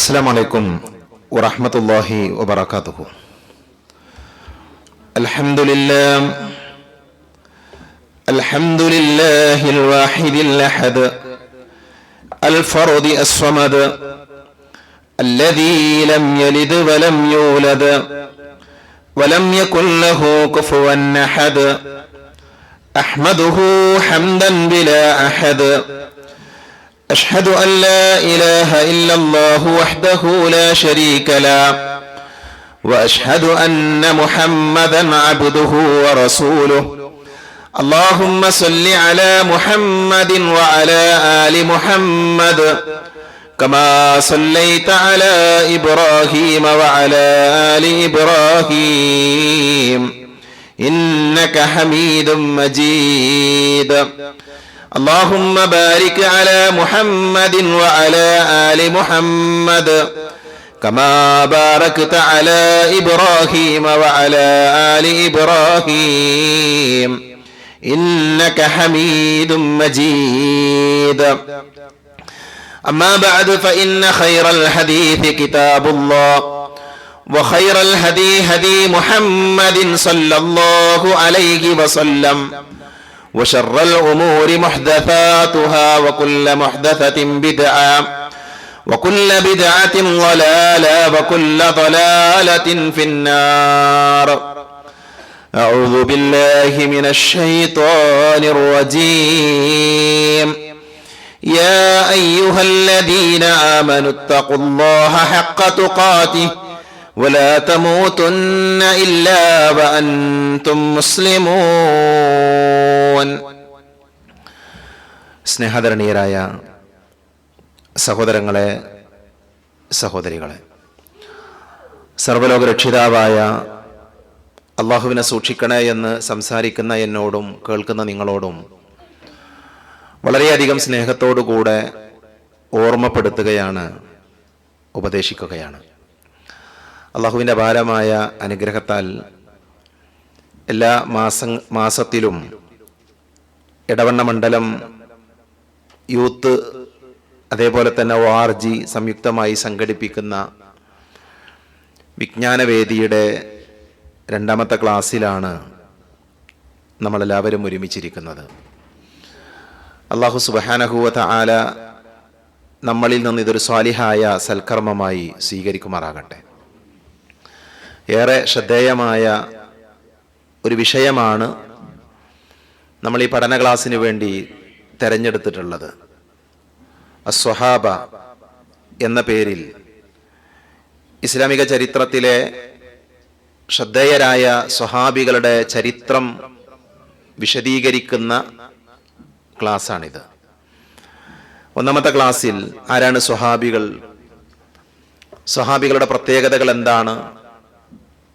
السلام عليكم ورحمة الله وبركاته. الحمد لله الواحد الأحد الفرد الصمد الذي لم يلد ولم يولد ولم يكن له كفوا أحد أحمده حمدا بلا أحد أشهد أن لا إله إلا الله وحده لا شريك له وأشهد أن محمدا عبده ورسوله اللهم صل على محمد وعلى آل محمد كما صليت على إبراهيم وعلى آل إبراهيم إنك حميد مجيد اللهم بارك على محمد وعلى آل محمد كما باركت على إبراهيم وعلى آل إبراهيم إنك حميد مجيد أما بعد فإن خير الحديث كتاب الله وخير الهدي هدي محمد صلى الله عليه وسلم وشر الأمور محدثاتها وكل محدثة بدعة وكل بدعة ضلالة وكل ضلالة في النار. أعوذ بالله من الشيطان الرجيم. يا أيها الذين آمنوا اتقوا الله حق تقاته ولا تموتن إلا وأنتم مسلمون. സ്നേഹധരണീയരായ സഹോദരങ്ങളെ, സഹോദരികളെ, സർവ്വലോക രക്ഷിതാവായ അള്ളാഹുവിനെ സൂക്ഷിക്കണേ എന്ന് സംസാരിക്കുന്ന എന്നോടും കേൾക്കുന്ന നിങ്ങളോടും വളരെയധികം സ്നേഹത്തോടുകൂടെ ഓർമ്മപ്പെടുത്തുകയാണ്, ഉപദേശിക്കുകയാണ്. അള്ളാഹുവിൻ്റെ അപാരമായ അനുഗ്രഹത്താൽ എല്ലാ മാസത്തിലും ഇടവണ്ണ മണ്ഡലം യൂത്ത് അതേപോലെ തന്നെ ORG സംയുക്തമായി സംഘടിപ്പിക്കുന്ന വിജ്ഞാനവേദിയുടെ 2ാമത്തെ ക്ലാസ്സിലാണ് നമ്മളെല്ലാവരും ഒരുമിച്ചിരിക്കുന്നത്. അല്ലാഹു സുബ്ഹാനഹു വ തആല നമ്മളിൽ നിന്ന് ഇതൊരു സ്വാലിഹായ സൽക്കർമ്മമായി സ്വീകരിക്കുമാറാകട്ടെ. ഏറെ ശ്രദ്ധേയമായ ഒരു വിഷയമാണ് നമ്മൾ ഈ പഠന ക്ലാസ്സിന് വേണ്ടി തിരഞ്ഞെടുത്തിട്ടുള്ളത്. അസ്വഹാബ എന്ന പേരിൽ ഇസ്ലാമിക ചരിത്രത്തിലെ ശ്രദ്ധേയരായ സ്വഹാബികളുടെ ചരിത്രം വിശദീകരിക്കുന്ന ക്ലാസ്സാണിത്. 1ാമത്തെ ക്ലാസ്സിൽ ആരാണ് സ്വഹാബികൾ, സ്വഹാബികളുടെ പ്രത്യേകതകൾ എന്താണ്,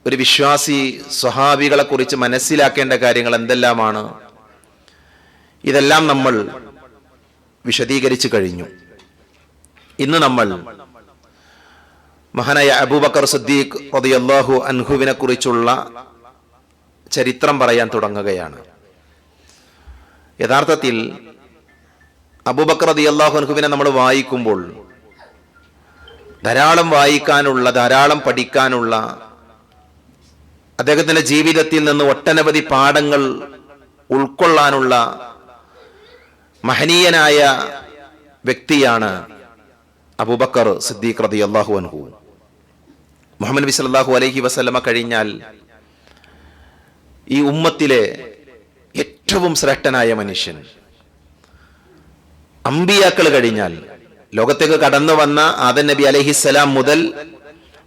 ഒരു വിശ്വാസി സ്വഹാബികളെ കുറിച്ച് മനസ്സിലാക്കേണ്ട കാര്യങ്ങൾ എന്തെല്ലാമാണ്, ഇതെല്ലാം നമ്മൾ വിശദീകരിച്ചു കഴിഞ്ഞു. ഇന്ന് നമ്മൾ മഹാനായ അബൂബക്കർ സിദ്ദീഖ് റളിയല്ലാഹു അൻഹുവിനെ കുറിച്ചുള്ള ചരിത്രം പറയാൻ തുടങ്ങുകയാണ്. യഥാർത്ഥത്തിൽ അബൂബക്കർ റളിയല്ലാഹു അൻഹുവിനെ നമ്മൾ വായിക്കുമ്പോൾ ധാരാളം വായിക്കാനുള്ള, ധാരാളം പഠിക്കാനുള്ള, അദ്ദേഹത്തിന്റെ ജീവിതത്തിൽ നിന്ന് ഒട്ടനവധി പാഠങ്ങൾ ഉൾക്കൊള്ളാനുള്ള മഹനീയനായ വ്യക്തിയാണ് അബൂബക്കർ സിദ്ദീഖ് റളിയല്ലാഹു അൻഹു. മുഹമ്മദ് നബി സല്ലല്ലാഹു അലൈഹി വസല്ലമ കഴിഞ്ഞാൽ ഈ ഉമ്മത്തിലെ ഏറ്റവും ശ്രേഷ്ഠനായ മനുഷ്യൻ, അമ്പിയാക്കൾ കഴിഞ്ഞാൽ ലോകത്തേക്ക് കടന്നു വന്ന ആദം നബി അലൈഹിസ്സലാം മുതൽ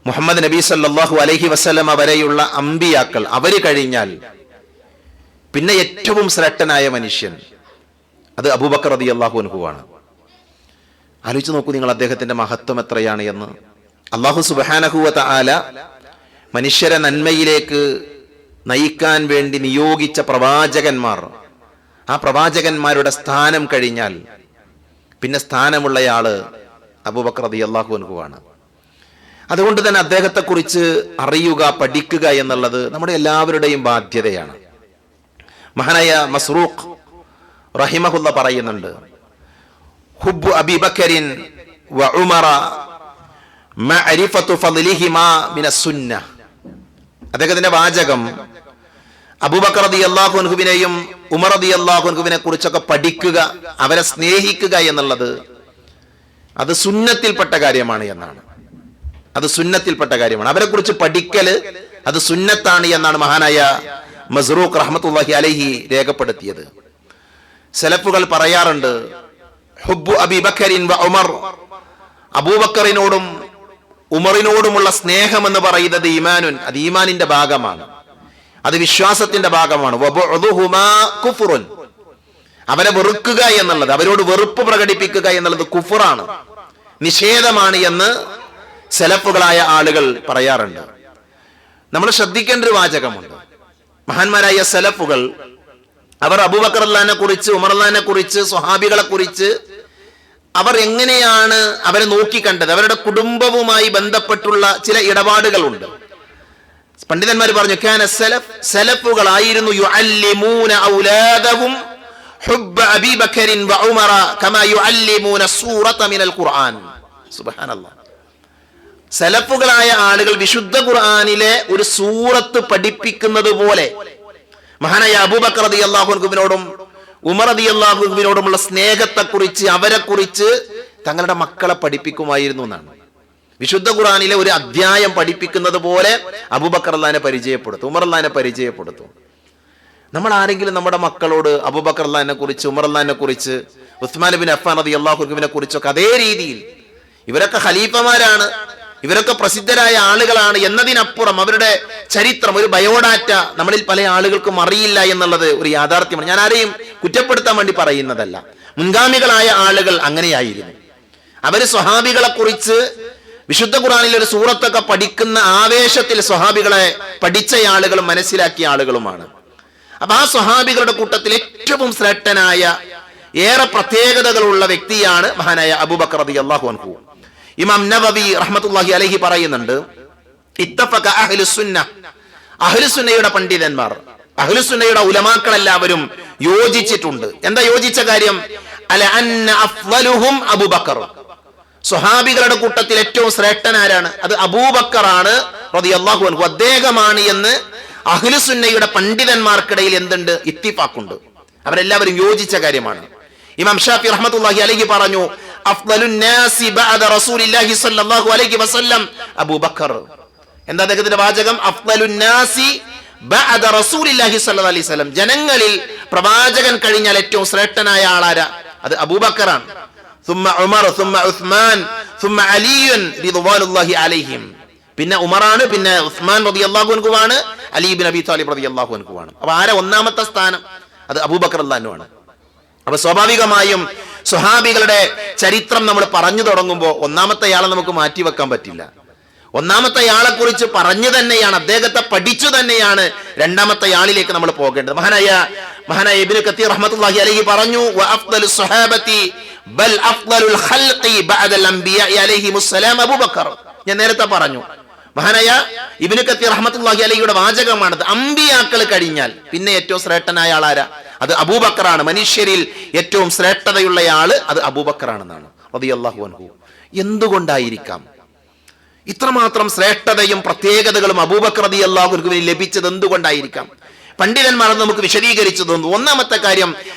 മുഹമ്മദ് നബി സല്ലല്ലാഹു അലൈഹി വസല്ലമ വരെയുള്ള അമ്പിയാക്കൾ, അവര് കഴിഞ്ഞാൽ പിന്നെ ഏറ്റവും ശ്രേഷ്ഠനായ മനുഷ്യൻ അത് അബൂബക്കർ റളിയല്ലാഹു അൻഹു ആണ്. ആലോചിച്ച് നോക്കൂ നിങ്ങൾ അദ്ദേഹത്തിന്റെ മഹത്വം എത്രയാണ് എന്ന്. അല്ലാഹു സുബ്ഹാനഹു വ തആല മനുഷ്യരെ നന്മയിലേക്ക് നയിക്കാൻ വേണ്ടി നിയോഗിച്ച പ്രവാചകന്മാർ, ആ പ്രവാചകന്മാരുടെ സ്ഥാനം കഴിഞ്ഞാൽ പിന്നെ സ്ഥാനമുള്ളയാള് അബൂബക്കർ റളിയല്ലാഹു അൻഹു ആണ്. അതുകൊണ്ട് തന്നെ അദ്ദേഹത്തെക്കുറിച്ച് അറിയുക, പഠിക്കുക എന്നുള്ളത് നമ്മുടെ എല്ലാവരുടെയും ബാധ്യതയാണ്. മഹാനായ മസ്റൂഖ് റഹിമഹുല്ല പറയുന്നുണ്ട്, ഹുബ്ബു അബീബക്കറിൻ വ ഉമറ മഅരിഫത്തു ഫളിഹിമാ മിനസ് സുന്നah. അദ്ദേഹത്തിന്റെ വാചകം അബൂബക്കർ റളിയല്ലാഹു അൻഹുവിനെയും ഉമർ റളിയല്ലാഹു അൻഹുവിനെ കുറിച്ചൊക്കെ പഠിക്കുക, അവരെ സ്നേഹിക്കുക എന്നുള്ളത് അത് സുന്നത്തിൽപ്പെട്ട കാര്യമാണ് എന്നാണ്. അത് സുന്നത്തിൽപ്പെട്ട കാര്യമാണ്. അവരെ കുറിച്ച് പഠിക്കല് അത് സുന്നത്താണ് എന്നാണ് മഹാനായ മസ്റൂഖ് റഹ്മത്തുള്ളാഹി അലൈഹി രേഖപ്പെടുത്തിയത്. സലഫുകൾ പറയാറുണ്ട്, ഹുബ്ബു അബീ ബക്കറിൻ വ ഉമർ, അബൂബക്കറിനോടും ഉമറിനോടുമുള്ള സ്നേഹം എന്ന് പറയുന്നത് ഈമാനുൻ, അത് ഈമാനിന്റെ ഭാഗമാണ്, അത് വിശ്വാസത്തിന്റെ ഭാഗമാണ്. വബുഅദുഹുമാ കുഫ്റുൻ, അവരെ വെറുക്കുക എന്നുള്ളത്, അവരോട് വെറുപ്പ് പ്രകടിപ്പിക്കുക എന്നുള്ളത് കുഫറാണ്, നിഷേധമാണ് എന്ന് സലഫുകളായ ആളുകൾ പറയാറുണ്ട്. നമ്മൾ ശ്രദ്ധിക്കേണ്ട ഒരു വാചകമുണ്ട്. മഹാന്മാരായ സലഫുകൾ അവർ അബൂബക്കർ റളിയല്ലാഹുവിനെ കുറിച്ച്, ഉമർ റളിയല്ലാഹുവിനെ കുറിച്ച്, സ്വഹാബികളെ കുറിച്ച് അവർ എങ്ങനെയാണ് അവരെ നോക്കിക്കണ്ടത്, അവരുടെ കുടുംബവുമായി ബന്ധപ്പെട്ടുള്ള ചില ഇടപാടുകളുണ്ട്. പണ്ഡിതന്മാർ പറഞ്ഞു, കാന സലഫ്, സലഫുകളായിരുന്നു യുഅല്ലിമൂന ഔലാദഹും ഹുബ്ബ അബീ ബക്കറിൻ വ ഉമറ കമാ യുഅല്ലിമൂന സൂറത മിനൽ ഖുർആൻ. സുബ്ഹാനല്ലാഹ്. സലഫുകളായ ആളുകൾ വിശുദ്ധ ഖുർആനിലെ ഒരു സൂറത്ത് പഠിപ്പിക്കുന്നത് പോലെ മഹാനായ അബൂബക്കർ റളിയല്ലാഹു അൻഹുവിനോടും ഉമർ റളിയല്ലാഹു അൻഹുവിനോടുമുള്ള സ്നേഹത്തെക്കുറിച്ച്, അവരെക്കുറിച്ച് തങ്ങളുടെ മക്കളെ പഠിപ്പിക്കുമായിരുന്നു എന്നാണ്. വിശുദ്ധ ഖുർആനിലെ ഒരു അധ്യായം പഠിപ്പിക്കുന്നത് പോലെ അബൂബക്കർ റളിയല്ലാഹുവിനെ പരിചയപ്പെടുത്തും, ഉമർ റളിയല്ലാഹുവിനെ പരിചയപ്പെടുത്തും. നമ്മൾ ആരെങ്കിലും നമ്മുടെ മക്കളോട് അബൂബക്കർ റളിയല്ലാഹുവിനെ കുറിച്ച്, ഉമർ റളിയല്ലാഹുവിനെ കുറിച്ച്, ഉസ്മാൻ ബിൻ അഫ്ഫാൻ റളിയല്ലാഹു അൻഹുവിനെ കുറിച്ചൊക്കെ അതേ രീതിയിൽ ഇവരൊക്കെ ഖലീഫമാരാണ്, ഇവരൊക്കെ പ്രസിദ്ധരായ ആളുകളാണ് എന്നതിനപ്പുറം അവരുടെ ചരിത്രം, ഒരു ബയോഡാറ്റ നമ്മളിൽ പല ആളുകൾക്കും അറിയില്ല എന്നുള്ളത് ഒരു യാഥാർത്ഥ്യമാണ്. ഞാൻ ആരെയും കുറ്റപ്പെടുത്താൻ വേണ്ടി പറയുന്നതല്ല. മുൻഗാമികളായ ആളുകൾ അങ്ങനെയായിരുന്നു. അവര് സ്വഹാബികളെ കുറിച്ച് വിശുദ്ധ ഖുർആനിൽ ഒരു സൂറത്തൊക്കെ പഠിക്കുന്ന ആവേശത്തിൽ സ്വഹാബികളെ പഠിച്ച ആളുകളും മനസ്സിലാക്കിയ ആളുകളുമാണ്. അപ്പൊ ആ സ്വഹാബികളുടെ കൂട്ടത്തിൽ ഏറ്റവും ശ്രേഷ്ഠനായ, ഏറെ പ്രത്യേകതകളുള്ള വ്യക്തിയാണ് മഹാനായ അബൂബക്കർ റളിയല്ലാഹു അൻഹു. ഇമാം നവവി റഹ്മത്തുള്ളാഹി അലൈഹി പറയുന്നുണ്ട്, ഇത്തഫഖ അഹ്ലുസുന്നഹ്, അഹ്ലുസുന്നയുടെ പണ്ഡിതന്മാർ, അഹ്ലുസുന്നയുടെ ഉലമാക്കൾ എല്ലാവരും യോജിച്ചിട്ടുണ്ട്. എന്താ യോജിച്ച കാര്യം? അല അന്ന അഫ്ളലുഹും അബൂബക്കർ, സ്വഹാബികളുടെ കൂട്ടത്തിൽ ഏറ്റവും ശ്രേഷ്ഠനാരാണ്? അത് അബൂബക്കറാണ് റളിയല്ലാഹു അൻഹു, അദ്ദേഹമാണ് എന്ന് അഹ്ലുസുന്നയുടെ പണ്ഡിതന്മാർക്കിടയിൽ എന്തുണ്ട്? ഇത്തിഫാഖുണ്ട്. അവരെല്ലാവരും യോജിച്ച കാര്യമാണ്. ഇമാം ഷാഫി റഹ്മത്തുള്ളാഹി അലൈഹി പറഞ്ഞു, അഫ്ളലുൻ നാസി ബഅദ റസൂലില്ലാഹി സ്വല്ലല്ലാഹു അലൈഹി വസല്ലം അബൂബക്കർ. എന്താ അദ്ദേഹത്തിന്റെ വാചകം? അഫ്ളലുൻ നാസി ബഅദ റസൂലില്ലാഹി സ്വല്ലല്ലാഹു അലൈഹി വസല്ലം, ജനങ്ങളിൽ പ്രവാചകൻ കഴിഞ്ഞാൽ ഏറ്റവും ശ്രേഷ്ഠനായ ആളാരാ? അത് അബൂബക്കറാണ്. സുമ്മ ഉമർ, സുമ്മ ഉസ്മാൻ, സുമ്മ അലിയുൻ റിദ്വാനുല്ലാഹി അലൈഹിം. പിന്നെ ഉമറാണ്, പിന്നെ ഉസ്മാൻ റളിയല്ലാഹു അൻഹുവാണ്, അലി ഇബ്നു അബീ താലിബ് റളിയല്ലാഹു അൻഹുവാണ്. അപ്പൊ ആരാ ഒന്നാമത്തെ സ്ഥാനം? അത് അബൂബക്കർ റളിയല്ലാഹു അൻഹു ആണ്. അപ്പൊ സ്വാഭാവികമായും സ്വഹാബികളുടെ ചരിത്രം നമ്മൾ പറഞ്ഞു തുടങ്ങുമ്പോൾ ഒന്നാമത്തെ ആളെ നമുക്ക് മാറ്റിവെക്കാൻ പറ്റില്ല. ഒന്നാമത്തെ ആളെ കുറിച്ച് പറഞ്ഞു തന്നെയാണ്, അദ്ദേഹത്തെ പഠിച്ചു തന്നെയാണ് രണ്ടാമത്തെ ആളിലേക്ക് നമ്മൾ പോകേണ്ടത്. മഹാനായ ഇബ്നു കത്തീർ റഹ്മത്തുള്ളാഹി അലൈഹി പറഞ്ഞു, വഅഫ്ദലു സ്വഹാബത്തി ബൽ അഫ്ദലുൽ ഖൽഖി ബഅദൽ അംബിയാഇ അലൈഹിമുസ്സലാം അബൂബക്കർ. ഞാൻ നേരത്തെ പറഞ്ഞു, മഹാനായ ഇബ്നു കത്തീർ റഹ്മത്തുള്ളാഹി അലൈഹിയുടെ വാചകമാണത്. അംബിയാക്കൾ കഴിഞ്ഞാൽ പിന്നെ ഏറ്റവും ശ്രേഷ്ഠനായ ആളാരാ? അത് അബൂബക്കറാണ്. മനുഷ്യരിൽ ഏറ്റവും ശ്രേഷ്ഠതയുള്ള ആള് അത് അബൂബക്കറാണെന്നാണ് റളിയല്ലാഹു അൻഹു. എന്തുകൊണ്ടായിരിക്കാം ഇത്രമാത്രം ശ്രേഷ്ഠതയും പ്രത്യേകതകളും അബൂബക്കർ റളിയല്ലാഹു അൻഹുവിന് ലഭിച്ചത്? എന്തുകൊണ്ടായിരിക്കാം? പണ്ഡിതന്മാർ നമുക്ക് വിശദീകരിച്ചു തന്നു. ഒന്നാമത്തെ കാര്യം,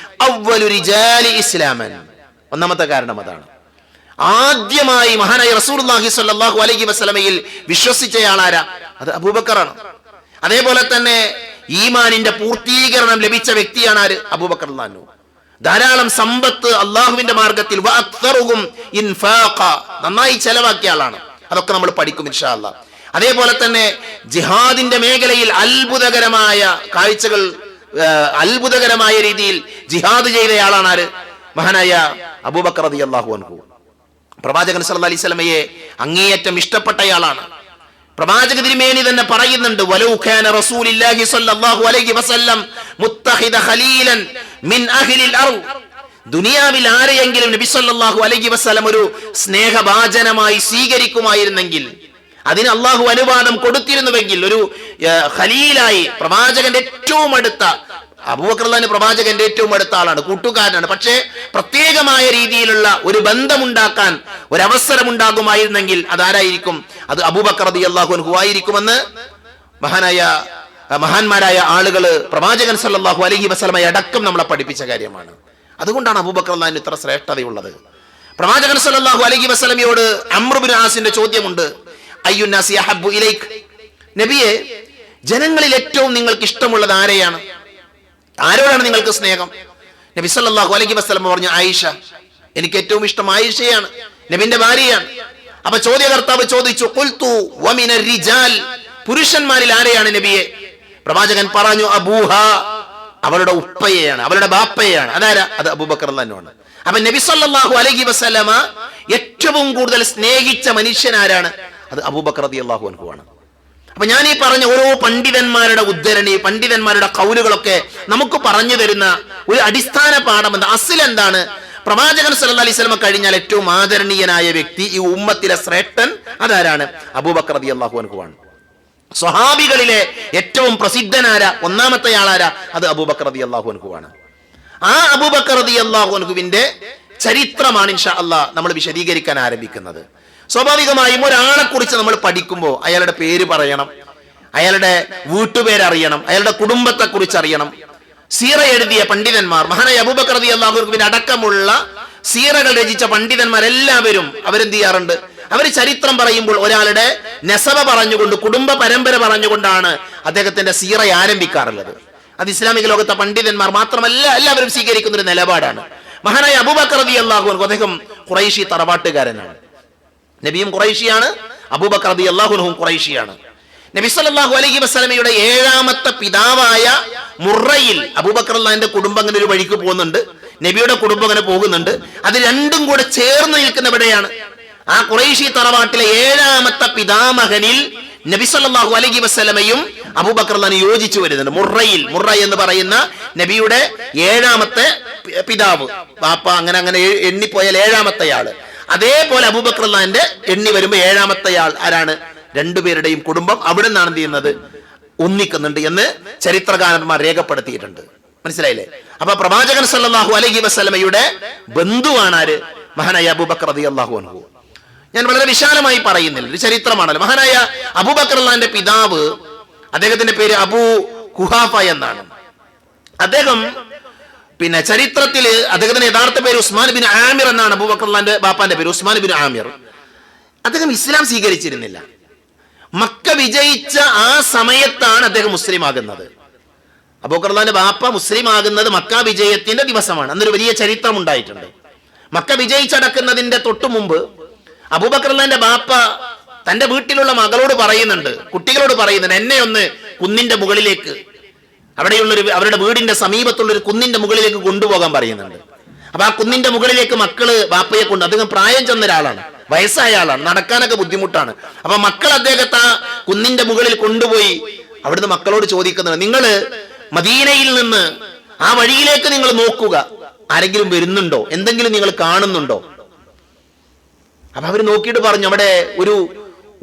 അവ്വലു റിജാലി ഇസ്ലാമൻ, ഒന്നാമത്തെ കാരണം അതാണ്. ആദ്യമായി മഹാനായ റസൂലുള്ളാഹി സ്വല്ലല്ലാഹു അലൈഹി വസല്ലമയിൽ വിശ്വസിച്ചയാളാരാ? അത് അബൂബക്കറാണ്. അതേപോലെ തന്നെ ഈമാനിന്റെ പൂർത്തീകരണം ലഭിച്ച വ്യക്തിയാണ് ആര്? അബൂബക്കർ റളിയല്ലാഹു അൻഹു. ധാരാളം സമ്പത്ത് അള്ളാഹുവിന്റെ മാർഗത്തിൽ വഅക്തറുഹും ഇൻഫാഖ, നന്നായി ചെലവാക്കിയ ആളാണ്. അതൊക്കെ നമ്മൾ പഠിക്കും ഇൻഷാ അല്ലാഹ്. അതേപോലെ തന്നെ ജിഹാദിന്റെ മേഖലയിൽ അത്ഭുതകരമായ കാഴ്ചകൾ, അത്ഭുതകരമായ രീതിയിൽ ജിഹാദ് ചെയ്തയാളാണ് ആര്? മഹാനായ അബൂബക്കർ റളിയല്ലാഹു അൻഹു. പ്രവാചകൻ സല്ലല്ലാഹു അലൈഹി വസല്ലമയെ അങ്ങേയറ്റം ഇഷ്ടപ്പെട്ടയാളാണ്. പ്രവാചക തിരുമേനി തന്നെ പറയുന്നുണ്ട്, വലൗ കാന റസൂലുള്ളാഹി സ്വല്ലല്ലാഹു അലൈഹി വസല്ലം മുത്തഖിദ ഖലീലൻ മിൻ അഹ്ലിൽ അർദ്, ദുനിയാവിൽ ആരെയെങ്കിലും നബി സല്ലല്ലാഹു അലൈഹി വസല്ലം ഒരു സ്നേഹഭാജനമായി സ്വീകരിക്കുമായിരുന്നെങ്കിൽ, അതിന് അള്ളാഹു അനുവാദം കൊടുത്തിരുന്നുവെങ്കിൽ, ഒരു ഖലീലായി പ്രവാചകന്റെ ഏറ്റവും അടുത്ത അബൂബക്കർ റളിയല്ലാഹു പ്രവാചകന്റെ ഏറ്റവും അടുത്ത ആളാണ്, കൂട്ടുകാരനാണ്. പക്ഷേ പ്രത്യേകമായ രീതിയിലുള്ള ഒരു ബന്ധമുണ്ടാക്കാൻ ഒരവസരമുണ്ടാകുമായിരുന്നെങ്കിൽ അതാരായിരിക്കും? അത് അബൂബക്കർ റളിയല്ലാഹു അൻഹു ആയിരിക്കുമെന്ന് മഹാന്മാരായ ആളുകൾ പ്രവാചകൻ സല്ലല്ലാഹു അലൈഹി വസല്ലമയെ അടക്കം നമ്മളെ പഠിപ്പിച്ച കാര്യമാണ്. അതുകൊണ്ടാണ് അബൂബക്കർ റളിയല്ലാഹു അൻഹു ഇത്ര ശ്രേഷ്ഠതയുള്ളത്. പ്രവാചകൻ സല്ലല്ലാഹു അലൈഹി വസല്ലമയോട് അംർ ഇബ്നു ആസിന്റെ ചോദ്യമുണ്ട്, അയ്യുന്നാസി അഹബ്ബു ഇലൈക്, നബിയെ ജനങ്ങളിൽ ഏറ്റവും നിങ്ങൾക്ക് ഇഷ്ടമുള്ളത് ആരെയാണ്? ആരോടാണ് നിങ്ങൾക്ക് സ്നേഹം? നബി സല്ലല്ലാഹു അലൈഹി വസല്ലം പറഞ്ഞു, ആയിഷ, എനിക്ക് ഏറ്റവും ഇഷ്ടം ആയിഷയാണ്, നബിന്റെ ഭാര്യയാണ്. അപ്പൊ ചോദ്യകർത്താവ് ചോദിച്ചു, ഖുൽതു വമിനർ റിജാൽ, പുരുഷന്മാരിൽ ആരെയാണ് നബിയെ? പ്രവാചകൻ പറഞ്ഞു, അബൂഹ, അവളുടെ ഉപ്പയെയാണ്, അവളുടെ ബാപ്പയെയാണ്. അതാരാ? അത് അബൂബക്കർ റളിയല്ലാഹു അൻഹു. അപ്പൊ നബി സല്ലല്ലാഹു അലൈഹി വസല്ലമ ഏറ്റവും കൂടുതൽ സ്നേഹിച്ച മനുഷ്യൻ ആരാണ്? അത് അബൂബക്കർ റളിയല്ലാഹു അൻഹു ആണ്. അപ്പൊ ഞാൻ ഈ പറഞ്ഞ ഓരോ പണ്ഡിതന്മാരുടെ ഉദ്ധരണി, പണ്ഡിതന്മാരുടെ കൗലുകളൊക്കെ നമുക്ക് പറഞ്ഞു തരുന്ന ഒരു അടിസ്ഥാന പാഠം എന്താ? അസ്ൽ എന്താണ്? പ്രവാചകൻ സല്ലല്ലാഹു അലൈഹി വസല്ലം കഴിഞ്ഞാൽ ഏറ്റവും ആദരണീയനായ വ്യക്തി, ഈ ഉമ്മത്തിലെ ശ്രേഷ്ഠൻ, അതാരാണ്? അബൂബക്കർ റളിയല്ലാഹു അൻഹു ആണ്. സ്വഹാബികളിലെ ഏറ്റവും പ്രസിദ്ധനാരാ? ഒന്നാമത്തെ ആളാരാ? അത് അബൂബക്കർ റളിയല്ലാഹു അൻഹു ആണ്. ആ അബൂബക്കർ റളിയല്ലാഹു അൻഹുവിന്റെ ചരിത്രമാണ് ഇൻഷാ അല്ലാഹ് നമ്മൾ വിശദീകരിക്കാൻ ആരംഭിക്കുന്നത്. സ്വാഭാവികമായും ഒരാളെ കുറിച്ച് നമ്മൾ പഠിക്കുമ്പോൾ അയാളുടെ പേര് പറയണം, അയാളുടെ വീട്ടുപേരറിയണം, അയാളുടെ കുടുംബത്തെ കുറിച്ച് അറിയണം. സീറ എഴുതിയ പണ്ഡിതന്മാർ, മഹാനായ അബൂബക്കർ റളിയല്ലാഹു അൻഹുവിന്റെ അടക്കമുള്ള സീറകൾ രചിച്ച പണ്ഡിതന്മാരെല്ലാവരും അവരെന്ത് ചെയ്യാറുണ്ട്? അവർ ചരിത്രം പറയുമ്പോൾ ഒരാളുടെ നെസബ പറഞ്ഞുകൊണ്ട്, കുടുംബ പരമ്പര പറഞ്ഞുകൊണ്ടാണ് അദ്ദേഹത്തിന്റെ സീറ ആരംഭിക്കാറുള്ളത്. അത് ഇസ്ലാമിക ലോകത്തെ പണ്ഡിതന്മാർ മാത്രമല്ല എല്ലാവരും സ്വീകരിക്കുന്ന ഒരു നിലപാടാണ്. മഹാനായ അബൂബക്കർ റളിയല്ലാഹു അൻഹു അദ്ദേഹം ഖുറൈശി തറവാട്ടുകാരനാണ്. നബിയും ഖുറൈശിയാണ്, അബൂബക്കർ റളിയല്ലാഹു അൻഹും ഖുറൈശിയാണ്. നബി സല്ലല്ലാഹു അലൈഹി വസല്ലമയുടെ ഏഴാമത്തെ പിതാവായ മുറയിൽ അബൂബക്കർ റളിയല്ലാഹുവിന്റെ കുടുംബം അങ്ങനെ ഒരു വഴിക്ക് പോകുന്നുണ്ട്, നബിയുടെ കുടുംബം അങ്ങനെ പോകുന്നുണ്ട്. അത് രണ്ടും കൂടെ ചേർന്ന് നിൽക്കുന്ന എവിടെയാണ്? ആ ഖുറൈശി തറവാട്ടിലെ ഏഴാമത്തെ പിതാമഹനിൽ നബി സല്ലല്ലാഹു അലൈഹി വസല്ലമയും അബൂബക്കർ റളിയല്ലാഹു യോജിച്ചു വരുന്നുണ്ട്. മുറ എന്ന് പറയുന്ന നബിയുടെ ഏഴാമത്തെ പിതാവ്, ബാപ്പ അങ്ങനെ അങ്ങനെ എണ്ണിപ്പോയാൽ ഏഴാമത്തെ ആള്. അതേപോലെ അബൂബക്കർ റളിയല്ലാഹുവിന്റെ എണ്ണി വരുമ്പോൾ ഏഴാമത്തെ ആൾ ആരാണ്? രണ്ടുപേരുടെയും കുടുംബം അവിടെ നിന്നാണ് എന്ത് ചെയ്യുന്നത്? ഒന്നിക്കുന്നുണ്ട് എന്ന് ചരിത്രകാരന്മാർ രേഖപ്പെടുത്തിയിട്ടുണ്ട്. മനസ്സിലായില്ലേ? അപ്പൊ പ്രവാചകൻ സല്ലല്ലാഹു അലൈഹി വസല്ലമയുടെ ബന്ധുവാണ് ആര്? മഹാനായ അബൂബക്കർ റളിയല്ലാഹു അൻഹു. ഞാൻ വളരെ വിശാലമായി പറയുന്നില്ല, ഒരു ചരിത്രമാണല്ലോ. മഹാനായ അബൂബക്കർ റളിയല്ലാഹുവിന്റെ പിതാവ്, അദ്ദേഹത്തിന്റെ പേര് അബൂ ഖുഹാഫ എന്നാണ്. അദ്ദേഹം ചരിത്രത്തിൽ അദ്ദേഹത്തിന്റെ യഥാർത്ഥ പേര് ഉസ്മാൻ ബിൻ ആമിർ എന്നാണ്. അബൂബക്കർ റളിയല്ലാഹുവിന്റെ ബാപ്പാന്റെ പേര് ഉസ്മാൻ ബിൻ ആമിർ. അദ്ദേഹം ഇസ്ലാം സ്വീകരിച്ചിരുന്നില്ല. മക്ക വിജയിച്ച ആ സമയത്താണ് അദ്ദേഹം മുസ്ലിം ആകുന്നത്. അബൂബക്കർ റളിയല്ലാഹുവിന്റെ ബാപ്പ മുസ്ലിം ആകുന്നത് മക്ക വിജയത്തിന്റെ ദിവസമാണ്. അന്നൊരു വലിയ ചരിത്രം ഉണ്ടായിട്ടുണ്ട്. മക്ക വിജയിച്ചടക്കുന്നതിന്റെ തൊട്ടു മുമ്പ് അബൂബക്കർ റളിയല്ലാഹുവിന്റെ ബാപ്പ തന്റെ വീട്ടിലുള്ള മകളോട് പറയുന്നുണ്ട്, കുട്ടികളോട് പറയുന്നുണ്ട്, എന്നെ ഒന്ന് കുന്നിന്റെ മുകളിലേക്ക്, അവിടെയുള്ളൊരു അവരുടെ വീടിന്റെ സമീപത്തുള്ള ഒരു കുന്നിന്റെ മുകളിലേക്ക് കൊണ്ടുപോകാൻ പറയുന്നുണ്ട്. അപ്പൊ ആ കുന്നിന്റെ മുകളിലേക്ക് മക്കള് ബാപ്പയെ കൊണ്ട്, അദ്ദേഹം പ്രായം ചെന്ന ഒരാളാണ്, വയസ്സായ ആളാണ്, നടക്കാനൊക്കെ ബുദ്ധിമുട്ടാണ്. അപ്പൊ മക്കൾ അദ്ദേഹത്തെ ആ കുന്നിന്റെ മുകളിൽ കൊണ്ടുപോയി അവിടുന്ന് മക്കളോട് ചോദിക്കുന്നത്, നിങ്ങള് മദീനയിൽ നിന്ന് ആ വഴിയിലേക്ക് നിങ്ങൾ നോക്കുക, ആരെങ്കിലും വരുന്നുണ്ടോ, എന്തെങ്കിലും നിങ്ങൾ കാണുന്നുണ്ടോ? അപ്പൊ അവര് നോക്കിയിട്ട് പറഞ്ഞു, അവിടെ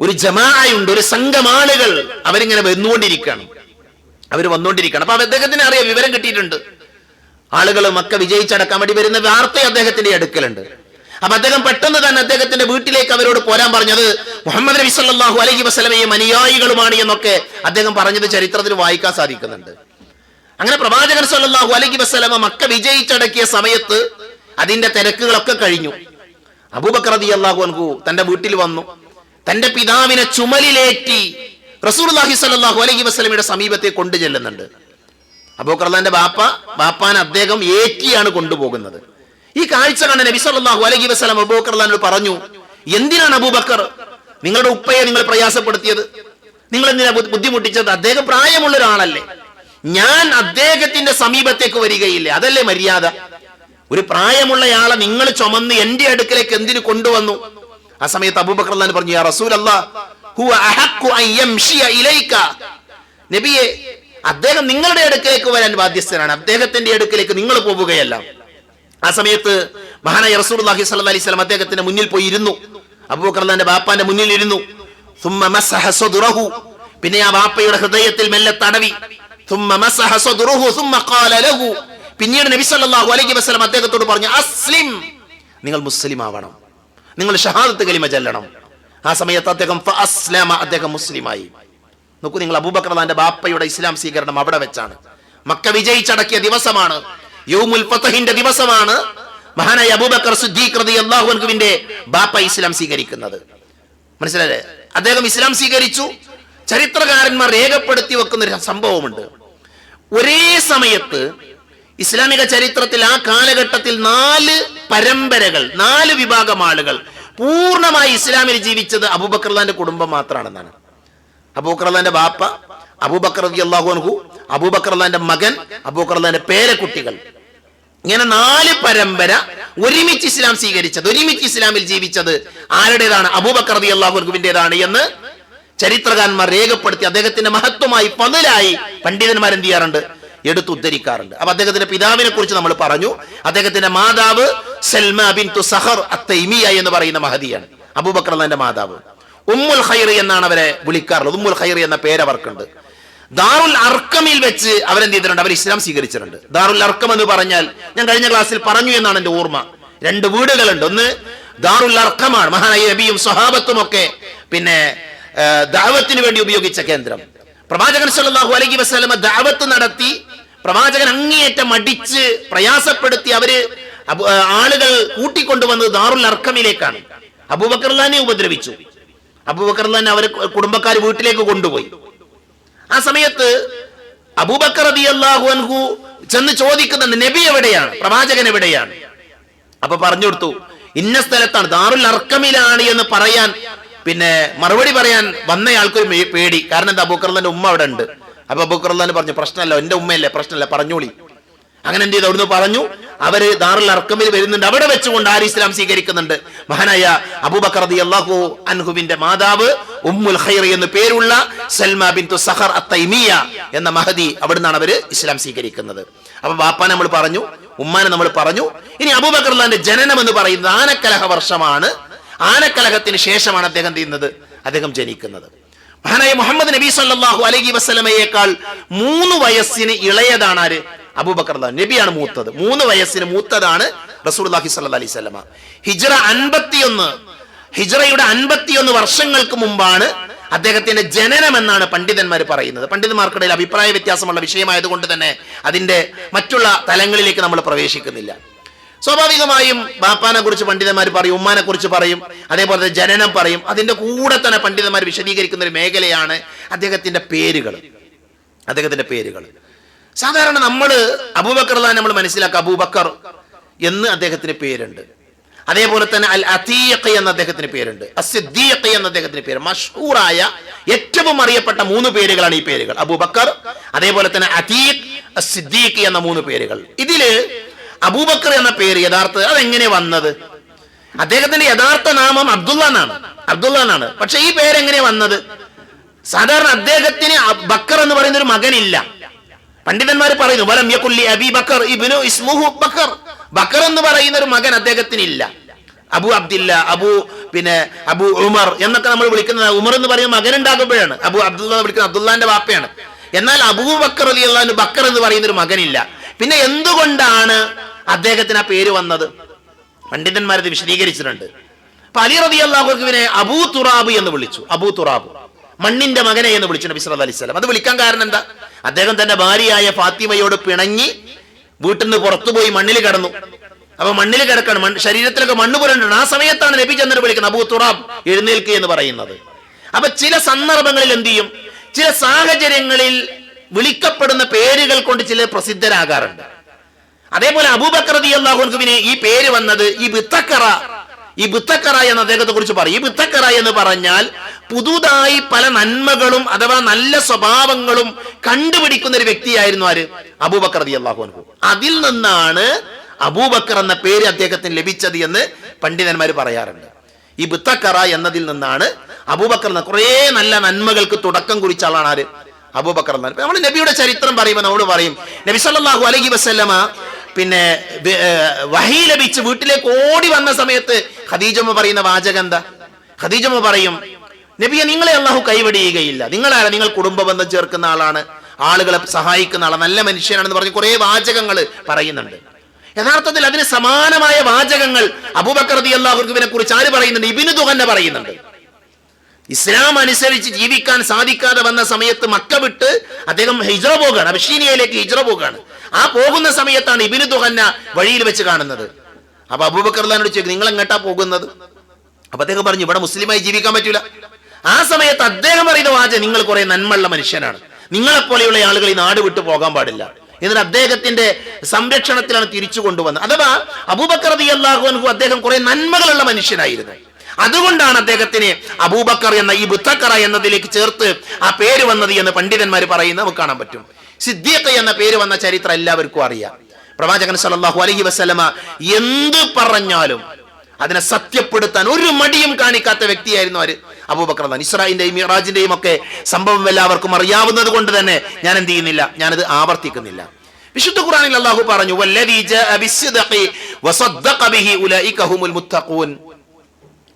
ഒരു ജമാഅയുണ്ട്, ഒരു സംഘം ആളുകൾ അവരിങ്ങനെ വന്നുകൊണ്ടിരിക്കുകയാണ്, അവര് വന്നുകൊണ്ടിരിക്കുകയാണ്. അപ്പൊ അദ്ദേഹത്തിന് അറിയാം, വിവരം കിട്ടിയിട്ടുണ്ട്, ആളുകൾ മക്ക വിജയിച്ചടക്കാൻ വേണ്ടി വരുന്ന വാർത്ത അദ്ദേഹത്തിന്റെ അടുക്കലുണ്ട്. അപ്പൊ അദ്ദേഹം പെട്ടെന്ന് തന്നെ അദ്ദേഹത്തിന്റെ വീട്ടിലേക്ക് അവരോട് പോരാൻ പറഞ്ഞത് മുഹമ്മദ് നബി സല്ലല്ലാഹു അലൈഹി വസല്ലമയും അനുയായികളുമാണ് എന്നൊക്കെ അദ്ദേഹം പറഞ്ഞത് ചരിത്രത്തിൽ വായിക്കാൻ സാധിക്കുന്നുണ്ട്. അങ്ങനെ പ്രവാചകൻ സല്ലല്ലാഹു അലൈഹി വസല്ലമ മക്ക വിജയിച്ചടക്കിയ സമയത്ത് അതിന്റെ തിരക്കുകളൊക്കെ കഴിഞ്ഞു. അബൂബക്കർ റളിയല്ലാഹു അൻഹു തന്റെ വീട്ടിൽ വന്നു, തന്റെ പിതാവിനെ ചുമലിലേറ്റി റസൂലുള്ളാഹി സ്വല്ലല്ലാഹു അലൈഹി വസല്ലമയുടെ സമീപത്തെ കൊണ്ടു ചെല്ലുന്നുണ്ട്. അബൂബക്കർ റളിയല്ലാഹുവിന്റെ ബാപ്പാൻ അദ്ദേഹം ഏറ്റിയാണ് കൊണ്ടുപോകുന്നത്. ഈ കാഴ്ച കണ്ട നബി സല്ലല്ലാഹു അലൈഹി വസല്ലം അബൂബക്കർ റളിയല്ലാഹുവിനോട് പറഞ്ഞു, എന്തിനാണ് അബൂബക്കർ നിങ്ങളുടെ ഉപ്പയെ നിങ്ങൾ പ്രയാസപ്പെടുത്തിയത്, നിങ്ങൾ എന്തിനാ ബുദ്ധിമുട്ടിച്ചത്? അദ്ദേഹം പ്രായമുള്ള ഒരാളല്ലേ, ഞാൻ അദ്ദേഹത്തിന്റെ സമീപത്തേക്ക് വരികയില്ലേ, അതല്ലേ മര്യാദ? ഒരു പ്രായമുള്ളയാളെ നിങ്ങൾ ചുമന്ന് എന്റെ അടുക്കലേക്ക് എന്തിനു കൊണ്ടുവന്നു? ആ സമയത്ത് അബൂബക്കർ റളിയല്ലാഹു പറഞ്ഞു, യാ റസൂലല്ലാഹ് ഹുവ അഹഖു അൻ യംശിയ ഇലൈക, നബിയെ അദ്ദേഹം നിങ്ങളുടെ അടുക്കലേക്ക് വരാൻ ബാധ്യസ്ഥനാണ്, അദ്ദേഹത്തിന്റെ അടുക്കലേക്ക് നിങ്ങൾ പോവുകയല്ല. ആ സമയത്ത് മഹാനായ റസൂലുള്ളാഹി സ്വല്ലല്ലാഹി അലൈഹി വസല്ലം അദ്ദേഹത്തിന്റെ മുന്നിൽ പോയി ഇരുന്നു. അബൂബക്കർ റളിയല്ലാഹുവിന്റെ ബാപ്പാന്റെ മുന്നിൽ ഇരുന്നു. സുമ്മ മസഹ സദ്റഹു, പിന്നെ ആ ബാപ്പയുടെ ഹൃദയത്തിൽ മെല്ലെ തടവി. ثم مسح صدره ثم قال له, പിന്നീട് നബി സല്ലല്ലാഹു അലൈഹി വസല്ലം അദ്ദേഹത്തോട് പറഞ്ഞു, അസ്ലിം, നിങ്ങൾ മുസ്ലിം ആവണം, നിങ്ങൾ ഷഹാദത്ത് കലിമ ചൊല്ലണം. ആ സമയത്ത് അദ്ദേഹം ഫഅസ്ലമ, അദ്ദേഹം മുസ്ലിമായി. നോക്കൂ നിങ്ങൾ, അബൂബക്കർ റളിയല്ലാഹുവിന്റെ ബാപ്പയുടെ ഇസ്ലാം സ്വീകരണം അവിടെ വെച്ചാണ്. മക്ക വിജയിച്ചടക്കിയ ദിവസമാണ്, യൗമുൽ ഫതഹിന്റെ ദിവസമാണ് മഹാനായ അബൂബക്കർ സിദ്ദീഖ് റളിയല്ലാഹു അൻഹുവിന്റെ ബാപ്പ ഇസ്ലാം സ്വീകരിക്കുന്നത്. മനസ്സിലായില്ലേ? അദ്ദേഹം ഇസ്ലാം സ്വീകരിച്ചു. ചരിത്രകാരന്മാർ രേഖപ്പെടുത്തി വെക്കുന്ന ഒരു സംഭവമുണ്ട്. ഒരേ സമയത്ത് ഇസ്ലാമിക ചരിത്രത്തിൽ ആ കാലഘട്ടത്തിൽ 4 പരമ്പരകൾ, 4 വിഭാഗം ആളുകൾ പൂർണ്ണമായി ഇസ്ലാമിൽ ജീവിച്ചത് അബൂബക്കർ റളിയല്ലാഹുവിന്റെ കുടുംബം മാത്രമാണെന്നാണ്. അബൂബക്കർ റളിയല്ലാഹുവിന്റെ ബാപ്പ, അബൂബക്കർ റളിയല്ലാഹു അൻഹു, അബൂബക്കർ റളിയല്ലാഹുവിന്റെ മകൻ, അബൂബക്കർ റളിയല്ലാഹുവിന്റെ പേരക്കുട്ടികൾ, ഇങ്ങനെ 4 പരമ്പര ഒരുമിച്ച് ഇസ്ലാം സ്വീകരിച്ചത്, ഒരുമിച്ച് ഇസ്ലാമിൽ ജീവിച്ചത് ആരുടേതാണ്? അബൂബക്കർ റളിയല്ലാഹു അൻഹുവിന്റേതാണ് എന്ന് ചരിത്രകാരന്മാർ രേഖപ്പെടുത്തി അദ്ദേഹത്തിന്റെ മഹത്വമായി പതിലായി പണ്ഡിതന്മാർ എന്ത് ചെയ്യാറുണ്ട്? എടുത്തുദ്ധരിക്കാറുണ്ട്. അപ്പൊ അദ്ദേഹത്തിന്റെ പിതാവിനെ കുറിച്ച് നമ്മൾ പറഞ്ഞു. അദ്ദേഹത്തിന്റെ മാതാവ് സൽമ ബിൻതു സഹർ അത്തൈമിയ എന്ന് പറയുന്ന മഹദിയാണ്. അബൂബക്കർ റളിയല്ലാഹുവിന്റെ മാതാവ് ഉമ്മുൽ ഖൈർ എന്നാണ് അവരെ വിളിക്കാറുള്ളത്. ഉമ്മുൽ ഖൈർ എന്ന പേര് അവർക്കുണ്ട്. ദാറുൽ അർക്കമിൽ വെച്ച് അവരെന്ത് ചെയ്തിട്ടുണ്ട്? അവർ ഇസ്ലാം സ്വീകരിച്ചിട്ടുണ്ട്. ദാറുൽ അർക്കം എന്ന് പറഞ്ഞാൽ ഞാൻ കഴിഞ്ഞ ക്ലാസ്സിൽ പറഞ്ഞു എന്നാണ് എന്റെ ഓർമ്മ. 2 വീടുകളുണ്ട്. ഒന്ന് ദാറുൽ അർക്കമാണ്, മഹാനായ നബിയും സ്വഹാബത്തും ഒക്കെ പിന്നെ ദഅവത്തിന് വേണ്ടി ഉപയോഗിച്ച കേന്ദ്രം. പ്രവാചകൻ സല്ലല്ലാഹു അലൈഹി വസല്ലം ദഅവത്ത് നടത്തി, പ്രവാചകൻ അങ്ങേയറ്റം അടിച്ച് പ്രയാസപ്പെടുത്തി അവര് ആളുകൾ കൂട്ടിക്കൊണ്ടുവന്നത് ദാറുൽ അർക്കമിലേക്കാണ്. അബൂബക്കർ റളിയല്ലാഹുവിനെ ഉപദ്രവിച്ചു. അബൂബക്കർ റളിയല്ലാഹു അവരെ കുടുംബക്കാർ വീട്ടിലേക്ക് കൊണ്ടുപോയി. ആ സമയത്ത് അബൂബക്കർ റളിയല്ലാഹു അൻഹു ചെന്ന് ചോദിക്കുന്നുണ്ട്, നബി എവിടെയാണ്, പ്രവാചകൻ എവിടെയാണ്? അപ്പൊ പറഞ്ഞു കൊടുത്തു, ഇന്ന സ്ഥലത്താണ്, ദാറുൽ അർക്കമിലാണ് എന്ന് പറയാൻ, പിന്നെ മറുപടി പറയാൻ വന്നയാൾക്കൊരു പേടി. കാരണം എന്താ? അബൂബക്കർ റളിയല്ലാഹുവിന്റെ ഉമ്മ അവിടെ ഉണ്ട്. അപ്പൊ അബൂബക്കർ റളിയല്ലാഹു പറഞ്ഞു, പ്രശ്നമല്ല, എന്റെ ഉമ്മയല്ലേ, പ്രശ്നമല്ല, പറഞ്ഞോളി. അങ്ങനെ എന്ത് ചെയ്തു? അവിടുന്ന് പറഞ്ഞു. അവര് ദാറുൽ അർക്കമിൽ വരുന്നുണ്ട്. അവിടെ വെച്ചുകൊണ്ട് ആര് ഇസ്ലാം സ്വീകരിക്കുന്നുണ്ട്? മഹാനായ അബൂബക്കർ റളിയല്ലാഹു അൻഹുവിന്റെ മാതാവ് ഉമ്മുൽ ഖൈർ എന്ന് പേരുള്ള സൽമ ബിൻതു സഹർ അത്തൈമിയ എന്ന മഹദി, അവിടുന്നാണ് അവര് ഇസ്ലാം സ്വീകരിക്കുന്നത്. അപ്പൊ ബാപ്പാനെ നമ്മൾ പറഞ്ഞു, ഉമ്മാനെ നമ്മൾ പറഞ്ഞു. ഇനി അബൂബക്കർ റളിയല്ലാഹുവിന്റെ ജനനം എന്ന് പറയുന്നത് ആനക്കലഹ വർഷമാണ്. ആനക്കലഹത്തിന് ശേഷമാണ് അദ്ദേഹം ചെയ്യുന്നത്, അദ്ദേഹം ജനിക്കുന്നത്. മഹാനായ മുഹമ്മദ് നബി സല്ലല്ലാഹു അലൈഹി വസല്ലമയേക്കാൾ 3 വയസ്സിന് ഇളയതാണ് ആര്? അബൂബക്കർ റളിയല്ലാഹു. നബിയാണ് മൂത്തത്. 3 വയസ്സിന് മൂത്തതാണ് റസൂലുള്ളാഹി സ്വല്ലല്ലാഹു അലൈഹി വസല്ലമ. ഹിജ്റയുടെ 51 വർഷങ്ങൾക്ക് മുമ്പാണ് അദ്ദേഹത്തിന്റെ ജനനം എന്നാണ് പണ്ഡിതന്മാർ പറയുന്നത്. പണ്ഡിതന്മാർക്കിടയിൽ അഭിപ്രായ വ്യത്യാസമുള്ള വിഷയമായതുകൊണ്ട് തന്നെ അതിന്റെ മറ്റുള്ള തലങ്ങളിലേക്ക് നമ്മൾ പ്രവേശിക്കുന്നില്ല. സ്വാഭാവികമായും ബാപ്പാനെ കുറിച്ച് പണ്ഡിതന്മാർ പറയും, ഉമ്മാനെ കുറിച്ച് പറയും, അതേപോലെ ജനനം പറയും. അതിന്റെ കൂടെ തന്നെ പണ്ഡിതന്മാർ വിശദീകരിക്കുന്ന ഒരു മേഖലയാണ് അദ്ദേഹത്തിന്റെ പേരുകൾ. സാധാരണ നമ്മൾ അബൂബക്കർ റളിയല്ലാഹു നമ്മൾ മനസ്സിലാക്കുക, അബൂബക്കർ എന്ന് അദ്ദേഹത്തിന് പേരുണ്ട്. അതേപോലെ തന്നെ അൽ അതീഖ് എന്ന അദ്ദേഹത്തിന് പേരുണ്ട്, അസ്സിദ്ദീഖ് എന്ന അദ്ദേഹത്തിന് പേര്. മഷ്ഹൂറായ ഏറ്റവും അറിയപ്പെട്ട 3 പേരുകളാണ് ഈ പേരുകൾ. അബൂബക്കർ, അതേപോലെ തന്നെ അതീഖ്, അസ്സിദ്ദീഖ് എന്ന 3 പേരുകൾ. ഇതില് അബൂബക്കർ എന്ന പേര് യഥാർത്ഥ അതെങ്ങനെ വന്നത്? അദ്ദേഹത്തിന്റെ യഥാർത്ഥ നാമം അബ്ദുള്ള എന്നാണ്. പക്ഷെ ഈ പേര് എങ്ങനെ വന്നത്? സാധാരണ അദ്ദേഹത്തിന് ബക്കർ എന്ന് പറയുന്ന ഒരു മകനില്ല. പണ്ഡിതന്മാർ പറയുന്നു, വലം യകുല്ലി അബീ ബക്കർ ഇബ്നു ഇസ്മുഹു ബക്കർ, ബക്കർ എന്ന് പറയുന്ന ഒരു മകൻ അദ്ദേഹത്തിനില്ല. അബു അബ്ദില്ല, അബു ഉമർ എന്നൊക്കെ നമ്മൾ വിളിക്കുന്നത് ഉമർ എന്ന് പറയുന്ന മകൻ ഉണ്ടാകുമ്പോഴാണ്. അബു അബ്ദുള്ള വിളിക്കുന്നത് അബ്ദുള്ളാന്റെ വാപ്പയാണ്. എന്നാൽ അബൂബക്കർ റളിയല്ലാഹു അൻഹു ബക്കർ എന്ന് പറയുന്ന ഒരു മകനില്ല. പിന്നെ എന്തുകൊണ്ടാണ് അദ്ദേഹത്തിന് ആ പേര് വന്നത്? പണ്ഡിതന്മാരത് വിശദീകരിച്ചിട്ടുണ്ട്. അപ്പൊ അലി റളിയല്ലാഹു അൻഹുവിനെ അബൂ തുറാബ് എന്ന് വിളിച്ചു. അബൂ തുറാബ്, മണ്ണിന്റെ മകനെ എന്ന് വിളിച്ചു നബി സല്ലല്ലാഹു അലൈഹി വസല്ലം. അത് വിളിക്കാൻ കാരണം എന്താ? അദ്ദേഹം തന്റെ ഭാര്യയായ ഫാത്തിമയോട് പിണങ്ങി വീട്ടിൽ നിന്ന് പുറത്തുപോയി മണ്ണിൽ കിടന്നു. അപ്പൊ മണ്ണിൽ കിടക്കണം, ശരീരത്തിലൊക്കെ മണ്ണ് പുരണ്ടാണ്. ആ സമയത്താണ് നബി ചന്ദ്രൻ വിളിക്കുന്നത് അബൂ തുറാബ്, എഴുന്നേൽക്കുക എന്ന് പറയുന്നത്. അപ്പൊ ചില സന്ദർഭങ്ങളിൽ എന്ത് ചെയ്യും? ചില സാഹചര്യങ്ങളിൽ വിളിക്കപ്പെടുന്ന പേരുകൾ കൊണ്ട് ചിലർ പ്രസിദ്ധരാകാറുണ്ട്. അതേപോലെ അബൂബക്കർ റളിയല്ലാഹു അൻഹുവിനെ ഈ പേര് വന്നത് ഈ ബിത്തക്കറ എന്ന അദ്ദേഹത്തെ കുറിച്ച് പറയും. ഈ ബിത്തക്കറ എന്ന് പറഞ്ഞാൽ പുതുതായി പല നന്മകളും അഥവാ നല്ല സ്വഭാവങ്ങളും കണ്ടുപിടിക്കുന്ന ഒരു വ്യക്തിയായിരുന്നു ആര്? അബൂബക്കർ റളിയല്ലാഹു അൻഹു. അതിൽ നിന്നാണ് അബൂബക്കർ എന്ന പേര് അദ്ദേഹത്തിന് ലഭിച്ചത് എന്ന് പണ്ഡിതന്മാർ പറയാറുണ്ട്. ഈ ബിത്തക്കറ എന്നതിൽ നിന്നാണ് അബൂബക്കർ എന്ന കുറേ നല്ല നന്മകൾക്ക് തുടക്കം കുറിച്ച ആളാണ് ആര്? അബൂബക്കർ. നമ്മൾ നബിയുടെ ചരിത്രം പറയുമ്പോൾ നമ്മൾ പറയും, നബി സല്ലല്ലാഹു അലൈഹി വസല്ലമ വഹി ലഭിച്ച് വീട്ടിലേക്ക് ഓടി വന്ന സമയത്ത് ഖദീജമ്മ പറയുന്ന വാചകം എന്താ? ഖദീജമ്മ പറയും, നബിയെ നിങ്ങളെ അല്ലാഹു കൈവടിയുകയില്ല, നിങ്ങൾ കുടുംബ ബന്ധം ചേർക്കുന്ന ആളാണ്, ആളുകളെ സഹായിക്കുന്ന ആളാണ്, നല്ല മനുഷ്യനാണെന്ന് പറഞ്ഞ് കുറെ വാചകങ്ങൾ പറയുന്നുണ്ട്. യഥാർത്ഥത്തിൽ അതിന് സമാനമായ വാചകങ്ങൾ അബൂബക്കർ റളിയല്ലാഹു അൻഹുവിനെ കുറിച്ച് ആര് പറയുന്നുണ്ട്? ഇബ്നു ദുഗന്ന പറയുന്നുണ്ട്. ഇസ്ലാം അനുസരിച്ച് ജീവിക്കാൻ സാധിക്കാതെ വന്ന സമയത്ത് മക്ക വിട്ട് അദ്ദേഹം ഹിജ്റ പോകാണ്, അബശീനിയയിലേക്ക് ഹിജ്റ പോകാണ്. ആ പോകുന്ന സമയത്താണ് ഇബ്നു ദുഗന്ന വഴിയിൽ വെച്ച് കാണുന്നത്. അപ്പൊ അബൂബക്കർ റളിയല്ലാഹു ചോദിച്ചു, നിങ്ങൾ എങ്ങോട്ടാ പോകുന്നത്? അപ്പൊ അദ്ദേഹം പറഞ്ഞു, ഇവിടെ മുസ്ലിമായി ജീവിക്കാൻ പറ്റൂല. ആ സമയത്ത് അദ്ദേഹം പറയുന്ന വാചകം, നിങ്ങൾ കുറെ നന്മയുള്ള മനുഷ്യനാണ്, നിങ്ങളെപ്പോലെയുള്ള ആളുകൾ ഈ നാട് വിട്ടു പോകാൻ പാടില്ല. എന്നിട്ട് അദ്ദേഹത്തിന്റെ സംരക്ഷണത്തിലാണ് തിരിച്ചു കൊണ്ടുവന്നത്. അഥവാ അബൂബക്കർ റളിയല്ലാഹു അൻഹു അദ്ദേഹം കുറെ നന്മകളുള്ള മനുഷ്യനായിരുന്നു. അതുകൊണ്ടാണ് അദ്ദേഹത്തിന് അബൂബക്കർ എന്ന ഈ ബുത്തക്കറ എന്നതിലേക്ക് ചേർത്ത് ആ പേര് വന്നത് എന്ന് പണ്ഡിതന്മാർ പറയുന്നത് നമുക്ക് കാണാൻ പറ്റും. സിദ്ദീഖ് എന്ന പേര് വന്ന ചരിത്രം എല്ലാവർക്കും അറിയാം. പ്രവാചകൻ സല്ലല്ലാഹു അലൈഹി വസല്ലമ എന്ത് പറഞ്ഞാലും അതിനെ സത്യപ്പെടുത്താൻ ഒരു മടിയും കാണിക്കാത്ത വ്യക്തിയായിരുന്നു ആര്? അബൂബക്കർ റളിയല്ലാഹു അൻഹു. ഇസ്രായിന്റെയും മിഅ്റാജിന്റെയും ഒക്കെ സംഭവം എല്ലാവർക്കും അറിയാവുന്നത് കൊണ്ട് തന്നെ ഞാൻ എന്ത് ചെയ്യുന്നില്ല, ഞാനത് ആവർത്തിക്കുന്നില്ല. വിശുദ്ധ ഖുർആനിൽ അല്ലാഹു പറഞ്ഞു, വല്ലദീ ജാഅ ബിസ്സിദ്ഖി വസദ്ദഖ ബിഹി ഉലൈക ഹുമുൽ മുത്തഖൂൻ.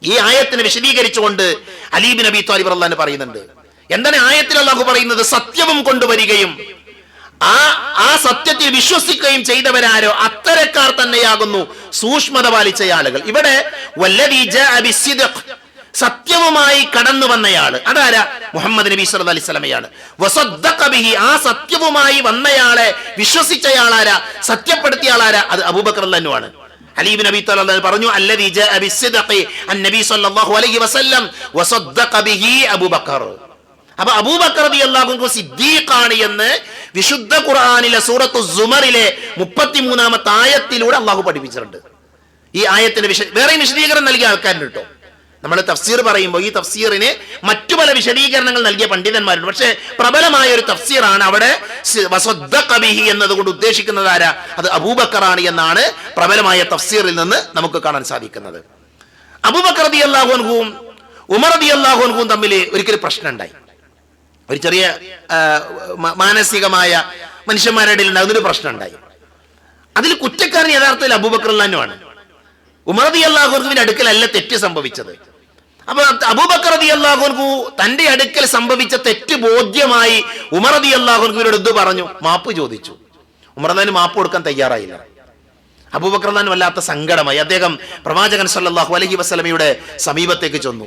ഈ ആയത്തിനെ വിശദീകരിച്ചുകൊണ്ട് അലി ഇബ്നു അബീ ത്വാലിബ് റളിയല്ലാഹു അൻഹു പറയുന്നുണ്ട്. എന്താണ് ആയത്തിൽ അല്ലാഹു പറയുന്നത്? സത്യവും കൊണ്ടുവരികയും ആ സത്യത്തിൽ വിശ്വസിക്കുകയും ചെയ്തവരാരോ അത്തരക്കാർ തന്നെയാകുന്നു സൂക്ഷ്മത പാലിച്ച ആളുകൾ. ഇവിടെ വല്ലദീ ജാഅ ബിസ്സിദ്ഖ്, സത്യവുമായി കടന്നു വന്നയാള് അതാരാ? മുഹമ്മദ് നബി സല്ലല്ലാഹു അലൈഹി വസല്ലമയാണ്. വസദ്ദഖ ബിഹി, ആ സത്യവുമായി വന്നയാളെ വിശ്വസിച്ചയാളാരാ, സത്യപ്പെടുത്തിയാളാരാ? അത് അബൂബക്കർ റളിയല്ലാഹു അൻഹു ആണ്. അലി ഇബ്നു അബീ ത്വാലിബ് പറഞ്ഞു, അല്ലദീ ജാഅ ബിസ്സിദ്ഖി അൻ-നബി സല്ലല്ലാഹു അലൈഹി വസല്ലം വസദ്ദഖ ബിഹി അബൂബക്കർ. അപ്പൊ അബൂബക്കർ റളിയല്ലാഹു അൻഹു സിദ്ദീഖാണ് എന്ന് വിശുദ്ധ ഖുർആനിലെ സൂറത്തു സുമറിലെ 33-ാമത്തെ ആയത്തിലൂടെ അള്ളാഹു പഠിപ്പിച്ചിട്ടുണ്ട്. ഈ ആയത്തിന്റെ വേറെയും വിശദീകരണം നൽകിയ ആൾക്കാരുണ്ട് കേട്ടോ. നമ്മൾ തഫ്സീർ പറയുമ്പോൾ ഈ തഫ്സീറിന് മറ്റു പല വിശദീകരണങ്ങൾ നൽകിയ പണ്ഡിതന്മാരുണ്ട്. പക്ഷേ പ്രബലമായ ഒരു തഫ്സീറാണ് അവിടെ വസദ്ദഖ ബിഹി എന്നതുകൊണ്ട് ഉദ്ദേശിക്കുന്നത് ആരാ? അത് അബൂബക്കറാണ് എന്നാണ് പ്രബലമായ തഫ്സീറിൽ നിന്ന് നമുക്ക് കാണാൻ സാധിക്കുന്നത്. അബൂബക്കർ റളിയല്ലാഹു അൻഹുവും ഉമർ റളിയല്ലാഹു അൻഹുവും തമ്മിൽ ഒരിക്കലും പ്രശ്നം ഉണ്ടായി. ഒരു ചെറിയ മാനസികമായ മനുഷ്യന്മാരുടെ ഇടയിൽ ഉണ്ടാകുന്നൊരു പ്രശ്നം ഉണ്ടായി. അതിൽ കുറ്റക്കാരൻ യഥാർത്ഥത്തിൽ അബൂബക്കർ റളിയല്ലാഹു അൻഹു ആണ്. ഉമർ റളിയല്ലാഹു അൻഹുവിന്റെ അടുക്കലല്ല തെറ്റ് സംഭവിച്ചത്. അപ്പൊ അബൂബക്കർ റളിയല്ലാഹു അൻഹു തന്റെ അടുക്കൽ സംഭവിച്ച തെറ്റ് ബോധ്യമായി ഉമർ റളിയല്ലാഹു അൻഹുവിനോട് എന്തു പറഞ്ഞു? മാപ്പ് ചോദിച്ചു. ഉമർ റളിയല്ലാഹു അൻഹു മാപ്പ് കൊടുക്കാൻ തയ്യാറായില്ല. അബൂബക്കർ റളിയല്ലാഹു അൻഹു വല്ലാത്ത സങ്കടമായി. അദ്ദേഹം പ്രവാചകൻ സല്ലല്ലാഹു അലൈഹി വസല്ലമയുടെ സമീപത്തേക്ക് ചെന്നു,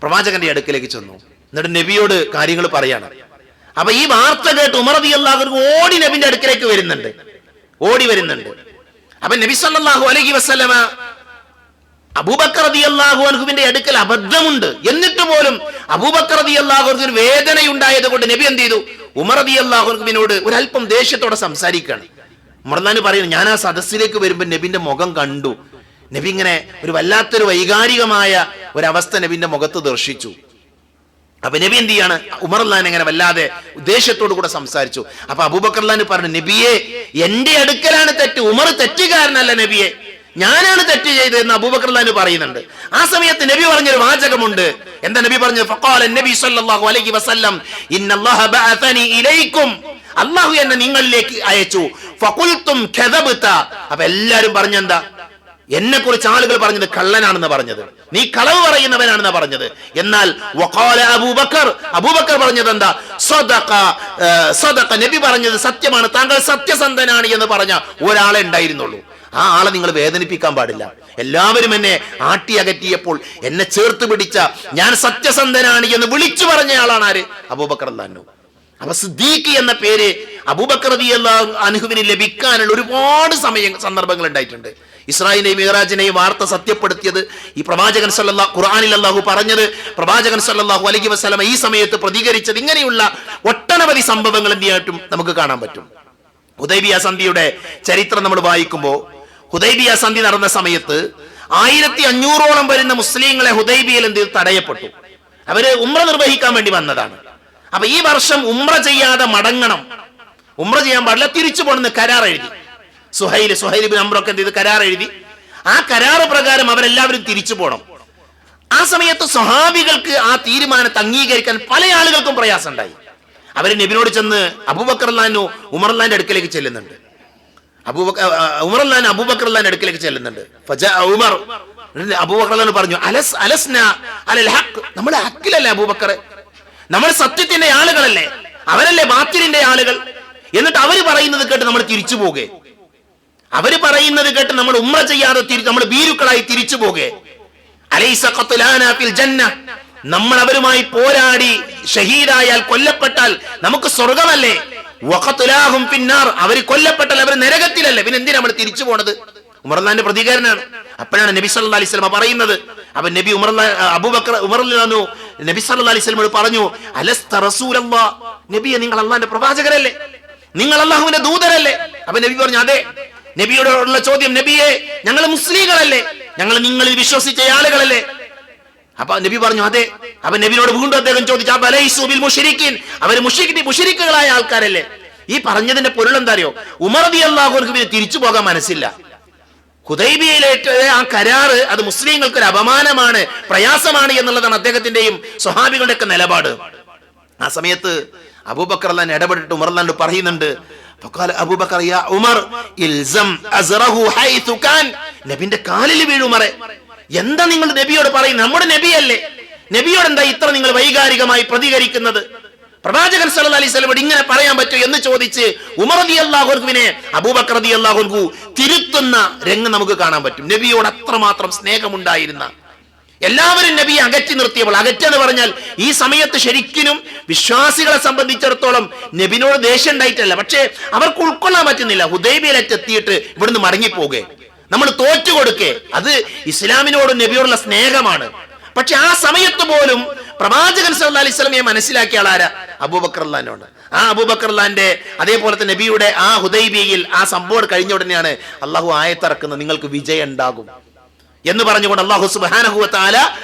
പ്രവാചകന്റെ അടുക്കലേക്ക് ചെന്നു. എന്നിട്ട് നബിയോട് കാര്യങ്ങൾ പറയാണ്. അപ്പൊ ഈ വാർത്ത കേട്ട് ഉമർ റളിയല്ലാഹു അൻഹു ഓടി നബിന്റെ അടുക്കലേക്ക് ഓടി വരുന്നുണ്ട്. അപ്പൊ നബി സല്ലല്ലാഹു അലൈഹി വസല്ലമ അബൂബക്കർ റളിയല്ലാഹു അൻഹുവിന്റെ അടുക്കൽ അബദ്ധമുണ്ട്, എന്നിട്ട് പോലും അബൂബക്കർ റളിയല്ലാഹു അൻഹുവിന് വേദനയുണ്ടായത് കൊണ്ട് നബി എന്ത് ചെയ്തു? ഉമർ റളിയല്ലാഹു അൻഹുവിനോട് ഒരല്പം ദേഷ്യത്തോടെ സംസാരിക്കുകയാണ്. ഉമർ റളിയല്ലാഹു പറയുന്നു, ഞാൻ ആ സദസ്സിലേക്ക് വരുമ്പോൾ നബിന്റെ മുഖം കണ്ടു. നബി ഇങ്ങനെ ഒരു വല്ലാത്തൊരു വൈകാരികമായ ഒരവസ്ഥ നബിന്റെ മുഖത്ത് ദർശിച്ചു. അപ്പൊ നബി എന്ത് ചെയ്യാണ്? ഉമർ റളിയല്ലാഹു ഇങ്ങനെ വല്ലാതെ ഉദ്ദേശത്തോടു കൂടെ സംസാരിച്ചു. അപ്പൊ അബൂബക്കർ റളിയല്ലാഹു പറഞ്ഞു, നബിയെ എന്റെ അടുക്കലാണ് തെറ്റ്, ഉമർ തെറ്റുകാരനല്ല നബിയെ, ഞാനാണ് തെറ്റ് ചെയ്തത് എന്ന് അബൂബക്കർ റളിയല്ലാഹു പറയുന്നുണ്ട്. ആ സമയത്ത് നബി പറഞ്ഞൊരു വാചകമുണ്ട്. എന്താ നബി പറഞ്ഞത്? ഫഖാല നബി സല്ലല്ലാഹു അലൈഹി വസല്ലം ഇന്നല്ലാഹ ബഅസനി ഇലൈക്കും, അല്ലാഹു എന്നെ നിങ്ങളിലേക്ക് അയച്ചു. ഫഖുൽതും കദബത, അപ്പൊ എല്ലാരും പറഞ്ഞെന്താ? എന്നെ കുറിച്ച് ആളുകൾ പറഞ്ഞത് കള്ളനാണെന്ന് പറഞ്ഞത്, നീ കളവ് പറയുന്നവനാണെന്ന് പറഞ്ഞത്. എന്നാൽ വഖാല അബൂബക്കർ പറഞ്ഞത് എന്താ? സദഖ, നബി പറഞ്ഞത് സത്യമാണ്, താങ്കൾ സത്യസന്ധനാണ് എന്ന് പറഞ്ഞ ഒരാളെ ഉണ്ടായിരുന്നുള്ളൂ. ആ ആളെ നിങ്ങൾ വേദനിപ്പിക്കാൻ പാടില്ല. എല്ലാവരും എന്നെ ആട്ടി അകറ്റിയപ്പോൾ എന്നെ ചേർത്ത് പിടിച്ച ഞാൻ സത്യസന്ധനാണ് എന്ന് വിളിച്ചു പറഞ്ഞ ആളാണ് ആര്? അബൂബക്കർ റളിയല്ലാഹു അൻഹു. അപ്പൊ സിദ്ദീഖ് എന്ന പേര് അബൂബക്കർ റളിയല്ലാഹു അൻഹുവിന് ലഭിക്കാനുള്ള ഒരുപാട് സന്ദർഭങ്ങൾ ഉണ്ടായിട്ടുണ്ട്. ഇസ്രായിലിനെയും മിഅ്റാജിനെയും വാർത്ത സത്യപ്പെടുത്തിയത് ഈ പ്രവാചകൻ സല്ലല്ലാഹു ഖുർആനിൽ അല്ലാഹു പറഞ്ഞത്, പ്രവാചകൻ സല്ലല്ലാഹു അലൈഹി വസല്ലം ഈ സമയത്ത് പ്രതികരിച്ചത്, ഇങ്ങനെയുള്ള ഒട്ടനവധി സംഭവങ്ങൾ എന്തിയായിട്ടും നമുക്ക് കാണാൻ പറ്റും. ഹുദൈബിയ സന്ധിയുടെ ചരിത്രം നമ്മൾ വായിക്കുമ്പോൾ, ഹുദൈബിയ സന്ധി നടന്ന സമയത്ത് 1500ഓളം വരുന്ന മുസ്ലിങ്ങളെ ഹുദൈബിയയിൽ എന്ത് തടയപ്പെട്ടു. അവര് ഉംറ നിർവഹിക്കാൻ വേണ്ടി വന്നതാണ്. അപ്പൊ ഈ വർഷം ഉംറ ചെയ്യാതെ മടങ്ങണം, ഉംറ ചെയ്യാൻ പാടില്ല, തിരിച്ചു പോകണമെന്ന് കരാർ എഴുതി. സുഹൈൽ ഇബ്നു അംറൊക്കെ എന്ത് ചെയ്ത് കരാർ എഴുതി. ആ കരാറ് പ്രകാരം അവരെല്ലാവരും തിരിച്ചു പോകണം. ആ സമയത്ത് സ്വഹാബികൾക്ക് ആ തീരുമാനത്തെ അംഗീകരിക്കാൻ പല ആളുകൾക്കും പ്രയാസം ഉണ്ടായി. അവര് നബിയോട് ചെന്ന് അബൂബക്കർ റളിയല്ലാഹു അൻഹു ഉമർ റളിയല്ലാഹുവിന്റെ അടുക്കലേക്ക് ചെല്ലുന്നുണ്ട്. ഉമർ റളിയല്ലാഹു അബൂബക്കർ റളിയല്ലാഹുവിന്റെ അടുക്കലേക്ക് ചെല്ലുന്നുണ്ട്. ഉമർ അബൂബക്കർ റളിയല്ലാഹു പറഞ്ഞു, അലസ്ന അലൽ ഹഖ്, നമ്മൾ ഹക്കിലല്ലേ അബൂബക്കർ, നമ്മൾ സത്യത്തിന്റെ ആളുകളല്ലേ, അവരല്ലേ ബാത്തിലിന്റെ ആളുകൾ. എന്നിട്ട് അവര് പറയുന്നത് കേട്ട് നമ്മൾ തിരിച്ചു പോകെ, അവര് പറയുന്നത് കേട്ട് നമ്മൾ ഉംറ ചെയ്യാതെ നമ്മൾ ഭീരുക്കളായി തിരിച്ചു പോകെ. അലൈസ ഖത്ലാനാ ഫിൽ ജന്ന, നമ്മൾ അവരുമായി പോരാടി ഷഹീദായാൽ കൊല്ലപ്പെട്ടാൽ നമുക്ക് സ്വർഗമല്ലേ? വഖത്ലാഹും ഫിന്നാർ, അവർ കൊല്ലപ്പെട്ടാൽ അവർ നരകത്തിലല്ലേ? പിന്നെ എന്തിനാ നമ്മൾ തിരിച്ചു പോണത്? ഉമർലാന്റെ പ്രതികരണമാണ്. അപ്പോഴാണ് നബി സല്ലല്ലാഹു അലൈഹി വസല്ലം പറയുന്നത്. അപ്പൊ നബി അബൂബക്കർ നബി സല്ലല്ലാഹു അലൈഹി വസല്ലം പറഞ്ഞു, അലസ്ത റസൂലല്ലാഹ്, നബിയെ നിങ്ങൾ അല്ലാഹുവിന്റെ പ്രവാചകരല്ലേ, നിങ്ങൾ അല്ലാഹുവിന്റെ ദൂതരല്ലേ? അപ്പൊ നബി പറഞ്ഞു അതെ. നബിയോടുള്ള ചോദ്യം, നബിയെ ഞങ്ങൾ മുസ്ലിങ്ങളല്ലേ, ഞങ്ങൾ നിങ്ങളിൽ വിശ്വസിച്ച ആളുകളല്ലേ? അപ്പൊ നബി പറഞ്ഞു അതെ. അപ്പൊ നബിയോട് വീണ്ടും അദ്ദേഹം ചോദിച്ചു, അവര് മുശ്രിക്കുകളായ ആൾക്കാരല്ലേ? ഈ പറഞ്ഞതിന്റെ പൊരുൾ എന്താ അറിയോ? ഉമർ റളിയല്ലാഹു അൻഹുവിന് തിരിച്ചു പോകാൻ മനസ്സില്ല. ഹുദൈബിയയിലേറ്റ ആ കരാറ് അത് മുസ്ലിങ്ങൾക്ക് ഒരു അപമാനമാണ്, പ്രയാസമാണ് എന്നുള്ളതാണ് അദ്ദേഹത്തിന്റെയും സ്വഹാബികളുടെ ഒക്കെ നിലപാട്. ആ സമയത്ത് അബൂബക്കർ റളിയല്ലാഹു അൻഹു ഇടപെട്ടിട്ട് ഉമർ റളിയല്ലാഹു അൻഹു പറയുന്നുണ്ട്, അബൂബക്കർ യാ ഉമർ ഇൽസം അസ്റഹു ഹൈതു കാൻ, നബിന്റെ കാലിൽ വീഴു ഉമറേ. എന്താ നിങ്ങൾ നബിയോട് പറയുന്നത്? നമ്മുടെ നബിയല്ലേ, നബിയോട് എന്താ ഇത്ര നിങ്ങൾ വൈകാരികമായി പ്രതികരിക്കുന്നത്? പ്രവാചകൻ സല്ലല്ലാഹു അലൈഹി വസല്ലം ഇങ്ങനെ പറയാൻ പറ്റുമോ എന്ന് ചോദിച്ച് ഉമർ റളിയല്ലാഹു അൻഹുവിനെ അബൂബക്കർ റളിയല്ലാഹു അൻഹു തിരുത്തുന്ന രംഗം നമുക്ക് കാണാൻ പറ്റും. നബിയോട് അത്രമാത്രം സ്നേഹമുണ്ടായിരുന്ന, എല്ലാവരും നബിയെ അകറ്റി നിർത്തിയപ്പോൾ, അകറ്റെന്ന് പറഞ്ഞാൽ ഈ സമയത്ത് ശരിക്കും വിശ്വാസികളെ സംബന്ധിച്ചിടത്തോളം നബിനോട് ദേഷ്യം ഉണ്ടായിട്ടല്ല, പക്ഷേ അവർക്ക് ഉൾക്കൊള്ളാൻ പറ്റുന്നില്ല. ഹുദൈബിയയിലെത്തിയിട്ട് ഇവിടുന്ന് മടങ്ങിപ്പോകെ, നമ്മൾ തോറ്റുകൊടുക്കേ, അത് ഇസ്ലാമിനോടും നബിയോടുള്ള സ്നേഹമാണ്. പക്ഷെ ആ സമയത്ത് പോലും പ്രവാചകൻ സല്ലല്ലാഹു അലൈഹി വസല്ലമയെ മനസ്സിലാക്കിയ ആളാരാ? അബൂബക്കർ റളിയല്ലാഹു അൻഹു. ആ അബൂബക്കർ റളിയല്ലാഹു അൻഹുവിന്റെ അതേപോലെ തന്നെ നബിയുടെ ആ ഹുദൈബിയയിൽ ആ സംഭവം കഴിഞ്ഞ ഉടനെയാണ് അള്ളാഹു ആയത്തിറക്കുന്നത്, നിങ്ങൾക്ക് വിജയം ഉണ്ടാകും എന്ന് പറഞ്ഞുകൊണ്ട് അള്ളാഹു സുബ്ഹാനഹു വ തആല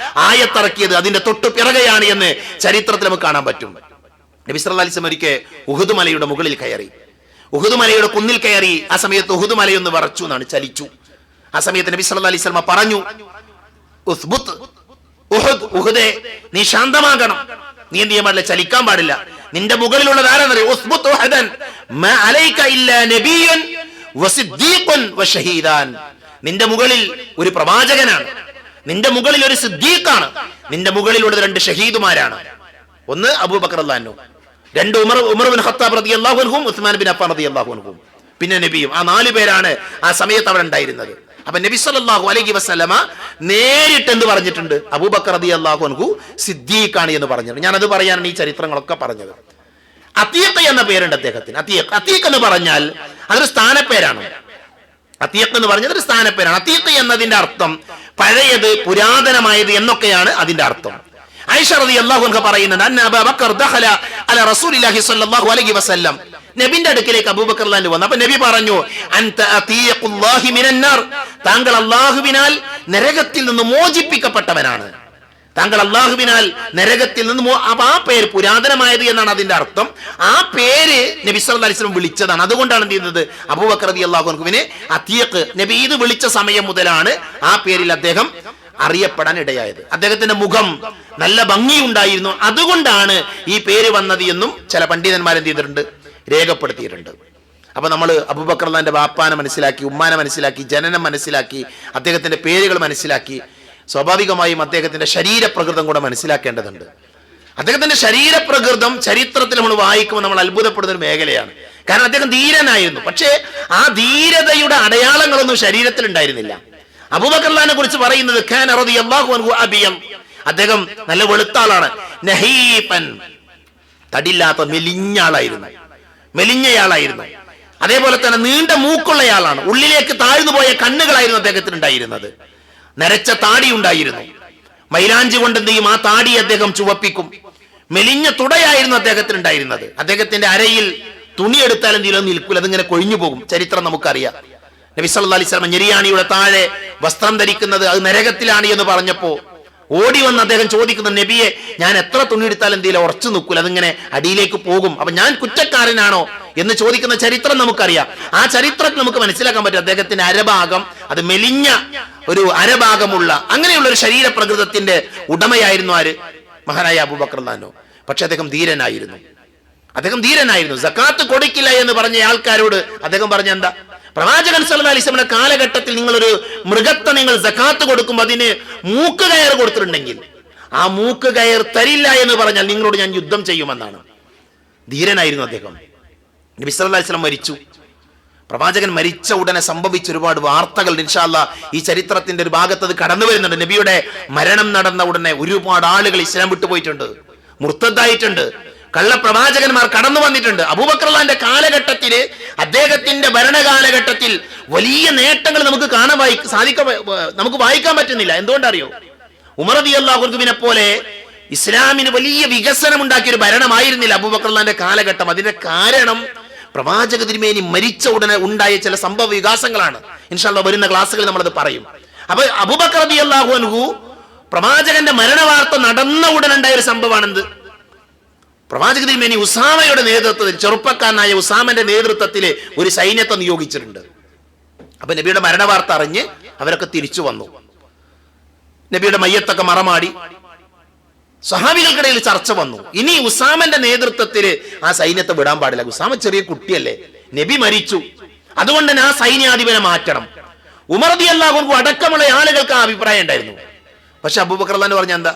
ആയത്തിറക്കിയത് അതിന്റെ തൊട്ടു പിറകെയാണ് എന്ന് ചരിത്രത്തിൽ നമുക്ക് കാണാൻ പറ്റും. നബി സല്ലല്ലാഹു അലൈഹി വസല്ലം ഒരിക്കൽ ഉഹുദ് മലയുടെ മുകളിൽ കയറി, ഉഹുദ് മലയുടെ കുന്നിൽ കയറി. ആ സമയത്ത് ഉഹുദ് മലയൊന്ന് വിറച്ചു എന്നാണ്, ചലിച്ചു. ആ സമയത്ത് നബി സല്ലല്ലാഹു അലൈഹി വസല്ലം പറഞ്ഞു, ഉസ്ബുത്ത് ഉഹുദ്, ഉഹുദേ നീ ശാന്തമാകണം, നീ എന്ത് ചെയ്യാൻ പാടില്ല, ചലിക്കാൻ പാടില്ല. നിന്റെ മുകളിലുള്ളത് ആരാന്നറിയോ? ഉസ്ബുത്ത് ഉഹദൻ മാ അലൈക ഇല്ലാ നബിയ്യുൻ വസിദ്ദീഖുൻ വശഹീദാൻ. നിന്റെ മുകളിൽ ഒരു പ്രവാചകനാണ്, നിന്റെ മുകളിൽ ഒരു സിദ്ദീഖാണ്, നിന്റെ മുകളിലുള്ളത് രണ്ട് ഷഹീദുമാരാണ്. ഒന്ന് അബൂബക്കർ റളിയല്ലാഹു അൻഹു, രണ്ട് ഉമർ ബിൻ ഖത്താബ് റളിയല്ലാഹു അൻഹു, ഉസ്മാൻ ബിൻ അഫ്ഫാൻ റളിയല്ലാഹു അൻഹു, പിന്നെ നബിയും. ആ 4 പേരാണ് ആ സമയത്ത് അവിടെ ഉണ്ടായിരുന്നത്. അപ്പൊ നബി സല്ലല്ലാഹു അലൈഹി വസല്ലമ നേരിട്ട് എന്ത് പറഞ്ഞിട്ടുണ്ട്? അബൂബക്കർ റളിയല്ലാഹു അൻഹു സിദ്ദീഖാണ് എന്ന് പറഞ്ഞിട്ടുണ്ട്. ഞാനത് പറയാനാണ് ഈ ചരിത്രങ്ങളൊക്കെ പറഞ്ഞത്. അതീഖ് എന്ന പേരുണ്ട് അദ്ദേഹത്തിന്. അതീഖ് എന്ന് പറഞ്ഞാൽ അതൊരു സ്ഥാനപ്പേരാണ്. അതീഖ് എന്ന് പറഞ്ഞത് ഒരു സ്ഥാനപ്പേരാണ്. അതീഖ് എന്നതിന്റെ അർത്ഥം പഴയത്, പുരാതനമായത് എന്നൊക്കെയാണ് അതിന്റെ അർത്ഥം. ആയിഷ റളിയല്ലാഹു അൻഹ പറയുന്നുണ്ട്, അന്ന അബൂബക്കർ ദഖല അല റസൂലില്ലാഹി സ്വല്ലല്ലാഹു അലൈഹി വസല്ലം, നബിന്റെ അടുക്കിലേക്ക് അബൂബക്കർ റളിയല്ലാഹു അൻഹു വന്നു. അപ്പൊ നബി പറഞ്ഞു, അൻത അതീഖുല്ലാഹി മിനന്നാർ, താങ്കൾ അല്ലാഹുവിനാൽ നരകത്തിൽ നിന്ന് മോചിപ്പിക്കപ്പെട്ടവനാണ്, താങ്കൾ അല്ലാഹുവിനാൽ നരകത്തിൽ നിന്ന്. അപ്പൊ ആ പേര് പുരാതനമായത് എന്നാണ് അതിന്റെ അർത്ഥം. ആ പേര് നബി സല്ലല്ലാഹു അലൈഹി വസല്ലം വിളിച്ചതാണ്. അതുകൊണ്ടാണ് എന്ത് ചെയ്യുന്നത്, അബൂബക്കർ റളിയല്ലാഹു അൻഹുവിനെ അതീഖ്, നബി ഇത് വിളിച്ച സമയം മുതലാണ് ആ പേരിൽ അദ്ദേഹം അറിയപ്പെടാൻ ഇടയായത്. അദ്ദേഹത്തിന്റെ മുഖം നല്ല ഭംഗിയുണ്ടായിരുന്നു, അതുകൊണ്ടാണ് ഈ പേര് വന്നത് എന്നും ചില പണ്ഡിതന്മാർ എന്ത് ചെയ്തിട്ടുണ്ട്, രേഖപ്പെടുത്തിയിട്ടുണ്ട്. അപ്പൊ നമ്മൾ അബൂബക്കർ റളിയല്ലാഹുവിന്റെ ബാപ്പാനെ മനസ്സിലാക്കി, ഉമ്മാനെ മനസ്സിലാക്കി, ജനനം മനസ്സിലാക്കി, അദ്ദേഹത്തിന്റെ പേരുകൾ മനസ്സിലാക്കി, സ്വാഭാവികമായും അദ്ദേഹത്തിന്റെ ശരീരപ്രകൃതം കൂടെ മനസ്സിലാക്കേണ്ടതുണ്ട്. അദ്ദേഹത്തിന്റെ ശരീരപ്രകൃതം ചരിത്രത്തിൽ നമ്മൾ വായിക്കുമ്പോൾ നമ്മൾ അത്ഭുതപ്പെടുന്ന ഒരു മേഖലയാണ്. കാരണം അദ്ദേഹം ധീരനായിരുന്നു, പക്ഷേ ആ ധീരതയുടെ അടയാളങ്ങളൊന്നും ശരീരത്തിൽ ഉണ്ടായിരുന്നില്ല. അബൂബക്കർ റളിയല്ലാഹുവിനെ കുറിച്ച് പറയുന്നത്, ഖാന റളിയല്ലാഹു അൻഹു അബിയം, അദ്ദേഹം നല്ല വെളുത്താളാണ്, നഹീഫൻ, തടില്ലാത്ത മെലിഞ്ഞയാളായിരുന്നു, മെലിഞ്ഞയാളായിരുന്നു. അതേപോലെ തന്നെ നീണ്ട മൂക്കുള്ളയാളാണ്, ഉള്ളിലേക്ക് താഴ്ന്നു പോയ കണ്ണുകളായിരുന്നു അദ്ദേഹത്തിന് ഉണ്ടായിരുന്നത്. നരച്ച താടി ഉണ്ടായിരുന്നു, മൈലാഞ്ചി കൊണ്ട് എന്ത് ചെയ്യും, ആ താടി അദ്ദേഹം ചുവപ്പിക്കും. മെലിഞ്ഞ തുടയായിരുന്നു അദ്ദേഹത്തിന് ഉണ്ടായിരുന്നത്. അദ്ദേഹത്തിന്റെ അരയിൽ തുണി എടുത്താൽ എന്തെങ്കിലും നിൽക്കൂല, അതിങ്ങനെ കൊഴിഞ്ഞു പോകും. ചരിത്രം നമുക്കറിയാം. നബി സല്ലല്ലാഹു അലൈഹി വസല്ലം ഞെരിയാണിയുടെ താഴെ വസ്ത്രം ധരിക്കുന്നത് അത് നരകത്തിലാണ് എന്ന് പറഞ്ഞപ്പോ ഓടി വന്ന് അദ്ദേഹം ചോദിക്കുന്നു, നബിയെ ഞാൻ എത്ര തുണി എടുത്താലും എന്തെങ്കിലും ഉറച്ചു നിൽക്കൂല, അതിങ്ങനെ അടിയിലേക്ക് പോകും, അപ്പൊ ഞാൻ കുറ്റക്കാരനാണോ എന്ന് ചോദിക്കുന്ന ചരിത്രം നമുക്കറിയാം. ആ ചരിത്രത്തിൽ നമുക്ക് മനസ്സിലാക്കാൻ പറ്റും അദ്ദേഹത്തിന്റെ അരഭാഗം അത് മെലിഞ്ഞ ഒരു അരഭാഗമുള്ള അങ്ങനെയുള്ള ഒരു ശരീരപ്രകൃതത്തിന്റെ ഉടമയായിരുന്നു ആര്? മഹാനായ അബൂബക്കർ റളിയല്ലാഹു അൻഹു. പക്ഷെ അദ്ദേഹം ധീരനായിരുന്നു, അദ്ദേഹം ധീരനായിരുന്നു. സക്കാത്ത് കൊടുക്കില്ല എന്ന് പറഞ്ഞ ആൾക്കാരോട് അദ്ദേഹം പറഞ്ഞ എന്താ, പ്രവാചകൻ സല്ലല്ലാഹു അലൈഹി വസല്ലം കാലഘട്ടത്തിൽ നിങ്ങളൊരു മൃഗത്തെ നിങ്ങൾ സക്കാത്ത് കൊടുക്കുമ്പോൾ അതിന് മൂക്ക് കയർ കൊടുത്തിട്ടുണ്ടെങ്കിൽ ആ മൂക്ക് കയർ തരില്ല എന്ന് പറഞ്ഞാൽ നിങ്ങളോട് ഞാൻ യുദ്ധം ചെയ്യുമെന്നാണ്. ധീരനായിരുന്നു അദ്ദേഹം. നബി സല്ലല്ലാഹു അലൈഹി വസല്ലം മരിച്ചു. പ്രവാചകൻ മരിച്ച ഉടനെ സംഭവിച്ച ഒരുപാട് വാർത്തകൾ ഇൻഷാ അല്ലാഹ് ഈ ചരിത്രത്തിന്റെ ഒരു ഭാഗത്ത് അത് കടന്നു വരുന്നുണ്ട്. നബിയുടെ മരണം നടന്ന ഉടനെ ഒരുപാട് ആളുകൾ ഇസ്ലാം വിട്ടുപോയിട്ടുണ്ട്, മുർത്തദ്ദായിട്ടുണ്ട്, കള്ളപ്രവാചകന്മാർ കടന്നു വന്നിട്ടുണ്ട്. അബൂബക്കർ റളിയല്ലാഹുവിന്റെ കാലഘട്ടത്തില്, അദ്ദേഹത്തിന്റെ ഭരണകാലഘട്ടത്തിൽ വലിയ നേട്ടങ്ങൾ നമുക്ക് നമുക്ക് വായിക്കാൻ പറ്റുന്നില്ല. എന്തുകൊണ്ടറിയോ? ഉമർ റളിയല്ലാഹു അൻഹുവിനെ പോലെ ഇസ്ലാമിന് വലിയ വികസനം ഉണ്ടാക്കിയ ഒരു ഭരണമായിരുന്നില്ല അബൂബക്കർ റളിയല്ലാഹുവിന്റെ കാലഘട്ടം. അതിന്റെ കാരണം പ്രവാചക തിരുമേനി മരിച്ച ഉടനെ ഉണ്ടായ ചില സംഭവ വികാസങ്ങളാണ്. ഇൻഷാ അല്ലാഹ് വരുന്ന ക്ലാസ്സുകളിൽ നമ്മളത് പറയും. അപ്പൊ അബൂബക്കർ റളിയല്ലാഹു അൻഹു പ്രവാചകന്റെ മരണവാർത്ത നടന്ന ഉടനെ ഉണ്ടായ ഒരു സംഭവമാണ് എന്ത്? പ്രവാചക തിരുമേനി ഉസാമയുടെ നേതൃത്വത്തിൽ, ചെറുപ്പക്കാരനായ ഉസാമന്റെ നേതൃത്വത്തിൽ ഒരു സൈന്യത്തെ നിയോഗിച്ചിട്ടുണ്ട്. അപ്പൊ നബിയുടെ മരണവാർത്ത അറിഞ്ഞ് അവരൊക്കെ തിരിച്ചു വന്നു. നബിയുടെ മയ്യത്തൊക്കെ മറമാടി. സഹാബികൾക്കിടയിൽ ചർച്ച വന്നു, ഇനി ഉസാമന്റെ നേതൃത്വത്തിൽ ആ സൈന്യത്തെ വിടാൻ പാടില്ല. ഉസാമ ചെറിയ കുട്ടിയല്ലേ, നബി മരിച്ചു, അതുകൊണ്ട് തന്നെ ആ സൈന്യാധിപനെ മാറ്റണം. ഉമർ റളിയല്ലാഹു അൻഹു അടക്കമുള്ള ആളുകൾക്ക് ആ അഭിപ്രായം ഉണ്ടായിരുന്നു. പക്ഷെ അബൂബക്കർ റളിയല്ലാഹു പറഞ്ഞ എന്താ?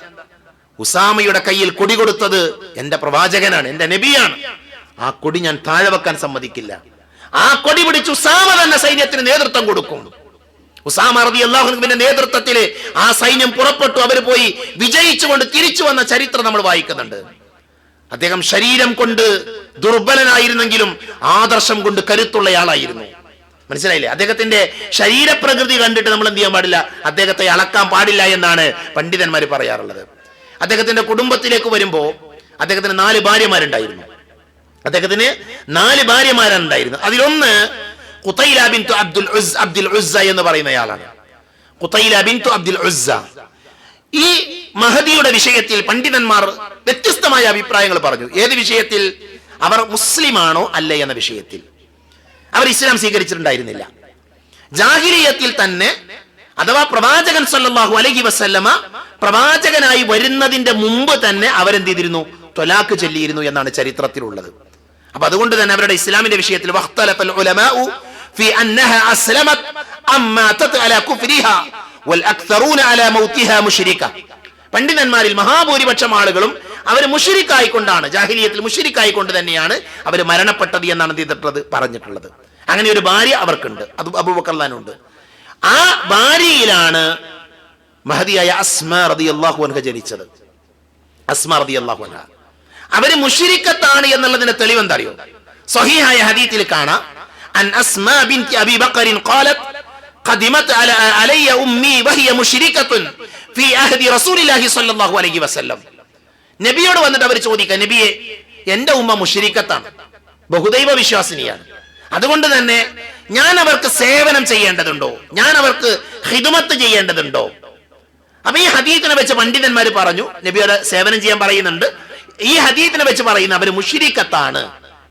ഉസാമയുടെ കയ്യിൽ കൊടി കൊടുത്തത് എന്റെ പ്രവാചകനാണ്, എന്റെ നബിയാണ്. ആ കൊടി ഞാൻ താഴെ വെക്കാൻ സമ്മതിക്കില്ല. ആ കൊടി പിടിച്ച് ഉസാമ തന്നെ സൈന്യത്തിന് നേതൃത്വം കൊടുക്കും. ഉസാമ റളിയല്ലാഹു അൻഹുവിന്റെ നേതൃത്വത്തിൽ ആ സൈന്യം പുറപ്പെട്ടു. അവർ പോയി വിജയിച്ചുകൊണ്ട് തിരിച്ചു വന്ന ചരിത്രം നമ്മൾ വായിക്കുന്നുണ്ട്. അദ്ദേഹം ശരീരം കൊണ്ട് ദുർബലനായിരുന്നെങ്കിലും ആദർശം കൊണ്ട് കരുത്തുള്ളയാളായിരുന്നു. മനസ്സിലായില്ലേ? അദ്ദേഹത്തിന്റെ ശരീരപ്രകൃതി കണ്ടിട്ട് നമ്മൾ എന്ത് ചെയ്യാൻ പാടില്ല? അദ്ദേഹത്തെ അളക്കാൻ പാടില്ല എന്നാണ് പണ്ഡിതന്മാർ പറയാറുള്ളത്. അദ്ദേഹത്തിന്റെ കുടുംബത്തിലേക്ക് വരുമ്പോ അദ്ദേഹത്തിന് 4 ഭാര്യമാരുണ്ടായിരുന്നു. അതിലൊന്ന് ഖുതൈല ബിൻതു അബ്ദുൽ ഉസ്സ എന്ന് പറയുന്നയാളാണ്. ഖുതൈല ബിൻതു അബ്ദുൽ ഉസ്സ. ഈ മഹദിയുടെ വിഷയത്തിൽ പണ്ഡിതന്മാർ വ്യത്യസ്തമായ അഭിപ്രായങ്ങൾ പറഞ്ഞു. ഏത് വിഷയത്തിൽ? അവർ മുസ്ലിമാണോ അല്ലേ എന്ന വിഷയത്തിൽ. അവർ ഇസ്ലാം സ്വീകരിച്ചിട്ടുണ്ടായിരുന്നില്ല. ജാഹിലിയത്തിൽ തന്നെ, അഥവാ പ്രവാചകൻ സല്ലല്ലാഹു അലൈഹി വസല്ലമ പ്രവാചകനായി വരുന്നതിന്റെ മുമ്പ് തന്നെ അവരെന്ത് ചെയ്തിരുന്നു? ത്വലാഖ് ചൊല്ലിയിരുന്നു എന്നാണ് ചരിത്രത്തിലുള്ളത്. അപ്പൊ അതുകൊണ്ട് തന്നെ അവരുടെ ഇസ്ലാമിന്റെ വിഷയത്തിൽ വഖ്തലഫൽ ഉലമാഉ ഫി അന്നഹാ അസ്ലമത് അമ്മാതത് അലാ കുഫ്രിഹാ വൽ അക്തറൂന അലാ മൗതിഹാ മുശ്രിക. പണ്ഡിതന്മാരിൽ മഹാഭൂരിപക്ഷം ആളുകളും അവർ മുശ്രിക്കായിക്കൊണ്ടാണ്, ജാഹിലിയത്തിൽ മുശ്രിക്കായിക്കൊണ്ട് തന്നെയാണ് അവർ മരണപ്പെട്ടത് എന്നാണ് പറഞ്ഞിട്ടുള്ളത്. അങ്ങനെ ഒരു ഭാര്യ അവർക്കുണ്ട്, അത് അബൂബക്കർ റളിയല്ലാഹു. ആ ഭാര്യയിലാണ് മഹദിയായ അസ്മാ റളിയല്ലാഹു അൻഹ ജനിച്ചത്. അസ്മാ റളിയല്ലാഹു അൻഹ അവര് മുശ്രിക്കത്താണ് എന്നുള്ളതിന്റെ തെളിവ് എന്താ അറിയോ? സ്വഹീഹായ ഹദീസിൽ കാണാം, അൻ അസ്മാ ബിൻതി അബീ ബക്കറിൻ ഖാലത് ഖദിമത് അലയ്യ ഉമ്മി വഹിയ മുശ്രികത്തുൻ ഫീ അഹദി റസൂലില്ലാഹി സ്വല്ലല്ലാഹു അലൈഹി വസല്ലം. നബിയോട് വന്നിട്ട് അവർ ചോദിക്കുക, നബിയെ, എന്റെ ഉമ്മ മുശ്രിക്കത്താണ്, ബഹുദൈവ വിശ്വാസിനിയാണ്, അതുകൊണ്ട് തന്നെ ഞാൻ അവർക്ക് സേവനം ചെയ്യേണ്ടതുണ്ടോ, ഞാൻ അവർക്ക് ഖിദ്മത്ത് ചെയ്യേണ്ടതുണ്ടോ? അപ്പൊ ഈ ഹദീസിനെ വെച്ച് പണ്ഡിതന്മാർ പറഞ്ഞു, നബിയോട് സേവനം ചെയ്യാൻ പറയുന്നുണ്ട്, ഈ ഹദീസിനെ വെച്ച് പറയുന്ന അവർ മുശ്രിക്കത്താണ്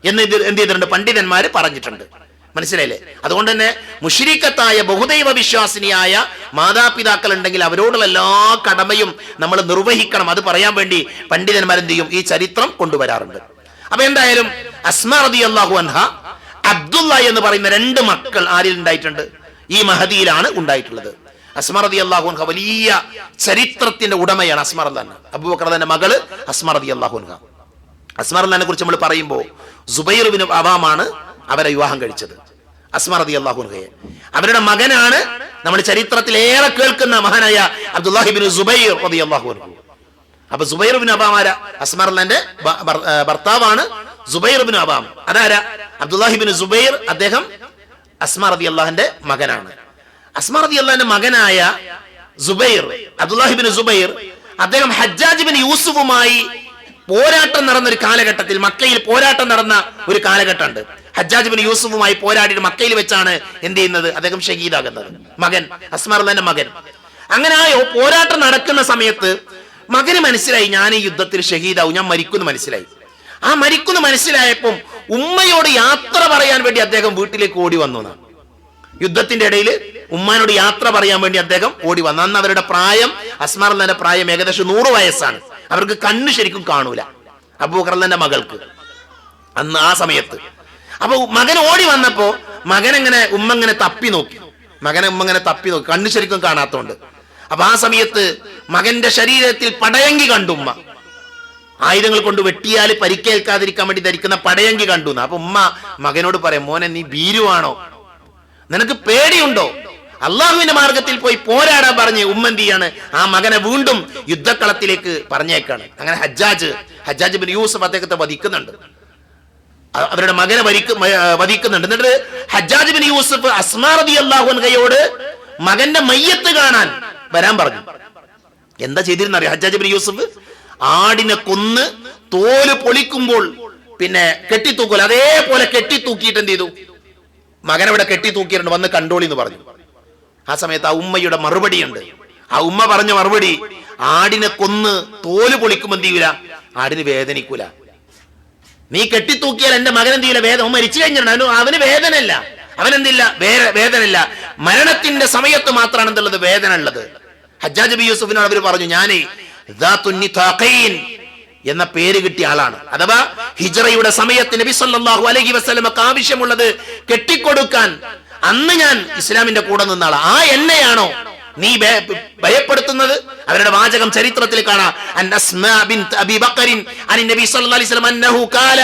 എന്ന് എന്ത് ചെയ്തിട്ടുണ്ട്? പണ്ഡിതന്മാർ പറഞ്ഞിട്ടുണ്ട്. മനസ്സിലായില്ലേ? അതുകൊണ്ട് തന്നെ മുശ്രിക്കത്തായ ബഹുദൈവ വിശ്വാസിനിയായ മാതാപിതാക്കൾ ഉണ്ടെങ്കിൽ അവരോടുള്ള എല്ലാ കടമയും നമ്മൾ നിർവഹിക്കണം. അത് പറയാൻ വേണ്ടി പണ്ഡിതന്മാർ എന്ത് ചെയ്യും? ഈ ചരിത്രം കൊണ്ടുവരാറുണ്ട്. അപ്പൊ എന്തായാലും അസ്മാ റളിയല്ലാഹു അൻഹ, അബ്ദുള്ള എന്ന് പറയുന്ന 2 മക്കൾ ആരിൽ ഉണ്ടായിട്ടുണ്ട്? ഈ മഹദിയിലാണ് ഉണ്ടായിട്ടുള്ളത്. അസ്മാ റളിയല്ലാഹു അൻഹ വലിയ ചരിത്രത്തിന്റെ ഉടമയാണ്. അസ്മാ റളിയല്ലാഹു അൻഹ, അബൂബക്കർ റളിയല്ലാഹുവിന്റെ മകള് അസ്മാ റളിയല്ലാഹു അൻഹ. അസ്മാ റളിയല്ലാഹുവിനെ കുറിച്ച് നമ്മൾ പറയുമ്പോൾ സുബൈർ ഇബ്നു അവാമാണ് അവരെ വിവാഹം കഴിച്ചത്, അസ്മാ റളിയല്ലാഹു അൻഹയെ. അവരുടെ മകനാണ് നമ്മൾ ചരിത്രത്തിൽ ഏറെ കേൾക്കുന്ന മഹാനായ അബ്ദുല്ലാഹി ഇബ്നു സുബൈർ റളിയല്ലാഹു അൻഹു. അപ്പൊ സുബൈർ ഇബ്നു അവാം ആരാ? അസ്മാ റളിയല്ലാഹുവിന്റെ ഭർത്താവാണ് സുബൈർ ഇബ്നു അവാം. അതാരാ? അബ്ദുല്ലാഹി ഇബ്നു സുബൈർ. അദ്ദേഹം അസ്മാ റളിയല്ലാഹുവിന്റെ മകനാണ്. അസ്മാ റളിയല്ലാഹുവിന്റെ മകനായ സുബൈർ, അബ്ദുല്ലാഹി ഇബ്നു സുബൈർ, അദ്ദേഹം ഹജ്ജാജ് ഇബ്നു യൂസുഫുമായി പോരാട്ടം നടന്ന ഒരു കാലഘട്ടത്തിൽ, മക്കയിൽ പോരാട്ടം നടന്ന ഒരു കാലഘട്ടമുണ്ട്. ഹജ്ജാജ് ഇബ്നു യൂസുഫുമായി പോരാടിയിട്ട് മക്കയിൽ വെച്ചാണ് എന്ത് ചെയ്യുന്നത്? അദ്ദേഹം ഷഹീദാകുന്നത്. മകൻ, അസ്മാ റളിയല്ലാഹുവിന്റെ മകൻ. അങ്ങനെ ആ പോരാട്ടം നടക്കുന്ന സമയത്ത് മകന് മനസ്സിലായി, ഞാൻ ഈ യുദ്ധത്തിൽ ഷഹീദാവും, ഞാൻ മരിക്കുന്നു മനസ്സിലായി. ആ മരിക്കുന്നു മനസ്സിലായപ്പോൾ ഉമ്മയോട് യാത്ര പറയാൻ വേണ്ടി അദ്ദേഹം വീട്ടിലേക്ക് ഓടി വന്നു. യുദ്ധത്തിന്റെ ഇടയിൽ ഉമ്മാനോട് യാത്ര പറയാൻ വേണ്ടി അദ്ദേഹം ഓടി വന്നു. അന്ന് അവരുടെ പ്രായം, അസ്മാ റളിയല്ലാഹുവിന്റെ പ്രായം ഏകദേശം 100 വയസ്സാണ്. അവർക്ക് കണ്ണ് ശരിക്കും കാണൂല, അബൂബക്കർ റളിയല്ലാഹുവിന്റെ മകൾക്ക് അന്ന് ആ സമയത്ത്. അപ്പൊ മകൻ ഓടി വന്നപ്പോ ഉമ്മ ഇങ്ങനെ തപ്പി നോക്കി, കണ്ണ് ശരിക്കും കാണാത്തോണ്ട്. അപ്പൊ ആ സമയത്ത് മകന്റെ ശരീരത്തിൽ പടയങ്കി കണ്ടു ഉമ്മ. ആയുധങ്ങൾ കൊണ്ട് വെട്ടിയാൽ പരിക്കേൽക്കാതിരിക്കാൻ വേണ്ടി ധരിക്കുന്ന പടയങ്കി കണ്ടു. അപ്പൊ ഉമ്മ മകനോട് പറയാം, മോനെ നീ ഭീരുവാണോ, നിനക്ക് പേടിയുണ്ടോ? അള്ളാഹുവിന്റെ മാർഗത്തിൽ പോയി പോരാടാൻ പറഞ്ഞ് ഉമ്മ എന്ത് ചെയ്യാണ്, ആ മകനെ വീണ്ടും യുദ്ധക്കളത്തിലേക്ക് പറഞ്ഞേക്കാണ്. അങ്ങനെ ഹജ്ജാജ് ബിൻ യൂസഫ് അദ്ദേഹത്തെ വധിക്കുന്നുണ്ട്, അവരുടെ മകനെ വധിക്കുന്നുണ്ട്. എന്നിട്ട് ഹജ്ജാജ് ബിൻ യൂസഫ് അസ്മാ റളിയല്ലാഹു അൻഹയോട് മകന്റെ മയ്യത്ത് കാണാൻ വരാൻ പറഞ്ഞു. എന്താ ചെയ്തിരുന്നറിയാം ഹജ്ജാജ് ബിൻ യൂസഫ്? ആടിനെ കൊന്ന് തോല് പൊളിക്കുമ്പോൾ പിന്നെ കെട്ടിത്തൂക്കൽ അതേപോലെ കെട്ടിത്തൂക്കിയിട്ട് എന്ത് ചെയ്തു, മകനവിടെ കെട്ടിത്തൂക്കിയിട്ടുണ്ട്, വന്ന് കണ്ടോളി എന്ന് പറഞ്ഞു. ആ സമയത്ത് ആ ഉമ്മയുടെ മറുപടിയുണ്ട്. ആ ഉമ്മ പറഞ്ഞ മറുപടി, ആടിനെ കൊന്ന് തോല് പൊളിക്കുമ്പോൾ എന്ത് ചെയ്യൂല, ആടിന് വേദനിക്കൂല. നീ കെട്ടിത്തൂക്കിയാൽ എന്റെ മകൻ എന്ത് ചെയ്യൂല, വേദന മരിച്ചു കഴിഞ്ഞിട്ടുണ്ട്, അവന് വേദനയില്ല, അവനെന്തില്ല, വേദനയില്ല. മരണത്തിന്റെ സമയത്ത് മാത്രമാണ് എന്തുള്ളത്, വേദന ഉള്ളത്. ഹജ്ജാജ് ബിൻ യൂസഫിനോട് അവർ പറഞ്ഞു, ഞാനേ എന്ന പേര് കിട്ടിയ ആളാണ്. അഥവാ ഹിജ്റയുടെ സമയത്ത് നബി സല്ലല്ലാഹു അലൈഹി വസല്ലമക്ക് ആവശ്യമുള്ളത് കെട്ടിക്കൊടുക്കാൻ അന്ന് ഞാൻ ഇസ്ലാമിന്റെ കൂടെ നിന്ന ആളാ. ആ എന്നെയാണോ നീ ഭയപ്പെടുത്തുന്നത്? അവരുടെ വാചകം ചരിത്രത്തിൽ കാണാം. അൻ അസ്മാ ബിൻത് അബീ ബക്കറിൻ അൻ നബി സല്ലല്ലാഹു അലൈഹി വസല്ലം അന്നഹു ഖാല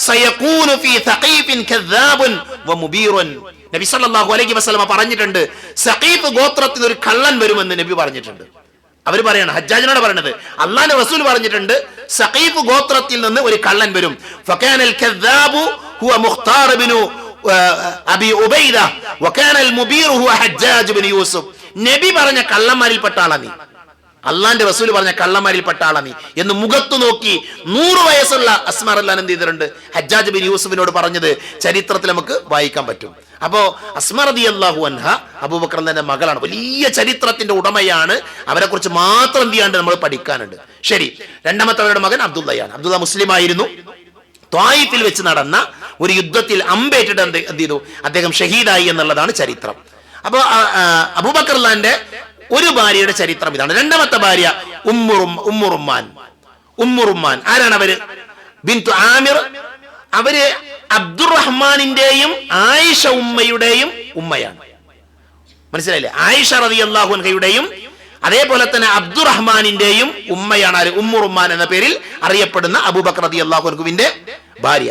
സയകൂനു ഫീ സഖീഫിൻ കദ്ദാബുൻ വമുബീറുൻ. നബി സല്ലല്ലാഹു അലൈഹി വസല്ലം പറഞ്ഞിട്ടുണ്ട്, സഖീഫ് ഗോത്രത്തിൽ ഒരു കള്ളൻ വരുമെന്ന് നബി പറഞ്ഞിട്ടുണ്ട്. അവർ പറയാണ്, ഹജ്ജാജിനോട് പറയണത്, അള്ളാഹുവിന്റെ റസൂൽ പറഞ്ഞിട്ടുണ്ട്, സഖീഫ് ഗോത്രത്തിൽ നിന്ന് ഒരു കള്ളൻ വരും. ഫകാനൽ കദ്ദാബു ഹുവ മുഖ്താർ ബിനു അബി ഉബൈദ വകാനൽ മുബീറു ഹുവ ഹജ്ജാജ് ബിൻ യൂസഫ്. നബി പറഞ്ഞ കള്ളന്മാരിൽപ്പെട്ട ആളാ നീ, അള്ളാന്റെ റസൂൽ പറഞ്ഞ കള്ളന്മാരിൽപ്പെട്ട ആളാ നീ എന്ന് മുഖത്ത് നോക്കി 100 വയസ്സുള്ള അസ്മാ റളിയല്ലാഹു അൻഹ എന്ത് ചെയ്തിട്ടുണ്ട്, ഹജ്ജാജ് ബിൻ യൂസഫിനോട് പറഞ്ഞത് ചരിത്രത്തിൽ നമുക്ക് വായിക്കാൻ പറ്റും. അപ്പോ അസ്മാ റളിയല്ലാഹു അൻഹ അബൂബക്കർ റളിയല്ലാഹുവിന്റെ മകളാണ്, വലിയ ചരിത്രത്തിന്റെ ഉടമയാണ്. അവരെ കുറിച്ച് മാത്രം എന്ത് ചെയ്യാണ്ട് നമ്മൾ പഠിക്കാനുണ്ട്. ശരി, രണ്ടാമത്തെ അവരുടെ മകൻ അബ്ദുള്ളയാണ്. അബ്ദുള്ള മുസ്ലിം ആയിരുന്നു. ത്വായിഫിൽ വെച്ച് നടന്ന ഒരു യുദ്ധത്തിൽ അമ്പേറ്റിട്ട് എന്ത് ചെയ്തു, അദ്ദേഹം ഷഹീദായി എന്നുള്ളതാണ് ചരിത്രം. അപ്പോ അബൂബക്കർ റളിയല്ലാഹുവിന്റെ ഒരു ഭാര്യയുടെ ചരിത്രം ഇതാണ്. രണ്ടാമത്തെ ഭാര്യ ഉമ്മുറുമ്മാൻ. ആരാണ് അവര്? ബിൻതു ആമിർ. അവര് അബ്ദുറഹ്മാനിന്റെയും ആയിഷ ഉമ്മയുടെയും ഉമ്മയാണ്. മനസ്സിലായില്ലേ? ആയിഷ റളിയല്ലാഹു അൻഹയുടെയും അതേപോലെ തന്നെ അബ്ദുറഹ്മാനിന്റെയും ഉമ്മയാണ് ആര്? ഉമ്മുറുമ്മാൻ എന്ന പേരിൽ അറിയപ്പെടുന്ന അബൂബക്കർ റളിയല്ലാഹു അൻഹുവിന്റെ ഭാര്യ.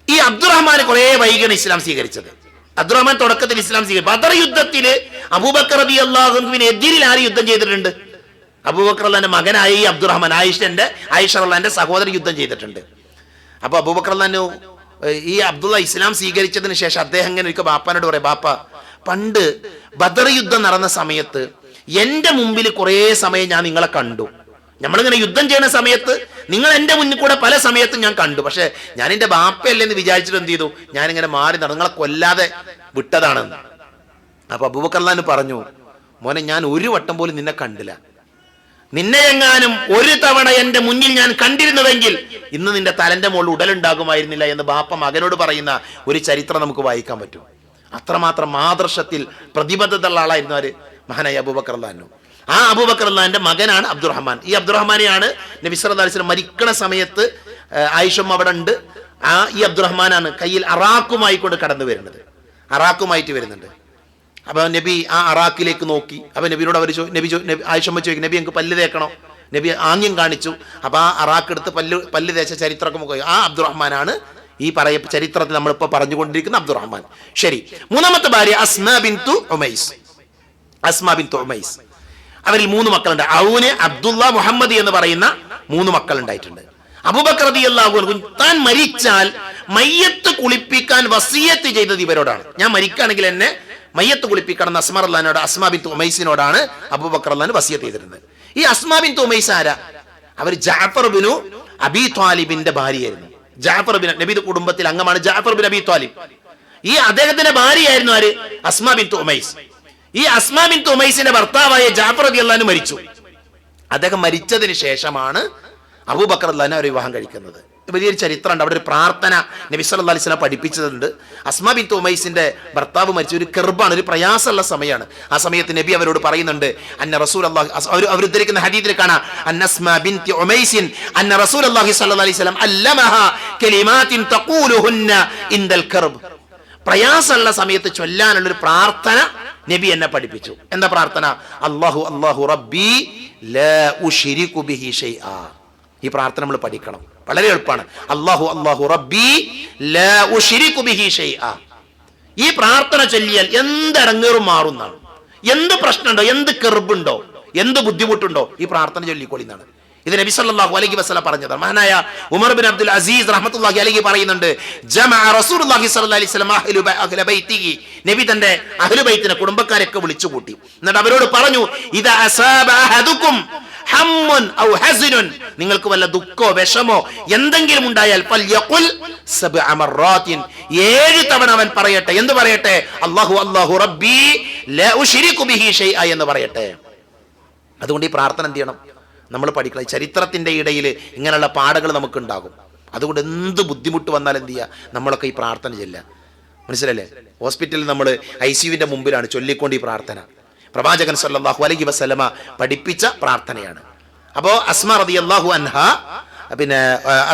ഈ അബ്ദുറഹ്മാൻ കുറെ വൈകിയാണ് ഇസ്ലാം സ്വീകരിച്ചത്. അബ്ദുറഹ്മാൻ തുടക്കത്തിൽ ഇസ്ലാം സ്വീകരിച്ചു. ബദർ യുദ്ധത്തിൽ അബൂബക്കർ റളിയല്ലാഹു അൻഹുവിന് എതിരിൽ ആര് യുദ്ധം ചെയ്തിട്ടുണ്ട്? അബൂബക്കർ റളിയല്ലാഹുവിന്റെ മകനായ ഈ അബ്ദുറഹ്മാൻ, ആയിഷ റളിയല്ലാഹുവിന്റെ സഹോദരൻ യുദ്ധം ചെയ്തിട്ടുണ്ട്. അപ്പൊ അബൂബക്കർ റളിയല്ലാഹു ഈ അബ്ദുള്ള ഇസ്ലാം സ്വീകരിച്ചതിന് ശേഷം അദ്ദേഹം ഇങ്ങനെ ഒരിക്കൽ ബാപ്പാനോട് പറയാം, ബാപ്പ, പണ്ട് ബദർ യുദ്ധം നടന്ന സമയത്ത് എന്റെ മുമ്പിൽ കുറെ സമയം ഞാൻ നിങ്ങളെ കണ്ടു. നമ്മളിങ്ങനെ യുദ്ധം ചെയ്യുന്ന സമയത്ത് നിങ്ങൾ എന്റെ മുന്നിൽ കൂടെ പല സമയത്തും ഞാൻ കണ്ടു. പക്ഷെ ഞാൻ എന്റെ ബാപ്പയല്ലെന്ന് വിചാരിച്ചിട്ട് എന്ത് ചെയ്തു, ഞാനിങ്ങനെ മാറി നടന്നു, നിങ്ങളെ കൊല്ലാതെ വിട്ടതാണെന്ന്. അപ്പൊ അബൂബക്കർ റളിയല്ലാഹു പറഞ്ഞു, മോനെ, ഞാൻ ഒരു വട്ടം പോലും നിന്നെ കണ്ടില്ല. നിന്നെ എങ്ങാനും ഒരു തവണ എന്റെ മുന്നിൽ ഞാൻ കണ്ടിരുന്നുവെങ്കിൽ ഇന്ന് നിന്റെ തലന്റെ മുകളിൽ ഉടലുണ്ടാകുമായിരുന്നില്ല എന്ന് ബാപ്പ മകനോട് പറയുന്ന ഒരു ചരിത്രം നമുക്ക് വായിക്കാൻ പറ്റും. അത്രമാത്രം ആദർശത്തിൽ പ്രതിബദ്ധത ഉള്ള ആളായിരുന്നു ആര്? മഹാനായ അബൂബക്കർ റളിയല്ലാഹു. ആ അബൂബക്കർ റളിയല്ലാഹുവിന്റെ മകനാണ് അബ്ദുറഹ്മാൻ. ഈ അബ്ദുറഹ്മാനെയാണ് നബി സല്ലല്ലാഹു അലൈഹി വസല്ലം മരിക്കണ സമയത്ത് ആയിഷ അവിടെ ഉണ്ട്. ഈ അബ്ദുറഹ്മാനാണ് കയ്യിൽ അറാക്കുമായി കൊണ്ട് കടന്നു വരുന്നത്, അറാക്കുമായിട്ട് വരുന്നുണ്ട്. അപ്പൊ നബി ആ അറാക്കിലേക്ക് നോക്കി. അപ്പൊ നബിയോട് അവർ ആയിഷമ്മ ചോദിക്കും, നബി എനിക്ക് പല്ല് തേക്കണോ? നബി ആംഗ്യം കാണിച്ചു. അപ്പൊ ആ അറാക്കെടുത്ത് പല്ല് തേച്ച ചരിത്രമൊക്കെ നമുക്ക് ആ അബ്ദുറഹ്മാനാണ് ഈ ചരിത്രത്തിൽ നമ്മളിപ്പോ പറഞ്ഞുകൊണ്ടിരിക്കുന്ന അബ്ദുറഹ്മാൻ. ശരി, മൂന്നാമത്തെ ഭാര്യ അസ്മാ ബിൻതു ഉമൈസ്. അവരിൽ 3 മക്കളുണ്ട്. ഔന്, അബ്ദുള്ള, മുഹമ്മദ് എന്ന് പറയുന്ന 3 മക്കൾ ഉണ്ടായിട്ടുണ്ട്. അബൂബക്കർ റളിയല്ലാഹു അൻഹു താൻ മരിച്ചാൽ മയ്യത്ത് കുളിപ്പിക്കാൻ വസിയത്ത് ചെയ്തത് ഇവരോടാണ്. ഞാൻ മരിക്കുകയാണെങ്കിൽ എന്നെ മയ്യത്ത് കുളിപ്പിക്കണം എന്ന് അസ്മാ ബിൻതു ഉമൈസിനോടാണ് അബൂബക്കർ റളിയല്ലാഹു വസിയത്ത് ചെയ്തിരുന്നത്. ഈ അസ്മാ ബിൻതു ഉമൈസ് ആരാ? അവർ ജഅഫർ ബിൻ അബീ ത്വാലിബിന്റെ ഭാര്യയായിരുന്നു. ജഅഫർ ബിൻ നബിയുടെ കുടുംബത്തിൽ അംഗമാണ് ജഅഫർ ബിൻ അബീ ത്വാലിബ്. ഈ അദ്ദേഹത്തിന്റെ ഭാര്യയായിരുന്നു ആര്? അസ്മാ ബിൻതു ഉമൈസ്. ഈ അസ്മാ ബിൻതു ഉമൈസിന്റെ ഭർത്താവായ ജഅഫർ റളിയല്ലാഹു അൻഹു മരിച്ചു. അദ്ദേഹം മരിച്ചതിന് ശേഷമാണ് അബൂബക്കർ റളിയല്ലാഹു അൻഹു വിവാഹം കഴിക്കുന്നത്. വലിയൊരു ചരിത്രമുണ്ട്. അവിടെ ഒരു പ്രാർത്ഥന നബി സല്ലല്ലാഹു അലൈഹി വസല്ലം പഠിപ്പിച്ചിട്ടുണ്ട്. അസ്മാ ബിൻതു ഉമൈസിന്റെ ഭർത്താവ് മരിച്ച ഒരു കർബാണ്, ഒരു പ്രയാസമുള്ള സമയമാണ്. ആ സമയത്ത് നബി അവരോട് പറയുന്നുണ്ട്, അന്ന റസൂലുള്ളാഹി, അവർ ഉദ്ധരിക്കുന്ന ഹദീസിൽ കാണാം, അന്ന അസ്മാ ബിൻതി ഉമൈസിൻ അന്ന റസൂലുള്ളാഹി സ്വല്ലല്ലാഹു അലൈഹി വസല്ലം അല്ലമഹാ കലിമാത്തിൻ തഖൂലുഹുന്ന ഇൻദൽ കർബ്. പ്രയാസമുള്ള സമയത്ത് ചൊല്ലാനുള്ള ഒരു പ്രാർത്ഥന നബി എന്നെ പഠിപ്പിച്ചു. എന്താ പ്രാർത്ഥന? അല്ലാഹു അല്ലാഹു റബ്ബി ലാ ഉശ്രികു ബിഹി ഷൈആ. ഈ പ്രാർത്ഥന നമ്മൾ പഠിക്കണം. വളരെ എളുപ്പമാണ്. അല്ലാഹു അല്ലാഹു റബ്ബി ലാ ഉശ്രികു ബിഹി ഷൈഅ. ഈ പ്രാർത്ഥന ചൊല്ലിയാൽ എന്ത് ഇടങ്ങേറും മാറുന്നതാണ്. എന്ത് പ്രശ്നമുണ്ടോ, എന്ത് കെർബുണ്ടോ, എന്ത് ബുദ്ധിമുട്ടുണ്ടോ, ഈ പ്രാർത്ഥന ചൊല്ലിക്കൊള്ളിന്നാണ്. ഇത് നബി സല്ലല്ലാഹു അലൈഹി വസല്ലം പറഞ്ഞതാണ്. മഹാനായ ഉമർ ബിൻ അബ്ദുൽ അസീസ് റഹ്മത്തുള്ളാഹി അലൈഹി പറയുന്നുണ്ട്, ജമഅ റസൂലുള്ളാഹി സ്വല്ലല്ലാഹു അലൈഹി വസല്ലം അഹ്ല ബൈതിഹി. നബി തന്റെ അഹ്ലു ബൈത്തിനെ, കുടുംബക്കാരെയൊക്കെ വിളിച്ചു കൂട്ടി. എന്നിട്ട് അവരോട് പറഞ്ഞു, ഇദാ അസാബ അഹദുക്കും ഹമ്മുൻ ഔ ഹസ്നുൻ, നിങ്ങൾക്ക് വല്ല ദുഃഖോ വിഷമോ എന്തെങ്കിലും ഉണ്ടായാൽ ഫൽയഖുൽ സബ്അ മർറാത്തിൻ, 7 തവണ അവൻ പറയട്ടെ. എന്ത് പറയട്ടെ? അല്ലാഹു അല്ലാഹു റബ്ബി ലാ ഉശ്രികു ബിഹി ഷൈഅ എന്ന് പറയട്ടെ. അതുകൊണ്ട് ഈ പ്രാർത്ഥന എന്ത് ചെയ്യണം? നമ്മൾ പഠിക്കണം. ചരിത്രത്തിന്റെ ഇടയിൽ ഇങ്ങനെയുള്ള പാഠങ്ങൾ നമുക്കുണ്ടാകും. അതുകൊണ്ട് എന്ത് ബുദ്ധിമുട്ട് വന്നാൽ എന്ത് ചെയ്യുക? നമ്മളൊക്കെ ഈ പ്രാർത്ഥന ചൊല്ലുക. മനസ്സിലല്ലേ? ഹോസ്പിറ്റലിൽ നമ്മൾ ICUവിന്റെ മുമ്പിലാണ് ചൊല്ലിക്കൊണ്ട് ഈ പ്രാർത്ഥന. പ്രവാചകൻ സല്ലല്ലാഹു അലൈഹി വസല്ലമ പഠിപ്പിച്ച പ്രാർത്ഥനയാണ്. അപ്പോൾ അസ്മ റളിയല്ലാഹു അൻഹ, പിന്നെ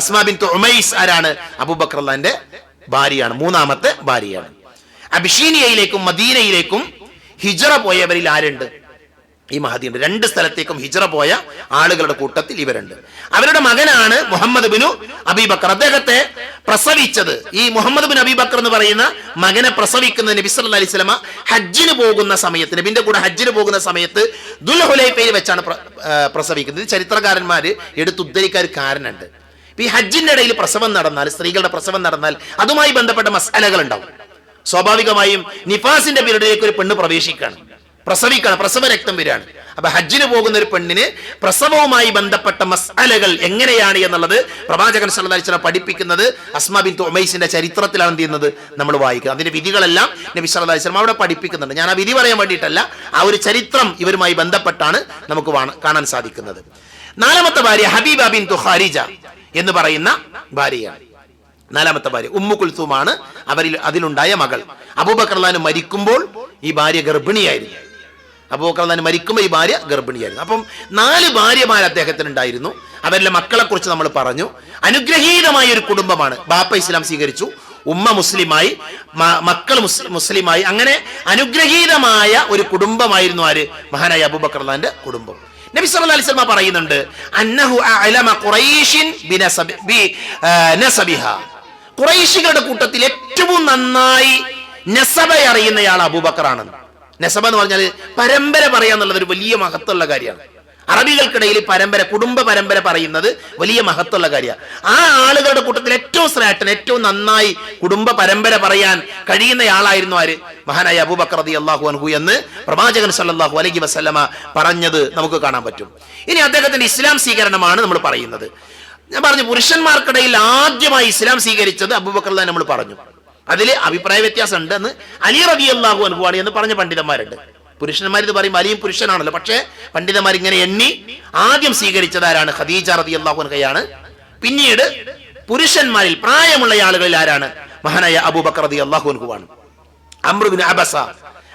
അസ്മ ബിൻതു ഉമൈസ് ആരാണ്? അബൂബക്കർ റളിയല്ലാഹുവിന്റെ ഭാര്യയാണ്, 3ാമത്തെ ഭാര്യയാണ്. അബിഷീനിയയിലേക്കും മദീനയിലേക്കും ഹിജ്റ പോയവരിൽ ആരുണ്ട്? ഈ മഹദിയുണ്ട്. 2 സ്ഥലത്തേക്കും ഹിജ്റ പോയ ആളുകളുടെ കൂട്ടത്തിൽ ഇവരുണ്ട്. അവരുടെ മകനാണ് മുഹമ്മദ് ബിനു അബീബക്കർ. അദ്ദേഹത്തെ പ്രസവിച്ചത്, ഈ മുഹമ്മദ് ബിൻ അബീബക്കർ എന്ന് പറയുന്ന മകനെ പ്രസവിക്കുന്ന നബി സല്ലല്ലാഹു അലൈഹി വസല്ലമ ഹജ്ജിന് പോകുന്ന സമയത്ത്, നബിന്റെ കൂടെ ഹജ്ജിന് പോകുന്ന സമയത്ത് ദുൽഹുലൈഫയിൽ വെച്ചാണ് പ്രസവിക്കുന്നത്. ചരിത്രകാരന്മാര് എടുത്തുദ്ധരിക്കാൻ കാരണമുണ്ട്. ഈ ഹജ്ജിന്റെ ഇടയിൽ പ്രസവം നടന്നാൽ, സ്ത്രീകളുടെ പ്രസവം നടന്നാൽ അതുമായി ബന്ധപ്പെട്ട മസ്അലകൾ ഉണ്ടാവും. സ്വാഭാവികമായും നിഫാസിന്റെ പീരീഡിലേക്ക് ഒരു പെണ്ണ് പ്രവേശിക്കുകയാണ്, പ്രസവിക്കണം, പ്രസവ രക്തം വരികയാണ്. അപ്പൊ ഹജ്ജിന് പോകുന്ന ഒരു പെണ്ണിന് പ്രസവവുമായി ബന്ധപ്പെട്ട മസ്അലകൾ എങ്ങനെയാണ് എന്നുള്ളത് പ്രവാചകൻ സല്ലല്ലാഹു അലൈഹി വസല്ലം പഠിപ്പിക്കുന്നത് അസ്മാ ബിൻതു ഉമൈസിന്റെ ചരിത്രത്തിലാണ് എന്ത് ചെയ്യുന്നത്? നമ്മൾ വായിക്കുക. അതിന്റെ വിധികളെല്ലാം നബി സല്ലല്ലാഹു അലൈഹി വസല്ലം അവിടെ പഠിപ്പിക്കുന്നുണ്ട്. ഞാൻ ആ വിധി പറയാൻ വേണ്ടിയിട്ടല്ല, ആ ഒരു ചരിത്രം ഇവരുമായി ബന്ധപ്പെട്ടാണ് നമുക്ക് കാണാൻ സാധിക്കുന്നത്. 4ാമത്തെ ഭാര്യ ഹബീബ ബിൻതു ഖാരിജ എന്ന് പറയുന്ന ഭാര്യയാണ്. 4ാമത്തെ ഭാര്യ ഉമ്മു കുൽസൂമാണ് അതിലുണ്ടായ മകൾ. അബൂബക്കർ റളിയല്ലാഹു മരിക്കുമ്പോൾ ഈ ഭാര്യ ഗർഭിണിയായിരുന്നു. അബൂബക്കർ റളിയല്ലാഹു മരിക്കുമ്പോൾ ഈ ഭാര്യ ഗർഭിണിയായിരുന്നു. അപ്പം 4 ഭാര്യമാർ അദ്ദേഹത്തിന് ഉണ്ടായിരുന്നു. അവരിലെ മക്കളെ കുറിച്ച് നമ്മൾ പറഞ്ഞു. അനുഗ്രഹീതമായ ഒരു കുടുംബമാണ്. ബാപ്പ ഇസ്ലാം സ്വീകരിച്ചു, ഉമ്മ മുസ്ലിമായി, മക്കൾ മുസ്ലിമായി. അങ്ങനെ അനുഗ്രഹീതമായ ഒരു കുടുംബമായിരുന്നു ആര്? മഹാനായ അബൂബക്കർ റളിയല്ലാഹുവിന്റെ കുടുംബം. നബി സല്ലല്ലാഹു അലൈഹി വസല്ലം പറയുന്നുണ്ട്, അന്നഹു അഅലമ ഖുറൈശിൻ ബിനസബിഹാ. ഖുറൈശികളുടെ കൂട്ടത്തിൽ ഏറ്റവും നന്നായി നസബ അറിയുന്നയാൾ അബൂബക്കറാണ്. നസബ എന്ന് പറഞ്ഞാൽ പരമ്പര പറയാന്നുള്ളത് ഒരു വലിയ മഹത്വമുള്ള കാര്യമാണ്. അറബികൾക്കിടയിൽ പരമ്പര, കുടുംബ പരമ്പര പറയുന്നത് വലിയ മഹത്വമുള്ള കാര്യമാണ്. ആ ആളുകളുടെ കൂട്ടത്തിൽ ഏറ്റവും ശ്രേഷ്ഠൻ, ഏറ്റവും നന്നായി കുടുംബ പരമ്പര പറയാൻ കഴിയുന്നയാളായിരുന്നു ആര്? മഹാനായ അബൂബക്കർ റളിയല്ലാഹു അൻഹു എന്ന് പ്രവാചകൻ സല്ലല്ലാഹു അലൈഹി വസല്ലമ പറഞ്ഞത് നമുക്ക് കാണാൻ പറ്റും. ഇനി അദ്ദേഹത്തിന്റെ ഇസ്ലാം സ്വീകരണമാണ് നമ്മൾ പറയുന്നത്. ഞാൻ പറഞ്ഞു, പുരുഷന്മാർക്കിടയിൽ ആദ്യമായി ഇസ്ലാം സ്വീകരിച്ചത് അബൂബക്കർ റളിയല്ലാഹു നമ്മൾ പറഞ്ഞു. അതിൽ അഭിപ്രായ വ്യത്യാസം ഉണ്ട്. എന്ന് അലി റളിയല്ലാഹു അൻഹു ആണ് എന്ന് പറഞ്ഞ പണ്ഡിതന്മാരുണ്ട്. പുരുഷന്മാർ ഇത് പറയുമ്പോൾ അലിയും പുരുഷനാണല്ലോ, പക്ഷേ പണ്ഡിതന്മാർ ഇങ്ങനെ എണ്ണി ആദ്യം സ്വീകരിച്ചത് ആരാണ്? ഖദീജ റളിയല്ലാഹു അൻഹയാണ്. പിന്നീട് പുരുഷന്മാരിൽ പ്രായമുള്ള ആളുകളിൽ ആരാണ്? മഹാനായ അബൂബക്കർ റളിയല്ലാഹു അൻഹു ആണ്. അംർ ഇബ്നു അബസ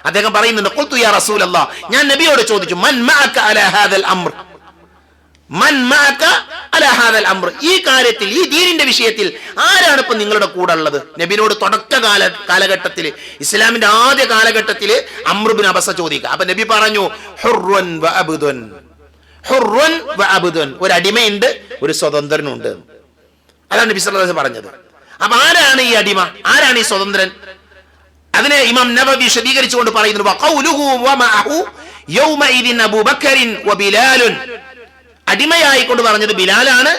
അദ്ദേഹം പറയുന്നുണ്ട്, ഖുൽതു യാ റസൂലല്ലാഹ്, ഞാൻ നബിയോട് ചോദിച്ചു, മൻ മഅക അലാ ഹാദൽ അംർ, മൻ മഅക അലാ ഹാദൽ അംർ, ഈ കാര്യത്തിൽ, ഈ ദീനിന്റെ വിഷയത്തിൽ ആരാണ് ഇപ്പൊ നിങ്ങളുടെ കൂടെ ഉള്ളത്? നബിയോട് തുടക്ക കാലഘട്ടത്തിൽ, ഇസ്ലാമിന്റെ ആദ്യ കാലഘട്ടത്തിൽ അംർ ഇബ്നു അബസ ചോദിക്കുക. അപ്പൊ നബി പറഞ്ഞു, ഹുർറുൻ വ അബ്ദുൻ, ഹുർറുൻ വ അബ്ദുൻ, ഒരു അടിമയുണ്ട്, ഒരു സ്വതന്ത്രനുണ്ട്. അതാണ് നബി സല്ലല്ലാഹു അലൈഹി വസല്ലം പറഞ്ഞത്. അപ്പൊ ആരാണ് ഈ അടിമ, ആരാണ് ഈ സ്വതന്ത്രൻ? അതിനെ ഇമാം നബവി വിശദീകരിച്ചുകൊണ്ട് പറയുന്നു, വഖൗലുഹു വമഅഹു യൗമഇദിൻ അബൂബക്കറിൻ വബിലാലുൻ, അടിമയായിക്കൊണ്ട് പറഞ്ഞത് ബിലാലാണ്,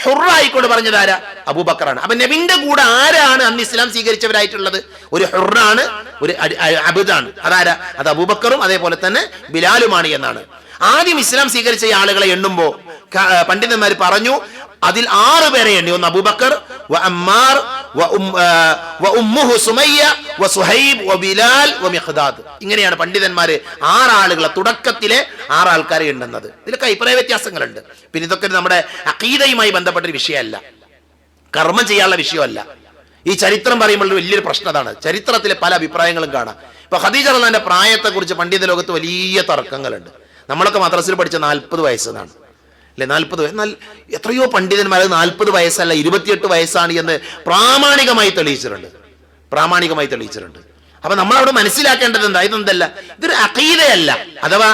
ഹുറായിക്കൊണ്ട് പറഞ്ഞത് ആരാ? അബൂബക്കറാണ്. അപ്പൊ നബിന്റെ കൂടെ ആരാണ് അന്ന് ഇസ്ലാം സ്വീകരിച്ചവരായിട്ടുള്ളത്? ഒരു ഹുറാണ്, ഒരു അബ്ദാണ്. അതാരാ? അത് അബൂബക്കറും അതേപോലെ തന്നെ ബിലാലുമാണ് എന്നാണ്. ആദ്യം ഇസ്ലാം സ്വീകരിച്ച ആളുകളെ എണ്ണുമ്പോ പണ്ഡിതന്മാർ പറഞ്ഞു, അതിൽ 6 പേരെ എണ്ണി. ഒന്ന് അബൂബക്കർ, വ അമ്മാർ, വ ഉമ്മുഹു സുമയ്യ, വ സുഹൈബ്, വ ബിലാൽ, വ മിഖ്ദാദ്. ഇങ്ങനെയാണ് പണ്ഡിതന്മാര് 6 ആളുകളെ, തുടക്കത്തിലെ 6 ആൾക്കാരെ എണ്ണുന്നത്. ഇതിലൊക്കെ അഭിപ്രായ വ്യത്യാസങ്ങളുണ്ട്. പിന്നെ ഇതൊക്കെ നമ്മുടെ അഖീദയുമായി ബന്ധപ്പെട്ടൊരു വിഷയമല്ല, കർമ്മം ചെയ്യാനുള്ള വിഷയമല്ല. ഈ ചരിത്രം പറയുമ്പോൾ വലിയൊരു പ്രശ്നം അതാണ്. ചരിത്രത്തിലെ പല അഭിപ്രായങ്ങളും കാണാം. ഇപ്പൊ ഖദീജ റളിയല്ലാഹുവിന്റെ പ്രായത്തെ കുറിച്ച് പണ്ഡിത ലോകത്ത് വലിയ തർക്കങ്ങളുണ്ട്. നമ്മളൊക്കെ മദ്രസയിൽ പഠിച്ച 40 വയസ്സെന്നാണ് അല്ലെ? 40 വയസ്സ്. എന്നാൽ എത്രയോ പണ്ഡിതന്മാർ 40 വയസ്സല്ല 28 വയസ്സാണ് എന്ന് പ്രാമാണികമായി തെളിയിച്ചിട്ടുണ്ട്. അപ്പൊ നമ്മളവിടെ മനസ്സിലാക്കേണ്ടത് എന്താ? ഇതെന്തല്ല, ഇതൊരു അഖീദയല്ല. അഥവാ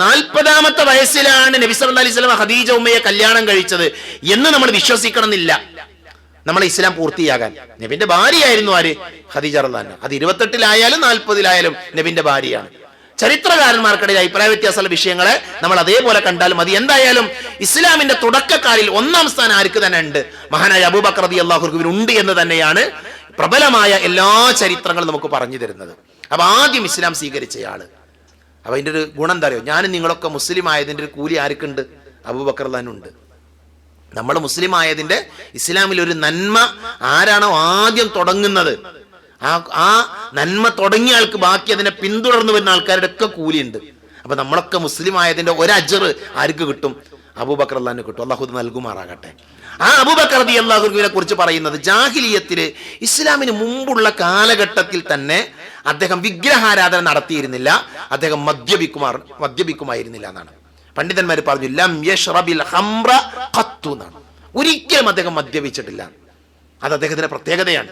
40ാമത്തെ വയസ്സിലാണ് നബി സല്ലല്ലാഹു അലൈഹി വസല്ലം ഖദീജ ഉമ്മയെ കല്യാണം കഴിച്ചത് എന്ന് നമ്മൾ വിശ്വസിക്കണം എന്നില്ല. നമ്മളെ ഇസ്ലാം പൂർത്തിയാകാൻ നബിന്റെ ഭാര്യയായിരുന്നു ആര്? ഖദീജ റളിയല്ലാഹു അൻഹ. അത് 28-ലായാലും 40-ലായാലും നബിന്റെ ഭാര്യയാണ്. ചരിത്രകാരന്മാർക്കിടയിൽ അഭിപ്രായ വ്യത്യാസമുള്ള വിഷയങ്ങളെ നമ്മൾ അതേപോലെ കണ്ടാലും മതി. എന്തായാലും ഇസ്ലാമിന്റെ തുടക്കക്കാരിൽ 1ാം സ്ഥാനം ആർക്ക് തന്നെ ഉണ്ട്? മഹാനായ അബൂബക്കർ റളിയല്ലാഹു അൻഹു ഉണ്ട് എന്ന് തന്നെയാണ് പ്രബലമായ എല്ലാ ചരിത്രങ്ങളും നമുക്ക് പറഞ്ഞു തരുന്നത്. അപ്പൊ ആദ്യം ഇസ്ലാം സ്വീകരിച്ചയാള്. അപ്പൊ അതിന്റെ ഒരു ഗുണം എന്താ അറിയോ? ഞാനും നിങ്ങളൊക്കെ മുസ്ലിം ആയതിന്റെ ഒരു കൂലി ആർക്കുണ്ട്? അബൂബക്കർ റളിയല്ലാഹു. നമ്മൾ മുസ്ലിം ആയതിന്റെ ഇസ്ലാമിൽ ഒരു നന്മ ആരാണോ ആദ്യം തുടങ്ങുന്നത്, ആ നന്മ തുടങ്ങിയ ആൾക്ക് ബാക്കി അതിനെ പിന്തുടർന്നു വരുന്ന ആൾക്കാരുടെ ഒക്കെ കൂലിയുണ്ട്. അപ്പൊ നമ്മളൊക്കെ മുസ്ലിം ആയതിന്റെ ഒരു അജ്ർ ആർക്ക് കിട്ടും? അബൂബക്കർ റളിയല്ലാഹു കിട്ടും. അല്ലാഹു നൽകുമാറാകട്ടെ. ആ അബൂബക്കർ റളിയല്ലാഹുവിനെ കുറിച്ച് പറയുന്നത് ജാഹിലിയത്തില് ഇസ്ലാമിന് മുമ്പുള്ള കാലഘട്ടത്തിൽ തന്നെ അദ്ദേഹം വിഗ്രഹാരാധന നടത്തിയിരുന്നില്ല, അദ്ദേഹം മദ്യപിക്കുമായിരുന്നില്ല എന്നാണ് പണ്ഡിതന്മാർ പറഞ്ഞു. ലം യശ്റബിൽ ഖംറ ഖത്തു എന്നാണ്. ഒരിക്കലും അദ്ദേഹം മദ്യപിച്ചിട്ടില്ല. അത് അദ്ദേഹത്തിന്റെ പ്രത്യേകതയാണ്.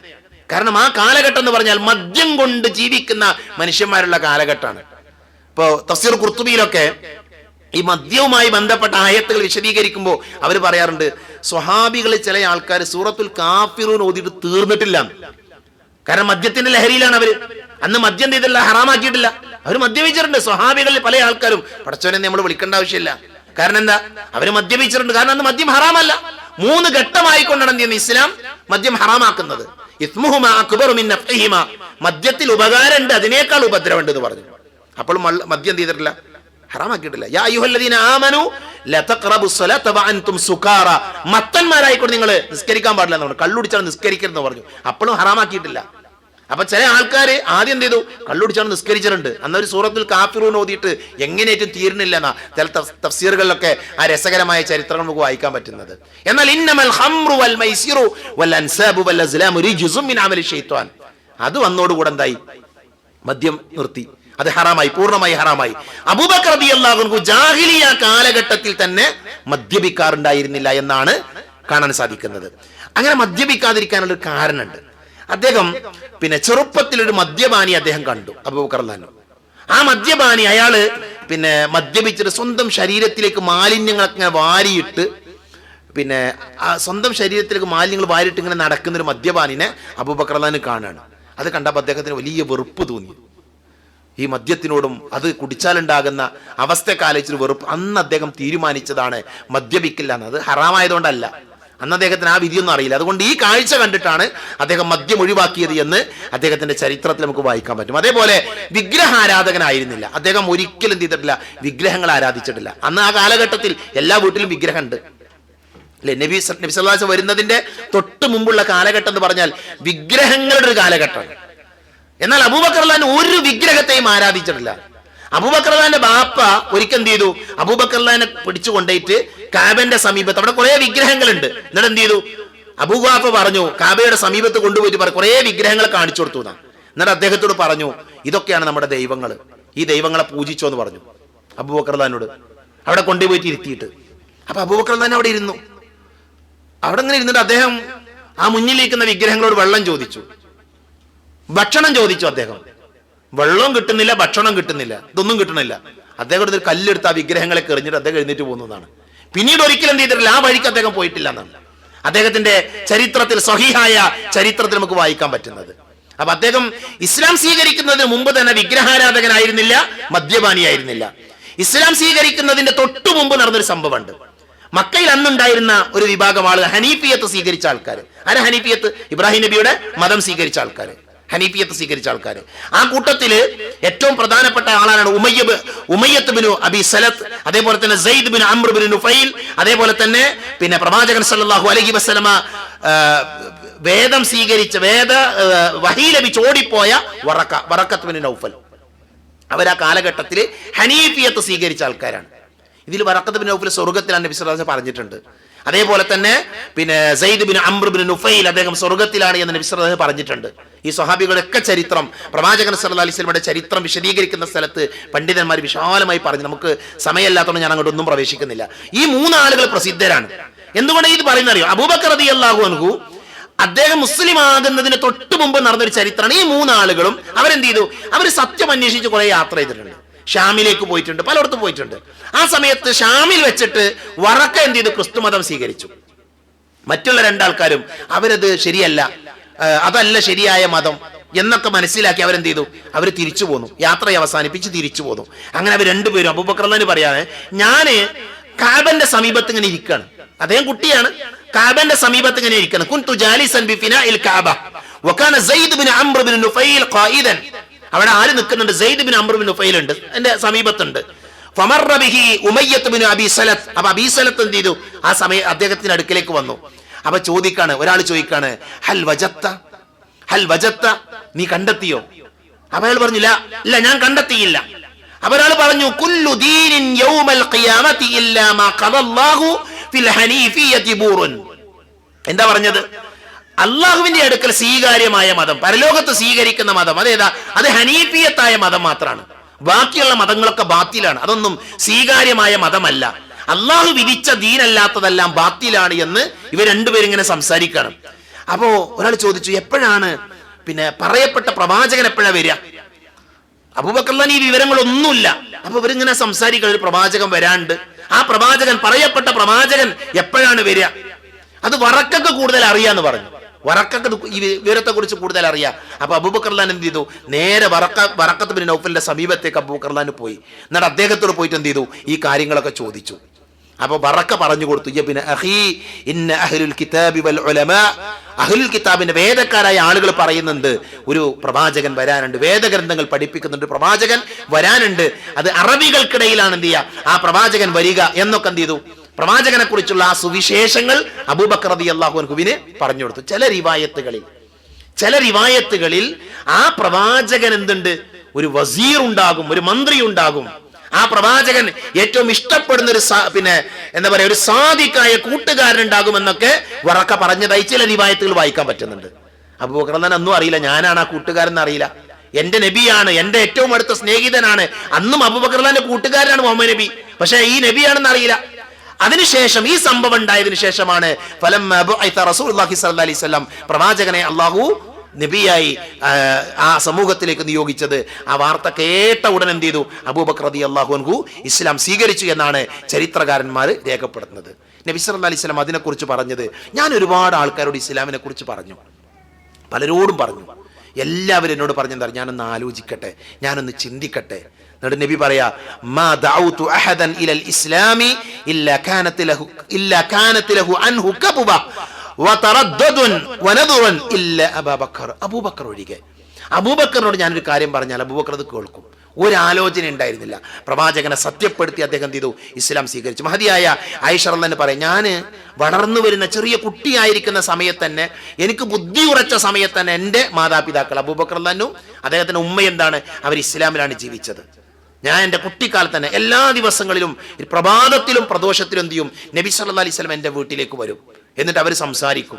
കാരണം ആ കാലഘട്ടം എന്ന് പറഞ്ഞാൽ മദ്യം കൊണ്ട് ജീവിക്കുന്ന മനുഷ്യന്മാരുള്ള കാലഘട്ടമാണ്. ഇപ്പോ തഫ്സീർ ഖുർത്തുബിയിലൊക്കെ ഈ മദ്യവുമായി ബന്ധപ്പെട്ട ആയത്തുകൾ വിശദീകരിക്കുമ്പോൾ അവർ പറയാറുണ്ട്, സ്വഹാബികളിൽ ചില ആൾക്കാർ സൂറത്തുൽ കാഫിറൂൻ ഓതിയിട്ട് തീർന്നിട്ടില്ല. കാരണം മദ്യത്തിന്റെ ലഹരിയിലാണ് അവര്. അന്ന് മദ്യം ചെയ്തില്ല, ഹറാമാക്കിയിട്ടില്ല, അവർ മദ്യപിച്ചിട്ടുണ്ട്. സ്വഹാബികളിൽ പല ആൾക്കാരും. പടച്ചോനെ നമ്മൾ വിളിക്കേണ്ട ആവശ്യമില്ല. കാരണം എന്താ? അവര് മദ്യപിച്ചിട്ടുണ്ട്. കാരണം അന്ന് മദ്യം ഹറാമല്ല. 3 ഘട്ടമായിക്കൊണ്ടാണ് എന്ത് ചെയ്യുന്നത്? ഇസ്ലാം മദ്യം ഹറാമാക്കുന്നത്. ഇസ്മുഹുമാ അക്ബറു മിൻ നഫ്ഇഹിമാ. മദ്യത്തിൽ ഉപകാരമുണ്ട്, അതിനേക്കാൾ ഉപദ്രവമുണ്ട് എന്ന് പറഞ്ഞു. അപ്പോൾ മദ്യം ചെയ്തിട്ടില്ല, ഹറാമാക്കിയിട്ടില്ല. യാ അയ്യുഹല്ലദീന ആമനു ലാ തഖറബുസ് സ്വലാത വഅൻതും സുകാറ. മത്തന്മാരായിക്കൊണ്ട് നിങ്ങൾ നിസ്കരിക്കാൻ പാടില്ല എന്ന് പറഞ്ഞു. കള്ളുടിച്ചാണ് നിസ്കരിക്കരുതെന്ന് പറഞ്ഞു. അപ്പോഴും ഹറാമാക്കിയിട്ടില്ല. അപ്പൊ ചില ആൾക്കാര് ആദ്യം എന്ത് ചെയ്തു? കള്ളുടിച്ചാണ് നിസ്കരിച്ചിട്ടുണ്ട്. അന്നൊരു സൂറത്തുൽ കാഫിറൂൻ ഓതിയിട്ട് എങ്ങനെയായിട്ടും തീരുന്നില്ല എന്നാ ചില തഫ്സീറുകളിലൊക്കെ ആ രസകരമായ ചരിത്രങ്ങൾ നമുക്ക് വായിക്കാൻ പറ്റുന്നത്. എന്നാൽ ഇന്നമൽ ഖംറു വൽ മൈസിറു വൽ അൻസാബു വൽ അസ്ലാമു റിജ്സും മിൻ അമലി ശൈത്വാൻ. അത് വന്നോടുകൂടെ എന്തായി? മദ്യം നിർത്തി, അത് ഹറാമായി, പൂർണ്ണമായി ഹറാമായി. അബൂബക്കർ റളിയല്ലാഹു അൻഹു ജാഹിലിയ കാലഘട്ടത്തിൽ തന്നെ മദ്യപിക്കാറുണ്ടായിരുന്നില്ല എന്നാണ് കാണാൻ സാധിക്കുന്നത്. അങ്ങനെ മദ്യപിക്കാതിരിക്കാനുള്ള ഒരു കാരണമുണ്ട്. അദ്ദേഹം ചെറുപ്പത്തിൽ ഒരു മദ്യപാനി അദ്ദേഹം കണ്ടു. അബൂബക്കർ റളിയല്ലാഹു അൻഹു ആ മദ്യപാനി അയാള് മദ്യപിച്ചിട്ട് സ്വന്തം ശരീരത്തിലേക്ക് മാലിന്യങ്ങളൊക്കെ വാരിയിട്ട് സ്വന്തം ശരീരത്തിലേക്ക് മാലിന്യങ്ങൾ വാരിയിട്ട് ഇങ്ങനെ നടക്കുന്ന ഒരു മദ്യപാനിനെ അബൂബക്കർ റളിയല്ലാഹു അൻഹു കാണാണ്. അത് കണ്ടപ്പോൾ അദ്ദേഹത്തിന് വലിയ വെറുപ്പ് തോന്നി ഈ മദ്യത്തിനോടും. അത് കുടിച്ചാലുണ്ടാകുന്ന അവസ്ഥയൊക്കെ ആലോചിച്ചൊരു വെറുപ്പ്. അന്ന് അദ്ദേഹം തീരുമാനിച്ചതാണ് മദ്യപിക്കില്ല എന്ന്. അത് ഹറാമായതുകൊണ്ടല്ല, അന്ന് അദ്ദേഹത്തിന് ആ വിധിയൊന്നും അറിയില്ല. അതുകൊണ്ട് ഈ കാഴ്ച കണ്ടിട്ടാണ് അദ്ദേഹം മദ്യം ഒഴിവാക്കിയത് എന്ന് അദ്ദേഹത്തിന്റെ ചരിത്രത്തിൽ നമുക്ക് വായിക്കാൻ പറ്റും. അതേപോലെ വിഗ്രഹാരാധകനായിരുന്നില്ല അദ്ദേഹം. ഒരിക്കലും ചെയ്തിട്ടില്ല, വിഗ്രഹങ്ങൾ ആരാധിച്ചിട്ടില്ല. അന്ന് ആ കാലഘട്ടത്തിൽ എല്ലാ വീട്ടിലും വിഗ്രഹമുണ്ട് അല്ലെ? നബി സല്ലല്ലാഹു അലൈഹി വസല്ലം വരുന്നതിന്റെ തൊട്ട് മുമ്പുള്ള കാലഘട്ടം എന്ന് പറഞ്ഞാൽ വിഗ്രഹങ്ങളുടെ ഒരു കാലഘട്ടമാണ്. എന്നാൽ അബൂബക്കർ റളിയല്ലാഹു അൻഹു ഒരു വിഗ്രഹത്തെയും ആരാധിച്ചിട്ടില്ല. അബൂബക്കർ റളിയല്ലാഹുവിന്റെ ബാപ്പ ഒരിക്കൽ എന്ത് ചെയ്തു? അബൂബക്കർ റളിയല്ലാഹുവിനെ പിടിച്ചു കൊണ്ടുപോയിട്ട് കാബന്റെ സമീപത്ത്, അവിടെ കുറെ വിഗ്രഹങ്ങളുണ്ട്. എന്നിട്ട് എന്ത് ചെയ്തു? അബൂബാപ്പ പറഞ്ഞു, കാബയുടെ സമീപത്ത് കൊണ്ടുപോയിട്ട് കുറെ വിഗ്രഹങ്ങളെ കാണിച്ചു കൊടുത്തു. എന്നിട്ട് അദ്ദേഹത്തോട് പറഞ്ഞു, ഇതൊക്കെയാണ് നമ്മുടെ ദൈവങ്ങൾ, ഈ ദൈവങ്ങളെ പൂജിച്ചോ എന്ന് പറഞ്ഞു അബൂബക്കർ റളിയല്ലാഹുവിനോട്. അവിടെ കൊണ്ടുപോയിട്ട് ഇരുത്തിയിട്ട് അപ്പൊ അബൂബക്കർ റളിയല്ലാഹു അവിടെ ഇരുന്നു. അവിടെ ഇങ്ങനെ ഇരുന്നിട്ട് അദ്ദേഹം ആ മുന്നിലിരിക്കുന്ന വിഗ്രഹങ്ങളോട് വെള്ളം ചോദിച്ചു, ഭക്ഷണം ചോദിച്ചു. അദ്ദേഹം വെള്ളവും കിട്ടുന്നില്ല, ഭക്ഷണം കിട്ടുന്നില്ല, ഇതൊന്നും കിട്ടണില്ല. അദ്ദേഹം ഒരു കല്ലെടുത്ത് ആ വിഗ്രഹങ്ങളെ എറിഞ്ഞിട്ട് അദ്ദേഹം എഴുന്നേറ്റ് പോകുന്നതാണ്. പിന്നീട് ഒരിക്കലും എന്ത് ചെയ്തിട്ടില്ല, ആ വഴിക്ക് അദ്ദേഹം പോയിട്ടില്ല എന്നാണ് അദ്ദേഹത്തിന്റെ ചരിത്രത്തിൽ, സ്വഹീഹായ ചരിത്രത്തിൽ നമുക്ക് വായിക്കാൻ പറ്റുന്നത്. അപ്പൊ അദ്ദേഹം ഇസ്ലാം സ്വീകരിക്കുന്നതിന് മുമ്പ് തന്നെ വിഗ്രഹാരാധകനായിരുന്നില്ല, മദ്യപാനിയായിരുന്നില്ല. ഇസ്ലാം സ്വീകരിക്കുന്നതിന്റെ തൊട്ടു മുമ്പ് നടന്നൊരു സംഭവമുണ്ട്. മക്കയിൽ അന്നുണ്ടായിരുന്ന ഒരു വിഭാഗം ആളുകൾ ഹനീഫിയത്ത് സ്വീകരിച്ച ആൾക്കാർ. ആരാ ഹനീഫിയത്ത്? ഇബ്രാഹിം നബിയുടെ മതം സ്വീകരിച്ച ആൾക്കാർ, ഹനീഫിയത്ത് സ്വീകരിച്ച ആൾക്കാർ. ആ കൂട്ടത്തില് ഏറ്റവും പ്രധാനപ്പെട്ട ആളാണ് ഉമയ്യത്ത് ബിനു അബി സലത്ത്, അതേപോലെ തന്നെ Zaid bin Amr bin Nufail, അതേപോലെ തന്നെ പ്രവാചകൻ സല്ലല്ലാഹു അലൈഹി വസല്ലമ വേദം സ്വീകരിച്ച വഹീ ലഭിച്ച് ഓടിപ്പോയ വറഖത്ത് ബിൻ നൗഫൽ. അവർ ആ കാലഘട്ടത്തിൽ ഹനീഫിയത്ത് സ്വീകരിച്ച ആൾക്കാരാണ്. ഇതിൽ വറഖത്ത് ബിൻ നൗഫൽ സ്വർഗ്ഗത്തിലാണ് നബി സല്ലല്ലാഹു അലൈഹി വസല്ലം പറഞ്ഞിട്ടുണ്ട്. അതേപോലെ തന്നെ Zaid bin Amr bin Nufail അദ്ദേഹം സ്വർഗ്ഗത്തിലാണ് എന്ന് നബി സല്ലല്ലാഹു അലൈഹി വസല്ലം പറഞ്ഞിട്ടുണ്ട്. ഈ സ്വഹാബികളുടെ ചരിത്രം, പ്രവാചകൻ സല്ലല്ലാഹു അലൈഹി വസല്ലമയുടെ ചരിത്രം വിശദീകരിക്കുന്ന സ്ഥലത്ത് പണ്ഡിതന്മാർ വിശാലമായി പറഞ്ഞു. നമുക്ക് സമയമില്ലാത്തതുകൊണ്ട് ഞാൻ അങ്ങോട്ടൊന്നും പ്രവേശിക്കുന്നില്ല. ഈ 3 ആളുകൾ പ്രസിദ്ധരാണ്. എന്തുകൊണ്ട് ഇത് പറയുന്ന അറിയോ? അബൂബക്കർ റളിയല്ലാഹു അൻഹു അദ്ദേഹം മുസ്ലിം ആകുന്നതിന് തൊട്ട് മുമ്പ് നടന്നൊരു ചരിത്രമാണ്. ഈ മൂന്നാളുകളും അവരെന്ത് ചെയ്തു? അവർ സത്യം അന്വേഷിച്ച് കുറെ യാത്ര ചെയ്തിട്ടുണ്ട്. ഷാമിലേക്ക് പോയിട്ടുണ്ട്, പലയിടത്തും പോയിട്ടുണ്ട്. ആ സമയത്ത് ഷാമിൽ വെച്ചിട്ട് വറക്ക എന്ത് ചെയ്തു? ക്രിസ്തു മതം സ്വീകരിച്ചു. മറ്റുള്ള രണ്ടാൾക്കാരും അവരത് ശരിയല്ല, അതല്ല ശരിയായ മതം എന്നൊക്കെ മനസ്സിലാക്കി അവരെന്ത് ചെയ്തു? അവർ തിരിച്ചു പോന്നു, യാത്ര അവസാനിപ്പിച്ച് തിരിച്ചു പോന്നു. അങ്ങനെ അവർ രണ്ടുപേരും, അബൂബക്കർ റളിയല്ലാഹു പറയാണ്, ഞാന് കാബന്റെ സമീപത്ത് ഇങ്ങനെ ഇരിക്കുകയാണ്. അദ്ദേഹം കുട്ടിയാണ്, കാബന്റെ സമീപത്ത് ഇങ്ങനെ ഇരിക്കണം. കുൻതു ജാലിസൻ ബിഫിനാഇൽ കഅബ വകാന Zaid bin Amr bin Nufail ഖായിദൻ. അവിടെ ആര് നിൽക്കുന്നുണ്ട്? Zaid bin Amr bin Nufail ഉണ്ട്, എന്റെ സമീപത്തുണ്ട്. ഫമറ ബിഹി ഉമയ്യത്ത് ബിൻ അബീ സലത്ത്. അപ്പൊ അബീ സലത്ത് എന്ത് ചെയ്തു? ആ സമയം അദ്ദേഹത്തിന്റെ അടുക്കലേക്ക് വന്നു. അപ്പൊ ചോദിക്കാണ്, ഒരാൾ ചോദിക്കാണ്, ഹൽ വജത്ത, നീ കണ്ടെത്തിയോ? അപ്പൊ അയാൾ പറഞ്ഞില്ല, ഇല്ല ഞാൻ കണ്ടെത്തിയില്ല. അപ്പൊ ഒരാൾ പറഞ്ഞു, കുല്ലു ദീനിൻ യൗമൽ ഖിയാമത്തി ഇല്ലാ മാ ഖദല്ലാഹു ഫിൽ ഹനീഫിയ്യതി ബൂറുൻ. എന്താ പറഞ്ഞത്? അള്ളാഹുവിന്റെ അടുക്കൽ സ്വീകാര്യമായ മതം, പരലോകത്ത് സ്വീകരിക്കുന്ന മതം അതേതാ? അത് ഹനീഫിയത്തായ മതം മാത്രമാണ്. ബാക്കിയുള്ള മതങ്ങളൊക്കെ ബാത്തിലാണ്, അതൊന്നും സ്വീകാര്യമായ മതമല്ല. അള്ളാഹു വിധിച്ച ദീനല്ലാത്തതെല്ലാം ബാത്തിലാണ് എന്ന് ഇവർ രണ്ടുപേരും ഇങ്ങനെ സംസാരിക്കണം. അപ്പോ ഒരാൾ ചോദിച്ചു, എപ്പോഴാണ് പിന്നെ പറയപ്പെട്ട പ്രവാചകൻ എപ്പോഴാണ് വരിക? അബൂബക്കർ ഈ വിവരങ്ങളൊന്നുമില്ല. അപ്പൊ ഇവരിങ്ങനെ സംസാരിക്കണം, ഒരു പ്രവാചകൻ വരാണ്ട്, ആ പ്രവാചകൻ, പറയപ്പെട്ട പ്രവാചകൻ എപ്പോഴാണ് വരിക? അത് വറക്കൊക്കെ കൂടുതൽ അറിയാന്ന് പറഞ്ഞു. വറക്കൊക്കെ ഈ വിവരത്തെ കുറിച്ച് കൂടുതൽ അറിയാം. അപ്പൊ അബൂബക്കർ എന്ത് ചെയ്തു? നേരെ വറക്കത്ത് ബിൻ നൗഫലിന്റെ സമീപത്തേക്ക് അബൂബക്കർ പോയി. എന്നിട്ട് അദ്ദേഹത്തോട് പോയിട്ട് എന്ത് ചെയ്തു? ഈ കാര്യങ്ങളൊക്കെ ചോദിച്ചു. അപ്പൊ വറക്ക പറഞ്ഞു കൊടുത്തു, പിന്നെ അഖീ ഇന്ന അഹ്ലുൽ കിതാബി വൽ ഉലമാ, അഹ്ലുൽ കിതാബിന്റെ വേദക്കാരായ ആളുകൾ പറയുന്നുണ്ട് ഒരു പ്രവാചകൻ വരാനുണ്ട്, വേദഗ്രന്ഥങ്ങൾ പഠിപ്പിക്കുന്നുണ്ട്, പ്രവാചകൻ വരാനുണ്ട്. അത് അറബികൾക്കിടയിലാണ് എന്ത് ചെയ്യുക? ആ പ്രവാചകൻ വരിക എന്നൊക്കെ എന്ത് ചെയ്തു? പ്രവാചകനെ കുറിച്ചുള്ള ആ സുവിശേഷങ്ങൾ അബൂബക്കർ റളിയല്ലാഹു അൻഹുവിന് പറഞ്ഞു കൊടുത്തു. ചില റിവായത്തുകളിൽ ആ പ്രവാചകൻ എന്തുണ്ട്? ഒരു വസീർ ഉണ്ടാകും, ഒരു മന്ത്രി ഉണ്ടാകും. ആ പ്രവാചകൻ ഏറ്റവും ഇഷ്ടപ്പെടുന്ന ഒരു പിന്നെ എന്താ പറയാ, ഒരു സാദിഖായ കൂട്ടുകാരനുണ്ടാകും എന്നൊക്കെ വറക്ക പറഞ്ഞതായി ചില റിവായത്തുകൾ വായിക്കാൻ പറ്റുന്നുണ്ട്. അബൂബക്കർ ഒന്നും അറിയില്ല, ഞാനാണ് ആ കൂട്ടുകാരൻ അറിയില്ല, എന്റെ നബിയാണ്, എന്റെ ഏറ്റവും അടുത്ത സ്നേഹിതനാണ്. അന്നും അബൂബക്കറിന്റെ കൂട്ടുകാരനാണ് മുഹമ്മദ് നബി, പക്ഷെ ഈ നബിയാണെന്ന് അറിയില്ല. അതിനുശേഷം, ഈ സംഭവം ഉണ്ടായതിനു ശേഷമാണ് റസൂലുള്ളാഹി സ്വല്ലല്ലാഹി അലൈഹി വസല്ലം പ്രവാചകനെ അള്ളാഹു നബിയായി ആ സമൂഹത്തിലേക്ക് നിയോഗിച്ചത്. ആ വാർത്ത കേട്ട ഉടൻ എന്ത് ചെയ്തു? അബൂബക്കർ റളിയല്ലാഹു അൻഹു ഇസ്ലാം സ്വീകരിച്ചു എന്നാണ് ചരിത്രകാരന്മാർ രേഖപ്പെടുത്തുന്നത്. നബി സല്ലല്ലാഹു അലൈഹി വസല്ലം അതിനെക്കുറിച്ച് പറഞ്ഞത്, ഞാൻ ഒരുപാട് ആൾക്കാരോട് ഇസ്ലാമിനെ കുറിച്ച് പറഞ്ഞു, പലരോടും പറഞ്ഞു. എല്ലാവരും എന്നോട് പറഞ്ഞെന്താ? ഞാനൊന്ന് ആലോചിക്കട്ടെ, ഞാനൊന്ന് ചിന്തിക്കട്ടെ. എന്നിട്ട് നബി പറയാ, മാ ദഅഉതു അഹദൻ ഇലൽ ഇസ്ലാമി ഇല്ലാ കാനത് ലഹു അൻഹു കബബ വതറദ്ദുൻ വനദുൻ ഇല്ലാ അബൂബക്കർ. അബൂബക്കർ ഒഴികെ. അബൂബക്കറിനോട് ഞാനൊരു കാര്യം പറഞ്ഞാൽ അബൂബക്കർ അത് കേൾക്കും. ഒരാലോചന ഉണ്ടായിരുന്നില്ല. പ്രവാചകനെ സത്യപ്പെടുത്തി അദ്ദേഹം ചെയ്തു, ഇസ്ലാം സ്വീകരിച്ചു. മഹദിയായ ആയിഷ റളിയല്ലാഹു പറയാം, ഞാൻ വളർന്നു വരുന്ന ചെറിയ കുട്ടിയായിരിക്കുന്ന സമയത്ത് തന്നെ, എനിക്ക് ബുദ്ധി ഉറച്ച സമയത്ത് തന്നെ എൻ്റെ മാതാപിതാക്കൾ അബൂബക്കർ റളിയല്ലാഹു അദ്ദേഹത്തിന്റെ ഉമ്മ എന്താണ്, അവർ ഇസ്ലാമിലാണ് ജീവിച്ചത്. ഞാൻ എൻ്റെ കുട്ടിക്കാലത്ത് തന്നെ എല്ലാ ദിവസങ്ങളിലും പ്രഭാതത്തിലും പ്രദോഷത്തിലും എന്ത് ചെയ്യും? നബി സല്ലല്ലാഹു അലൈഹി വസല്ലം എൻ്റെ വീട്ടിലേക്ക് വരും, എന്നിട്ട് അവർ സംസാരിക്കും.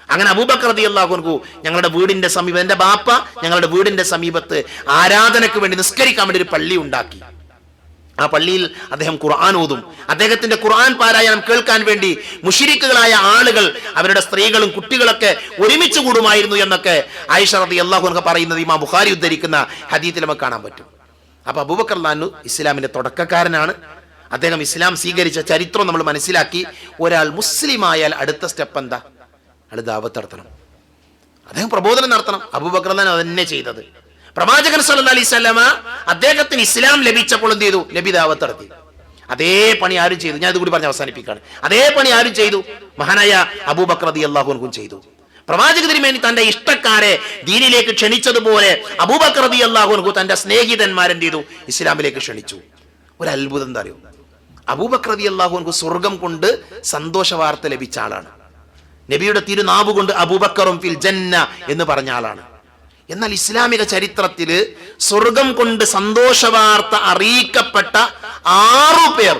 അങ്ങനെ അബൂബക്കർ റളിയല്ലാഹു അൻഹു ഞങ്ങളുടെ വീടിന്റെ സമീപം, എൻ്റെ ബാപ്പ ഞങ്ങളുടെ വീടിന്റെ സമീപത്ത് ആരാധനയ്ക്ക് വേണ്ടി, നിസ്കരിക്കാൻ വേണ്ടി ഒരു പള്ളി ഉണ്ടാക്കി. ആ പള്ളിയിൽ അദ്ദേഹം ഖുർആൻ ഓതും. അദ്ദേഹത്തിന്റെ ഖുർആൻ പാരായണം കേൾക്കാൻ വേണ്ടി മുശ്രിക്കുകളായ ആളുകൾ, അവരുടെ സ്ത്രീകളും കുട്ടികളൊക്കെ ഒരുമിച്ച് കൂടുമായിരുന്നു എന്നൊക്കെ ആയിഷ റളിയല്ലാഹു അൻഹ പറയുന്നത് ഇമാം ബുഖാരി ഉദ്ധരിക്കുന്ന ഹദീസിൽ നമുക്ക് കാണാൻ പറ്റും. അപ്പൊ അബൂബക്കർ റളിയല്ലാഹു ഇസ്ലാമിന്റെ തുടക്കക്കാരനാണ്. അദ്ദേഹം ഇസ്ലാം സ്വീകരിച്ച ചരിത്രം നമ്മൾ മനസ്സിലാക്കി. ഒരാൾ മുസ്ലിം ആയാൽ അടുത്ത സ്റ്റെപ്പ് എന്താ? അയാൾ ദഅവത്ത് നടത്തണം, അദ്ദേഹം പ്രബോധനം നടത്തണം. അബൂബക്കർ റളിയല്ലാഹു അതന്നെ ചെയ്തത്. പ്രവാചകൻ സല്ലല്ലാഹു അലൈഹി വസല്ലമ അദ്ദേഹത്തിന് ഇസ്ലാം ലഭിച്ചപ്പോൾ എന്ത് ചെയ്തു? നബി ദഅവത്ത് നടത്തി. അതേ പണി ആരും ചെയ്തു. ഞാൻ ഇത് കൂടി പറഞ്ഞ് അവസാനിപ്പിക്കുകയാണ്. അതേ പണി ആരും ചെയ്തു? മഹാനായ അബൂബക്കർ റളിയല്ലാഹു അൻഹു ചെയ്തു. പ്രവാചക തിരുമേനി തന്റെ ഇഷ്ടക്കാരെ ദീനിലേക്ക് ക്ഷണിച്ചതുപോലെ അബൂബക്കർ റളിയല്ലാഹു അൻഹു തന്റെ സ്നേഹിതന്മാരെന്ത് ചെയ്തു? ഇസ്ലാമിലേക്ക് ക്ഷണിച്ചു. ഒരു അത്ഭുതം എന്താ അറിയോ? അബൂബക്കർ റളിയല്ലാഹു അൻഹു സ്വർഗം കൊണ്ട് സന്തോഷ വാർത്ത ലഭിച്ച ആളാണ്. നബിയുടെ തിരുനാവ് കൊണ്ട് അബൂബക്കറും ഫിൽ ജന്ന എന്ന് പറഞ്ഞ ആളാണ്. എന്നാൽ ഇസ്ലാമിക ചരിത്രത്തില് സ്വർഗം കൊണ്ട് സന്തോഷ വാർത്ത അറിയിക്കപ്പെട്ട 6 പേർ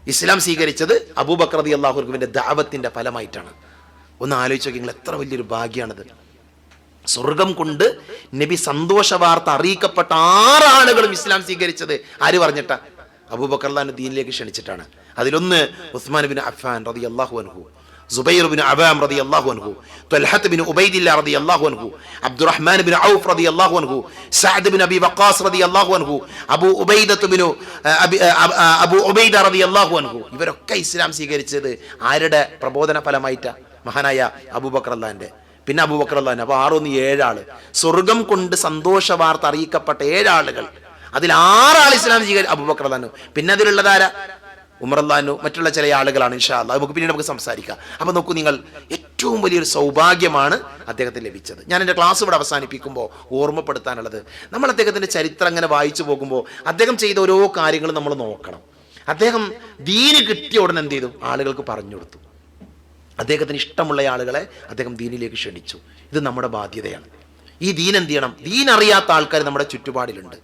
ഇസ്ലാം സ്വീകരിച്ചത് അബൂബക്കർ റളിയല്ലാഹു അൻഹുവിന്റെ ദഅവത്തിന്റെ ഫലമായിട്ടാണ്. ഒന്ന് ആലോചിച്ച് നോക്കി, നിങ്ങൾ എത്ര വലിയൊരു ഭാഗ്യാണത്. സ്വർഗം കൊണ്ട് നബി സന്തോഷ വാർത്ത അറിയിക്കപ്പെട്ട 6 ആളുകളും ഇസ്ലാം സ്വീകരിച്ചത് ആര് പറഞ്ഞിട്ടാ? അബൂബക്കർ റളിയല്ലാഹു ദീനിലേക്ക് ക്ഷണിച്ചിട്ടാണ്. അതിലൊന്ന് ഉസ്മാൻ ബിൻ അഫ്ഫാൻ റളിയല്ലാഹു അൻഹു, സുബൈർ ബിൻ അവാം റളിയല്ലാഹു അൻഹു, ത്വൽഹത്ത് ബിൻ ഉബൈദില്ല റളിയല്ലാഹു അൻഹു, അബ്ദുറഹ്മാൻ ബിൻ ഔഫ് റളിയല്ലാഹു അൻഹു, സഅദ് ബിൻ അബി വഖാസ് റളിയല്ലാഹു അൻഹു, അബൂ ഉബൈദ റളിയല്ലാഹു അൻഹു. ഇവരൊക്കെ ഇസ്ലാം സ്വീകരിച്ചത് ആരുടെ പ്രബോധന ഫലമായിട്ടാ? മഹാനായ അബൂബക്കർ റളിയല്ലാഹുവിന്റെ. പിന്നെ അബൂബക്കർ റളിയല്ലാഹു. അപ്പോൾ 6 1 7 ആള് സ്വർഗം കൊണ്ട് സന്തോഷ വാർത്ത അറിയിക്കപ്പെട്ട 7 ആളുകൾ. അതിൽ 6 ആൾ ഇസ്ലാം സ്വീകരിച്ചു, അബൂബക്കർ റളിയല്ലാഹു. പിന്നെ അതിലുള്ളതാരാ? ഉമർ റളിയല്ലാഹു, മറ്റുള്ള ചില ആളുകളാണ്. ഇൻഷാ അല്ലാഹ് നമുക്ക് പിന്നീട് നമുക്ക് സംസാരിക്കാം. അപ്പോൾ നോക്കൂ നിങ്ങൾ, ഏറ്റവും വലിയൊരു സൗഭാഗ്യമാണ് അദ്ദേഹത്തിന് ലഭിച്ചത്. ഞാൻ എൻ്റെ ക്ലാസ് ഇവിടെ അവസാനിപ്പിക്കുമ്പോൾ ഓർമ്മപ്പെടുത്താനുള്ളത്, നമ്മൾ അദ്ദേഹത്തിൻ്റെ ചരിത്രം അങ്ങനെ വായിച്ചു പോകുമ്പോൾ അദ്ദേഹം ചെയ്ത ഓരോ കാര്യങ്ങളും നമ്മൾ നോക്കണം. അദ്ദേഹം ദീന് കിട്ടിയ ഉടനെ എന്ത് ചെയ്തു? ആളുകൾക്ക് പറഞ്ഞു കൊടുത്തു. അദ്ദേഹത്തിന് ഇഷ്ടമുള്ള ആളുകളെ അദ്ദേഹം ദീനിലേക്ക് ക്ഷണിച്ചു. ഇത് നമ്മുടെ ബാധ്യതയാണ്. ഈ ദീൻ എന്ത് ചെയ്യണം? ദീൻ അറിയാത്ത ആൾക്കാർ നമ്മുടെ ചുറ്റുപാടിലുണ്ട്,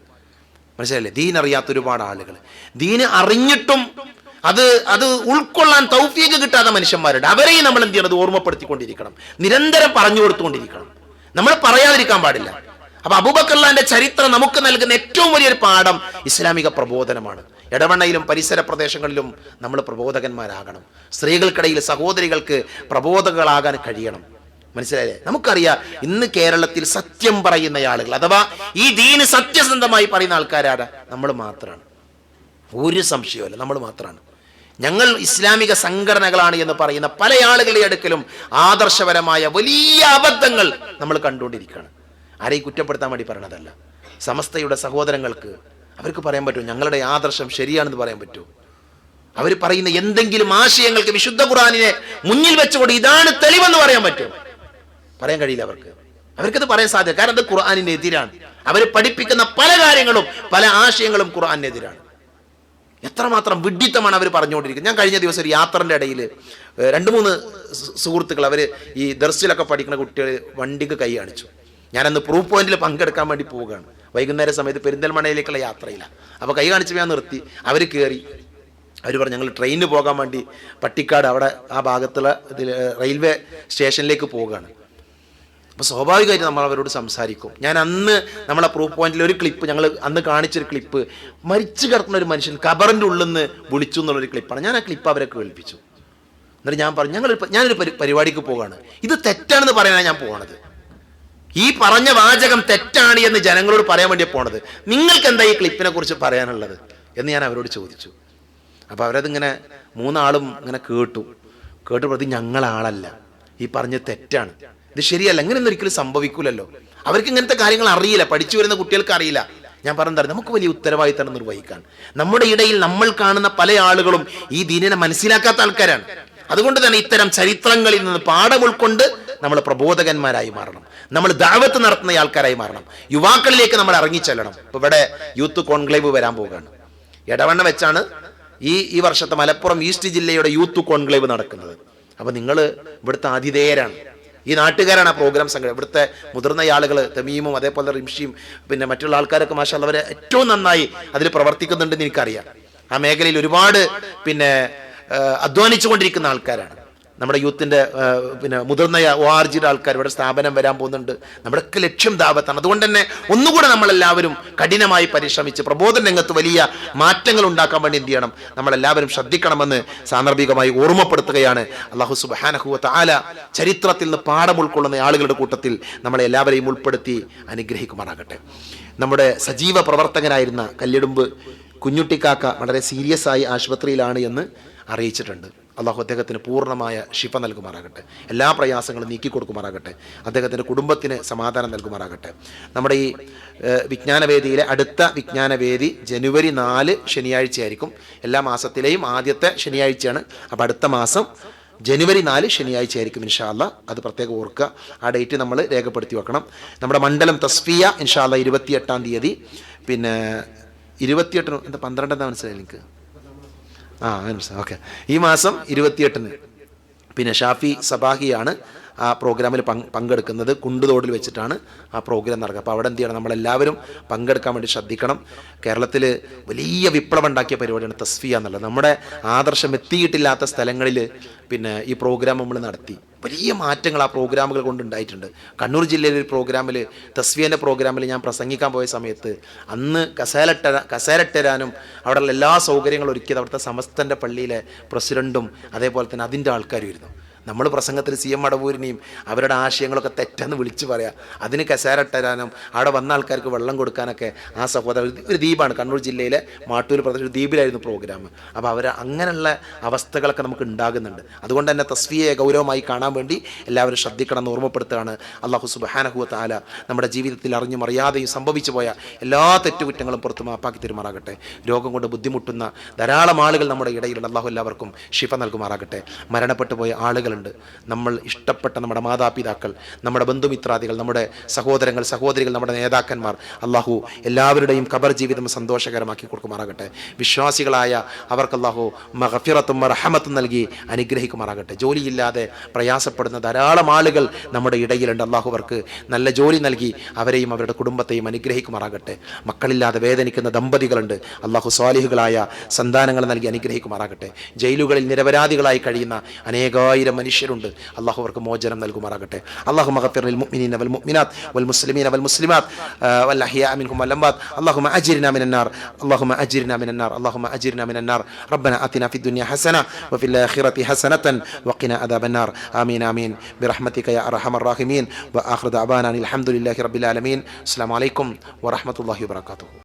മനസ്സിലല്ലേ? ദീൻ അറിയാത്ത ഒരുപാട് ആളുകൾ, ദീന് അറിഞ്ഞിട്ടും അത് ഉൾക്കൊള്ളാൻ തൗഫീഖ് കിട്ടാത്ത മനുഷ്യന്മാരുണ്ട്. അവരെയും നമ്മൾ എന്ത് ചെയ്യണം? അത് ഓർമ്മപ്പെടുത്തിക്കൊണ്ടിരിക്കണം, നിരന്തരം പറഞ്ഞു കൊടുത്തുകൊണ്ടിരിക്കണം. നമ്മൾ പറയാതിരിക്കാൻ പാടില്ല. അപ്പൊ അബൂബക്കറിന്റെ ചരിത്രം നമുക്ക് നൽകുന്ന ഏറ്റവും വലിയൊരു പാഠം ഇസ്ലാമിക പ്രബോധനമാണ്. എടവണ്ണയിലും പരിസര പ്രദേശങ്ങളിലും നമ്മൾ പ്രബോധകന്മാരാകണം. സ്ത്രീകൾക്കിടയിൽ സഹോദരികൾക്ക് പ്രബോധകളാകാൻ കഴിയണം, മനസ്സിലായില്ലേ? നമുക്കറിയാം ഇന്ന് കേരളത്തിൽ സത്യം പറയുന്ന ആളുകൾ, അഥവാ ഈ ദീന് സത്യസന്ധമായി പറയുന്ന ആൾക്കാരാണ് നമ്മൾ മാത്രമാണ്. ഒരു സംശയമല്ല, നമ്മൾ മാത്രമാണ്. ഞങ്ങൾ ഇസ്ലാമിക സംഘടനകളാണ് എന്ന് പറയുന്ന പല ആളുകളുടെ അടുക്കലും ആദർശപരമായ വലിയ അബദ്ധങ്ങൾ നമ്മൾ കണ്ടുകൊണ്ടിരിക്കുകയാണ്. ആരെയും കുറ്റപ്പെടുത്താൻ വേണ്ടി പറയണതല്ല. സമസ്തയുടെ സഹോദരങ്ങൾക്ക് അവർക്ക് പറയാൻ പറ്റുമോ ഞങ്ങളുടെ ആദർശം ശരിയാണെന്ന് പറയാൻ പറ്റുമോ? അവർ പറയുന്ന എന്തെങ്കിലും ആശയങ്ങൾക്ക് വിശുദ്ധ ഖുർആനിനെ മുന്നിൽ വെച്ചുകൊണ്ട് ഇതാണ് തെളിവെന്ന് പറയാൻ പറ്റുമോ? പറയാൻ കഴിയില്ല. അവർക്കത് പറയാൻ സാധ്യത, കാരണം അത് ഖുർആനിന് എതിരാണ്. അവർ പഠിപ്പിക്കുന്ന പല കാര്യങ്ങളും പല ആശയങ്ങളും ഖുർആനിനെതിരാണ്. എത്രമാത്രം വിഡ്ഢിത്തമാണ് അവർ പറഞ്ഞുകൊണ്ടിരിക്കുന്നത്. ഞാൻ കഴിഞ്ഞ ദിവസം ഒരു യാത്രൻ്റെ ഇടയിൽ 2-3 സുഹൃത്തുക്കൾ, അവർ ഈ ദർസിലൊക്കെ പഠിക്കുന്ന കുട്ടികൾ വണ്ടിക്ക് കൈ കാണിച്ചു. ഞാനന്ന് പ്രൂഫ് പോയിന്റിൽ പങ്കെടുക്കാൻ വേണ്ടി പോവുകയാണ്. വൈകുന്നേര സമയത്ത് പെരിന്തൽമണ്ണയിലേക്കുള്ള യാത്രയില്ല. അപ്പോൾ കൈ കാണിച്ച് ഞാൻ നിർത്തി. അവർ കയറി. അവർ പറഞ്ഞു ഞങ്ങൾ ട്രെയിനിന് പോകാൻ വേണ്ടി പട്ടിക്കാട് അവിടെ ആ ഭാഗത്തുള്ള റെയിൽവേ സ്റ്റേഷനിലേക്ക് പോവുകയാണ്. അപ്പോൾ സ്വാഭാവികമായിട്ട് നമ്മൾ അവരോട് സംസാരിക്കും. ഞാൻ അന്ന് നമ്മളെ പ്രൂഫ് പോയിന്റിൽ ഒരു ക്ലിപ്പ്, ഞങ്ങൾ അന്ന് കാണിച്ചൊരു ക്ലിപ്പ്, മരിച്ചു കിടക്കുന്ന ഒരു മനുഷ്യൻ ഖബറിൻ്റെ ഉള്ളിൽ നിന്ന് വിളിച്ചു എന്നുള്ളൊരു ക്ലിപ്പാണ്. ഞാൻ ആ ക്ലിപ്പ് അവരെ കേൾപ്പിച്ചു. എന്നിട്ട് ഞാൻ പറഞ്ഞു ഞാനൊരു പരിപാടിക്ക് പോവുകയാണ്, ഇത് തെറ്റാണെന്ന് പറയാനാണ് ഞാൻ പോകണത്. ഈ പറഞ്ഞ വാചകം തെറ്റാണ് എന്ന് ജനങ്ങളോട് പറയാൻ വേണ്ടി പോണത്. നിങ്ങൾക്ക് എന്താ ഈ ക്ലിപ്പിനെ കുറിച്ച് പറയാനുള്ളത് എന്ന് ഞാൻ അവരോട് ചോദിച്ചു. അപ്പോൾ അവരതിങ്ങനെ 3 ആളും ഇങ്ങനെ കേട്ടു പ്രതി ഞങ്ങളാളല്ല, ഈ പറഞ്ഞ തെറ്റാണ്, ഇത് ശരിയല്ല, ഇങ്ങനെയൊന്നും ഒരിക്കലും സംഭവിക്കൂലല്ലോ. അവർക്ക് ഇങ്ങനത്തെ കാര്യങ്ങൾ അറിയില്ല, പഠിച്ചു വരുന്ന കുട്ടികൾക്ക് അറിയില്ല. ഞാൻ പറഞ്ഞത് നമുക്ക് വലിയ ഉത്തരവാദിത്തം നിർവഹിക്കാൻ. നമ്മുടെ ഇടയിൽ നമ്മൾ കാണുന്ന പല ആളുകളും ഈ ദീനിനെ മനസ്സിലാക്കാത്ത ആൾക്കാരാണ്. അതുകൊണ്ട് തന്നെ ഇത്തരം ചരിത്രങ്ങളിൽ നിന്ന് പാഠം ഉൾക്കൊണ്ട് നമ്മൾ പ്രബോധകന്മാരായി മാറണം, നമ്മൾ ദഅവത്ത് നടത്തുന്ന ആൾക്കാരായി മാറണം, യുവാക്കളിലേക്ക് നമ്മൾ ഇറങ്ങിച്ചെല്ലണം. ഇപ്പൊ ഇവിടെ യൂത്ത് കോൺക്ലേവ് വരാൻ പോവുകയാണ്. എടവണ്ണ വെച്ചാണ് ഈ വർഷത്തെ മലപ്പുറം ഈസ്റ്റ് ജില്ലയുടെ യൂത്ത് കോൺക്ലേവ് നടക്കുന്നത്. അപ്പൊ നിങ്ങൾ ഇവിടുത്തെ ആതിഥേയരാണ്, ഈ നാട്ടുകാരാണ് ആ പ്രോഗ്രാം സംഘടന. ഇവിടുത്തെ മുതിർന്ന ആളുകൾ തമീമും അതേപോലെ റിംഷിയും പിന്നെ മറ്റുള്ള ആൾക്കാരൊക്കെ മാഷാ അല്ലാഹ് അവരെ ഏറ്റവും നന്നായി അതിൽ പ്രവർത്തിക്കുന്നുണ്ടെന്ന് എനിക്കറിയാം. ആ മേഖലയിൽ ഒരുപാട് പിന്നെ അധ്വാനിച്ചു കൊണ്ടിരിക്കുന്ന ആൾക്കാരാണ്. നമ്മുടെ യൂത്തിൻ്റെ പിന്നെ മുതിർന്ന ORGയുടെ ആൾക്കാർ ഇവിടെ സ്ഥാപനം വരാൻ പോകുന്നുണ്ട്. നമ്മുടെയൊക്കെ ലക്ഷ്യം ദാവത്താണ്. അതുകൊണ്ട് തന്നെ ഒന്നുകൂടെ നമ്മളെല്ലാവരും കഠിനമായി പരിശ്രമിച്ച് പ്രബോധന രംഗത്ത് വലിയ മാറ്റങ്ങൾ ഉണ്ടാക്കാൻ വേണ്ടി എന്ത് ചെയ്യണം, നമ്മളെല്ലാവരും ശ്രദ്ധിക്കണമെന്ന് സാന്ദർഭികമായി ഓർമ്മപ്പെടുത്തുകയാണ്. അല്ലാഹു സുബ്ഹാനഹു വ തആല ചരിത്രത്തിൽ നിന്ന് പാഠം ഉൾക്കൊള്ളുന്ന ആളുകളുടെ കൂട്ടത്തിൽ നമ്മളെ എല്ലാവരെയും ഉൾപ്പെടുത്തി അനുഗ്രഹിക്കുമാറാകട്ടെ. നമ്മുടെ സജീവ പ്രവർത്തകനായിരുന്ന കല്ലിടുമ്പ് കുഞ്ഞുട്ടിക്കാക്ക വളരെ സീരിയസ് ആയി ആശുപത്രിയിലാണ് എന്ന് അറിയിച്ചിട്ടുണ്ട്. അള്ളാഹു അദ്ദേഹത്തിന് പൂർണ്ണമായ ശിഫ നൽകുമാറാകട്ടെ, എല്ലാ പ്രയാസങ്ങളും നീക്കിക്കൊടുക്കുമാറാകട്ടെ, അദ്ദേഹത്തിൻ്റെ കുടുംബത്തിന് സമാധാനം നൽകുമാറാകട്ടെ. നമ്മുടെ ഈ വിജ്ഞാനവേദിയിലെ അടുത്ത വിജ്ഞാനവേദി ജനുവരി 4 ശനിയാഴ്ചയായിരിക്കും. എല്ലാ മാസത്തിലെയും ആദ്യത്തെ ശനിയാഴ്ചയാണ്. അപ്പോൾ അടുത്ത മാസം ജനുവരി 4 ശനിയാഴ്ചയായിരിക്കും ഇൻഷാ അല്ലാഹ്. അത് പ്രത്യേകം ഓർക്കുക, ആ ഡേറ്റ് നമ്മൾ രേഖപ്പെടുത്തി വെക്കണം. നമ്മുടെ മണ്ഡലം തസ്ഫിയ ഇൻഷാ അല്ലാഹ് 28-ാം തീയതി, പിന്നെ 28 എന്താ 12 എന്താ മനസ്സിലായി എനിക്ക്? ഓക്കെ, ഈ മാസം 28-ന് പിന്നെ ഷാഫി സബാഹിയാണ് ആ പ്രോഗ്രാമിൽ പങ്കെടുക്കുന്നത്. കുണ്ടുതോടിൽ വെച്ചിട്ടാണ് ആ പ്രോഗ്രാം നടക്കുക. അപ്പോൾ അവിടെ എന്ത് ചെയ്യണം, നമ്മളെല്ലാവരും പങ്കെടുക്കാൻ വേണ്ടി ശ്രദ്ധിക്കണം. കേരളത്തിൽ വലിയ വിപ്ലവം ഉണ്ടാക്കിയ പരിപാടിയാണ് തസ്ഫിയ എന്നുള്ളത്. നമ്മുടെ ആദർശം എത്തിയിട്ടില്ലാത്ത സ്ഥലങ്ങളിൽ പിന്നെ ഈ പ്രോഗ്രാം നമ്മൾ നടത്തി. വലിയ മാറ്റങ്ങൾ ആ പ്രോഗ്രാമുകൾ കൊണ്ടുണ്ടായിട്ടുണ്ട്. കണ്ണൂർ ജില്ലയിലെ ഒരു പ്രോഗ്രാമിൽ, തസ്ഫിയൻ്റെ പ്രോഗ്രാമിൽ ഞാൻ പ്രസംഗിക്കാൻ പോയ സമയത്ത് അന്ന് കസേരട്ടരാനും അവിടെയുള്ള എല്ലാ സൗകര്യങ്ങളും ഒരുക്കിയത് അവിടുത്തെ സമസ്തൻ്റെ പള്ളിയിലെ പ്രസിഡൻറ്റും അതേപോലെ തന്നെ അതിൻ്റെ ആൾക്കാരും ഇരുന്നു. നമ്മൾ പ്രസംഗത്തിൽ CM മടവൂരിനെയും അവരുടെ ആശയങ്ങളൊക്കെ തെറ്റെന്ന് വിളിച്ചു പറയാം, അതിന് കസേരട്ടരാനും അവിടെ വന്ന ആൾക്കാർക്ക് വെള്ളം കൊടുക്കാനൊക്കെ ആ സഹോദരൻ, ഒരു ദ്വീപാണ് കണ്ണൂർ ജില്ലയിലെ മാട്ടൂർ പ്രദേശം ദ്വീപിലായിരുന്നു പ്രോഗ്രാം. അപ്പോൾ അവർ അങ്ങനെയുള്ള അവസ്ഥകളൊക്കെ നമുക്ക് ഉണ്ടാകുന്നുണ്ട്. അതുകൊണ്ട് തന്നെ തസ്ഫിയെ ഗൗരവമായി കാണാൻ വേണ്ടി എല്ലാവരും ശ്രദ്ധിക്കണമെന്ന് ഓർമ്മപ്പെടുത്തുകയാണ്. അല്ലാഹു സുബ്ഹാനഹു വ തആല നമ്മുടെ ജീവിതത്തിൽ അറിഞ്ഞും അറിയാതെയും സംഭവിച്ചു പോയ എല്ലാ തെറ്റുകുറ്റങ്ങളും പുറത്ത് മാപ്പാക്കി തരുമാറാകട്ടെ. രോഗം കൊണ്ട് ബുദ്ധിമുട്ടുന്ന ധാരാളം ആളുകൾ നമ്മുടെ ഇടയിലുള്ള അല്ലാഹു എല്ലാവർക്കും ശിഫ നൽകുമാറാകട്ടെ. മരണപ്പെട്ടു പോയ ആളുകളുണ്ട്, നമ്മൾ ഇഷ്ടപ്പെട്ട നമ്മുടെ മാതാപിതാക്കൾ, നമ്മുടെ ബന്ധുമിത്രാദികൾ, നമ്മുടെ സഹോദരങ്ങൾ സഹോദരികൾ, നമ്മുടെ നേതാക്കന്മാർ, അല്ലാഹു എല്ലാവരുടെയും ഖബർ ജീവിതം സന്തോഷകരമാക്കി കൊടുക്കുമാറാകട്ടെ. വിശ്വാസികളായ അവർക്ക് അല്ലാഹു മഗ്ഫിറത്തും റഹമത്തും നൽകി അനുഗ്രഹിക്കുമാറാകട്ടെ. ജോലിയില്ലാതെ പ്രയാസപ്പെടുന്ന ധാരാളം ആളുകൾ നമ്മുടെ ഇടയിലുണ്ട്. അല്ലാഹു അവർക്ക് നല്ല ജോലി നൽകി അവരെയും അവരുടെ കുടുംബത്തെയും അനുഗ്രഹിക്കുമാറാകട്ടെ. മക്കളില്ലാതെ വേദനിക്കുന്ന ദമ്പതികളുണ്ട്, അല്ലാഹു സ്വാലിഹുകളായ സന്താനങ്ങൾ നൽകി അനുഗ്രഹിക്കുമാറാകട്ടെ. ജയിലുകളിൽ നിരപരാധികളായി കഴിയുന്ന അനേകായിരം മനുഷ്യരുണ്ട്, അല്ലാഹു അവർക്ക് മോചനം നൽകുമാറാകട്ടെ. അല്ലാഹു മഗ്ഫിർ ലിൽ മുഅ്മിനീന വൽ മുഅ്മിനാത്ത് വൽ മുസ്ലിമീന വൽ മുസ്ലിമാത്ത് വൽ അഹ്യാ മിൻഹും വൽ അംവാത്ത്. അല്ലാഹുമ്മ അജിർനാ മിനൻ നാർ, അല്ലാഹുമ്മ അജിർനാ മിനൻ നാർ, അല്ലാഹുമ്മ അജിർനാ മിനൻ നാർ. റബ്ബനാ ആതിനാ ഫിദ് ദുനിയ ഹസന വഫിൽ ആഖിറതി ഹസനതൻ വഖിനാ അദാബൻ നാർ. ആമീൻ ആമീൻ ബിറഹ്മതിക യാ അർഹമർ റഹീമീൻ. വആഖിറു ദഅവാനാ അൽഹംദുലില്ലാഹി റബ്ബിൽ ആലമീൻ. അസ്സലാമു അലൈക്കും വറഹ്മത്തുള്ളാഹി വബറകാതുഹു.